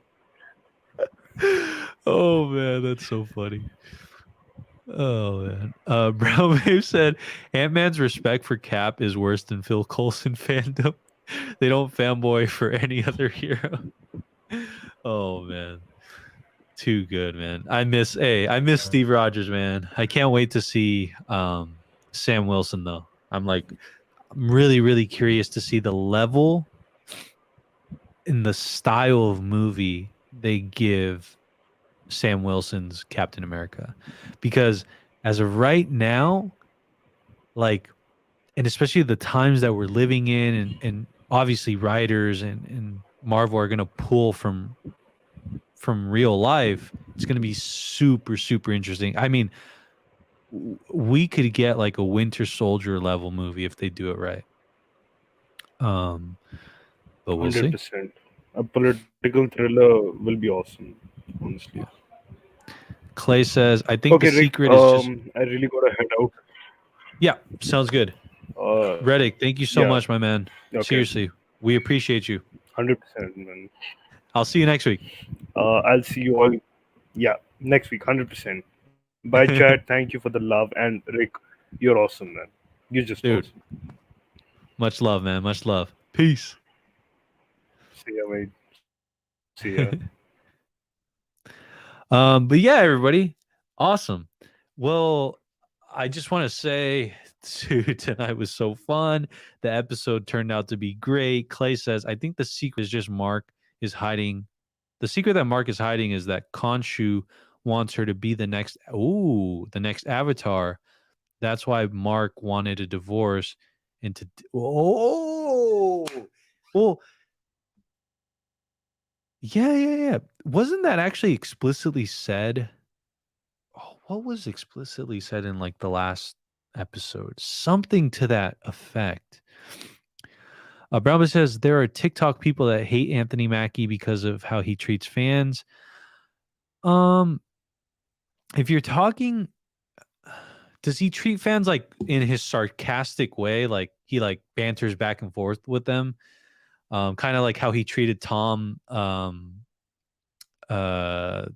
Oh man, that's so funny. Oh man. Brown Babe said Ant-Man's respect for Cap is worse than Phil Coulson fandom. They don't fanboy for any other hero. Oh man. Too good, man. I miss Steve Rogers, man. I can't wait to see Sam Wilson though. I'm really, really curious to see the level and the style of movie they give Sam Wilson's Captain America. Because as of right now, like, and especially the times that we're living in, and obviously writers and Marvel are gonna pull from real life, it's going to be super, super interesting. I mean, we could get like a Winter Soldier level movie if they do it right. But we'll 100%. See. A political thriller will be awesome, honestly. Yeah. Clay says, I think the secret is just... I really got to head out. Yeah, sounds good. Reddick, thank you so much, my man. Okay. Seriously, we appreciate you. 100%, man. I'll see you next week. I'll see you all, next week, 100%. Bye, chat. Thank you for the love. And Rick, you're awesome, man. You're just awesome. Much love, man. Much love. Peace. See ya, mate. See ya. But yeah, everybody. Awesome. Well, I just want to say tonight was so fun. The episode turned out to be great. Clay says, I think the secret is just Mark is hiding. The secret that Mark is hiding is that Khonshu wants her to be the next Avatar. That's why Mark wanted a divorce and to yeah. Wasn't that actually explicitly said? Oh, what was explicitly said in like the last episode? Something to that effect. Brownman says there are TikTok people that hate Anthony Mackie because of how he treats fans. If you're talking, does he treat fans like in his sarcastic way? Like he like banters back and forth with them? Kind of like how he treated Tom. Oh my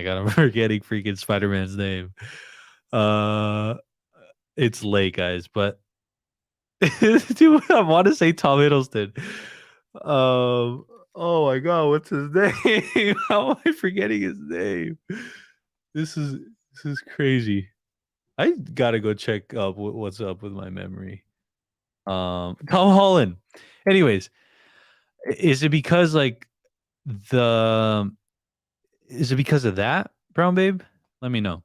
God, I'm forgetting freaking Spider-Man's name. It's late, guys, but dude, I want to say Tom Hiddleston. Oh my God, what's his name? How am I forgetting his name? This is crazy. I gotta go check up what's up with my memory. Tom Holland. Anyways, is it because is it because of that, Brown Babe? Let me know.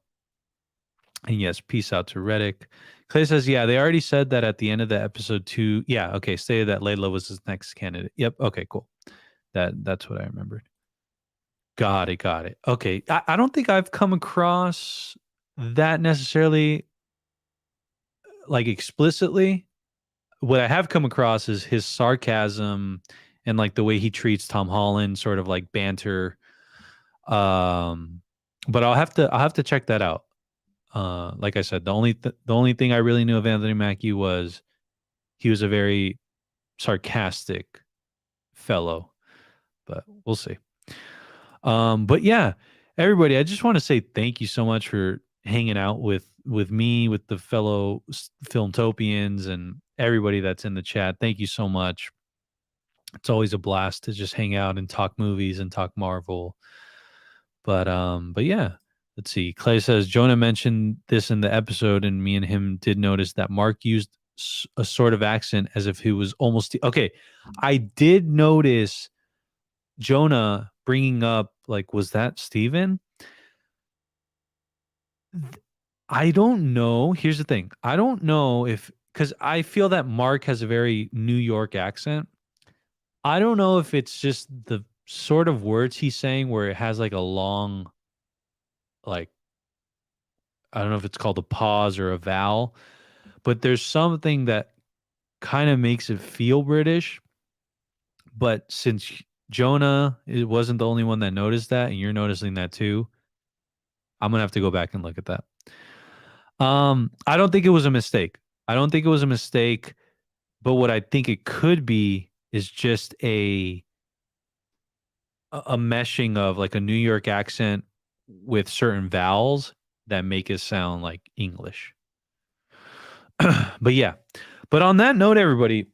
And yes, peace out to Reddick. Clay says, yeah, they already said that at the end of the episode 2. Yeah, okay, stated that Layla was his next candidate. Yep, okay, cool. That's what I remembered. Got it. Okay, I don't think I've come across that necessarily, like explicitly. What I have come across is his sarcasm and like the way he treats Tom Holland, sort of like banter. But I'll have to check that out. Like I said, the only thing I really knew of Anthony Mackie was he was a very sarcastic fellow, but we'll see. But yeah, everybody, I just want to say thank you so much for hanging out with me, with the fellow Filmtopians and everybody that's in the chat. Thank you so much. It's always a blast to just hang out and talk movies and talk Marvel. But yeah. Let's see. Clay says, Jonah mentioned this in the episode, and me and him did notice that Mark used a sort of accent as if he was almost... Okay, I did notice Jonah bringing up, like, was that Steven? I don't know. Here's the thing. I don't know if, because I feel that Mark has a very New York accent. I don't know if it's just the sort of words he's saying where it has like a long, like, I don't know if it's called a pause or a vowel, but there's something that kind of makes it feel British. But since Jonah, it wasn't the only one that noticed that, and you're noticing that too, I'm gonna have to go back and look at that. I don't think it was a mistake. I don't think it was a mistake, but what I think it could be is just a meshing of like a New York accent with certain vowels that make it sound like English. But yeah. But on that note, everybody,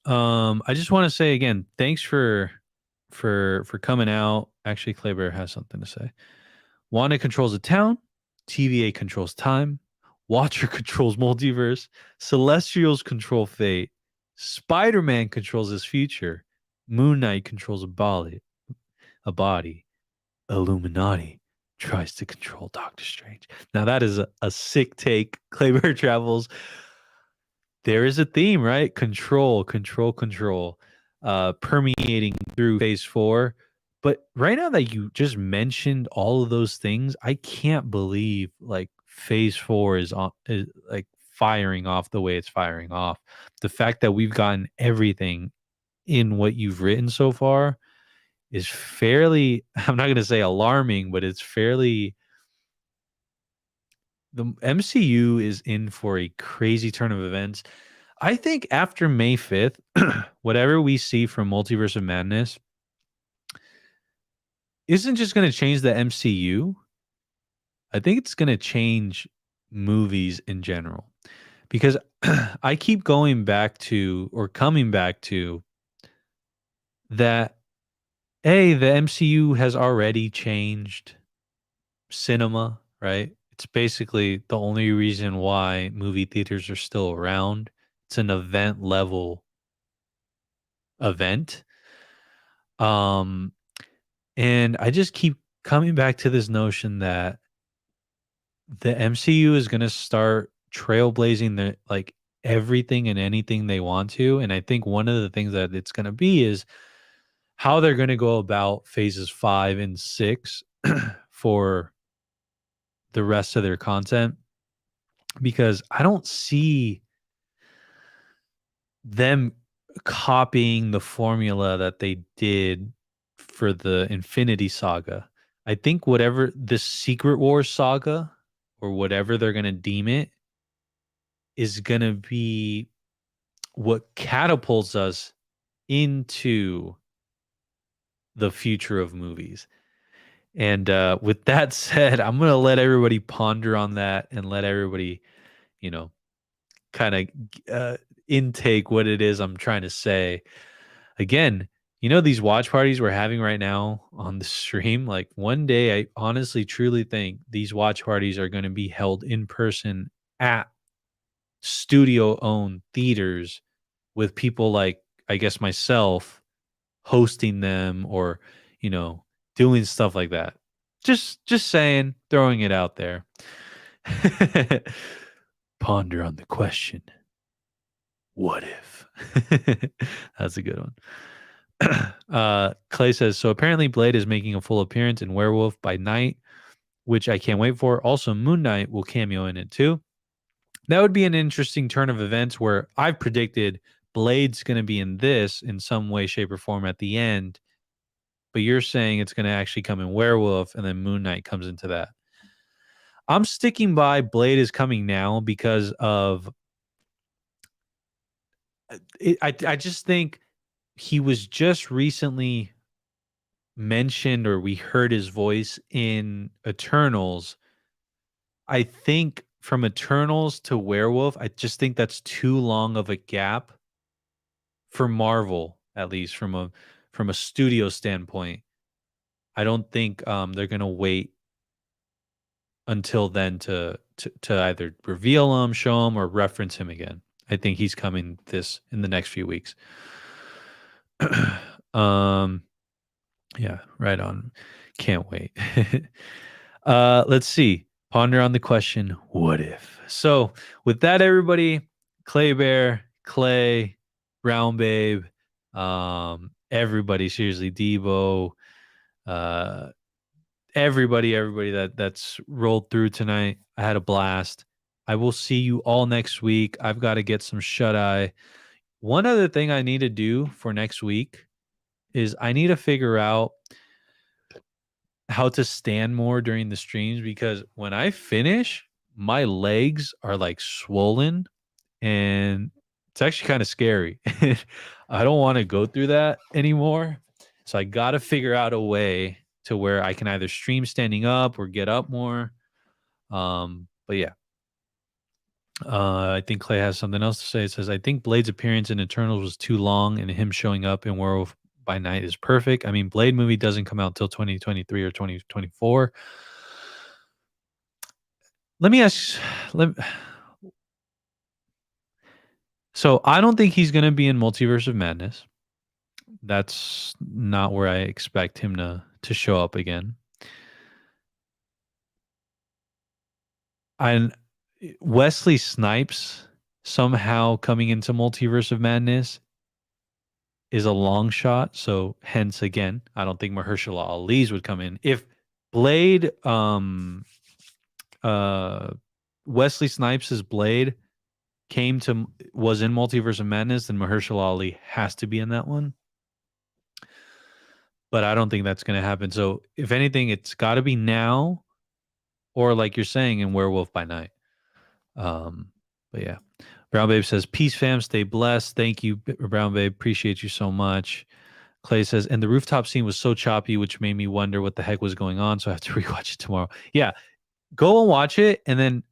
I just want to say again, thanks for coming out. Actually, Claybear has something to say. Wanda controls a town, TVA controls time, Watcher controls multiverse, Celestials control fate, Spider-Man controls his future, Moon Knight controls a body, Illuminati tries to control Doctor Strange. Now that is a sick take. Claybear Travels. There is a theme, right? Control, permeating through phase 4. But right now that you just mentioned all of those things, I can't believe like phase 4 is like firing off the way it's firing off. The fact that we've gotten everything in what you've written so far is fairly, I'm not going to say alarming, but it's fairly, the MCU is in for a crazy turn of events. I think after May 5th, whatever we see from Multiverse of Madness isn't just going to change the MCU. I think it's going to change movies in general. Because I keep going back to, or coming back to, that, the MCU has already changed cinema, right? It's basically the only reason why movie theaters are still around. It's an event level event. And I just keep coming back to this notion that the MCU is going to start trailblazing the like everything and anything they want to. And I think one of the things that it's going to be is how they're going to go about phases 5 and 6 for the rest of their content, because I don't see them copying the formula that they did for the Infinity Saga. I think whatever this Secret Wars saga or whatever they're going to deem it is going to be what catapults us into the future of movies. And with that said, I'm going to let everybody ponder on that and let everybody, kind of intake what it is I'm trying to say. Again, these watch parties we're having right now on the stream, like one day I honestly truly think these watch parties are going to be held in person at studio owned theaters with people like, I guess, myself hosting them, or doing stuff like that. Just saying, throwing it out there. Ponder on the question, what if? That's a good one. Clay says, so apparently Blade is making a full appearance in Werewolf by Night, which I can't wait for. Also, Moon Knight will cameo in it too. That would be an interesting turn of events where I've predicted Blade's going to be in this in some way, shape, or form at the end, but you're saying it's going to actually come in Werewolf and then Moon Knight comes into that. I'm sticking by Blade is coming now because of I just think he was just recently mentioned, or we heard his voice in Eternals. I think from Eternals to Werewolf, I just think that's too long of a gap for Marvel, at least from a studio standpoint. I don't think they're gonna wait until then to either reveal him, show him, or reference him again. I think he's coming in the next few weeks. Yeah, right on. Can't wait. Let's see. Ponder on the question, what if? So with that, everybody, Clay Bear, Clay, Brown Babe, everybody, seriously, Debo, uh, everybody that's rolled through tonight. I had a blast. I will see you all next week. I've got to get some shut eye. One other thing I need to do for next week is I need to figure out how to stand more during the streams, because when I finish, my legs are like swollen and it's actually kind of scary. I don't want to go through that anymore. So I got to figure out a way to where I can either stream standing up or get up more. But yeah. I think Clay has something else to say. It says, I think Blade's appearance in Eternals was too long, and him showing up in Werewolf by Night is perfect. I mean, Blade movie doesn't come out till 2023 or 2024. Let me ask. So I don't think he's going to be in Multiverse of Madness. That's not where I expect him to show up again. And Wesley Snipes somehow coming into Multiverse of Madness is a long shot. So hence again, I don't think Mahershala Ali's would come in. If Blade, Wesley Snipes' Blade was in Multiverse of Madness, then Mahershala Ali has to be in that one. But I don't think that's going to happen. So if anything, it's got to be now, or like you're saying, in Werewolf by Night. But yeah, Brown Babe says, peace fam, stay blessed. Thank you, Brown Babe. Appreciate you so much. Clay says, and the rooftop scene was so choppy, which made me wonder what the heck was going on. So I have to rewatch it tomorrow. Yeah, go and watch it, and then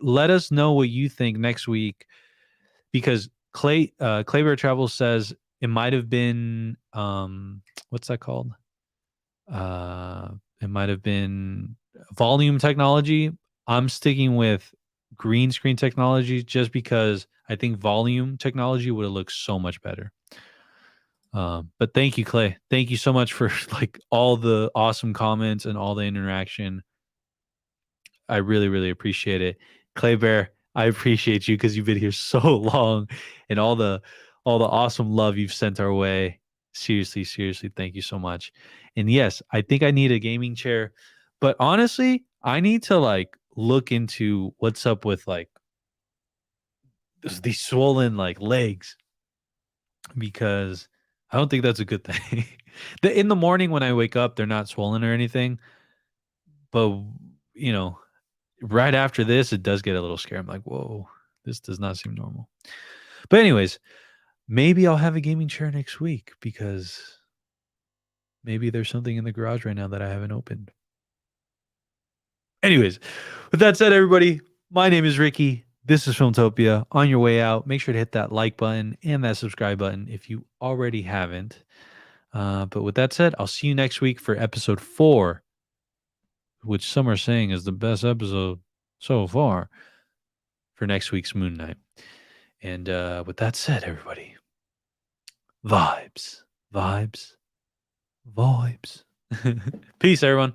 let us know what you think next week, because Clay Bear Travels says it might have been what's that called? It might have been volume technology. I'm sticking with green screen technology just because I think volume technology would have looked so much better. But thank you, Clay. Thank you so much for like all the awesome comments and all the interaction. I really, really appreciate it. Clay Bear, I appreciate you because you've been here so long, and all the awesome love you've sent our way. Seriously, thank you so much. And yes, I think I need a gaming chair, but honestly, I need to like look into what's up with like these swollen like legs, because I don't think that's a good thing. In the morning when I wake up, they're not swollen or anything, but you know, right after this, it does get a little scary. I'm like, whoa, this does not seem normal. But anyways, maybe I'll have a gaming chair next week, because maybe there's something in the garage right now that I haven't opened. Anyways, with that said, everybody, my name is Ricky. This is Filmtopia. On your way out, make sure to hit that like button and that subscribe button if you already haven't. But with that said, I'll see you next week for episode 4, which some are saying is the best episode so far, for next week's Moon Knight. And with that said, everybody, vibes. Peace, everyone.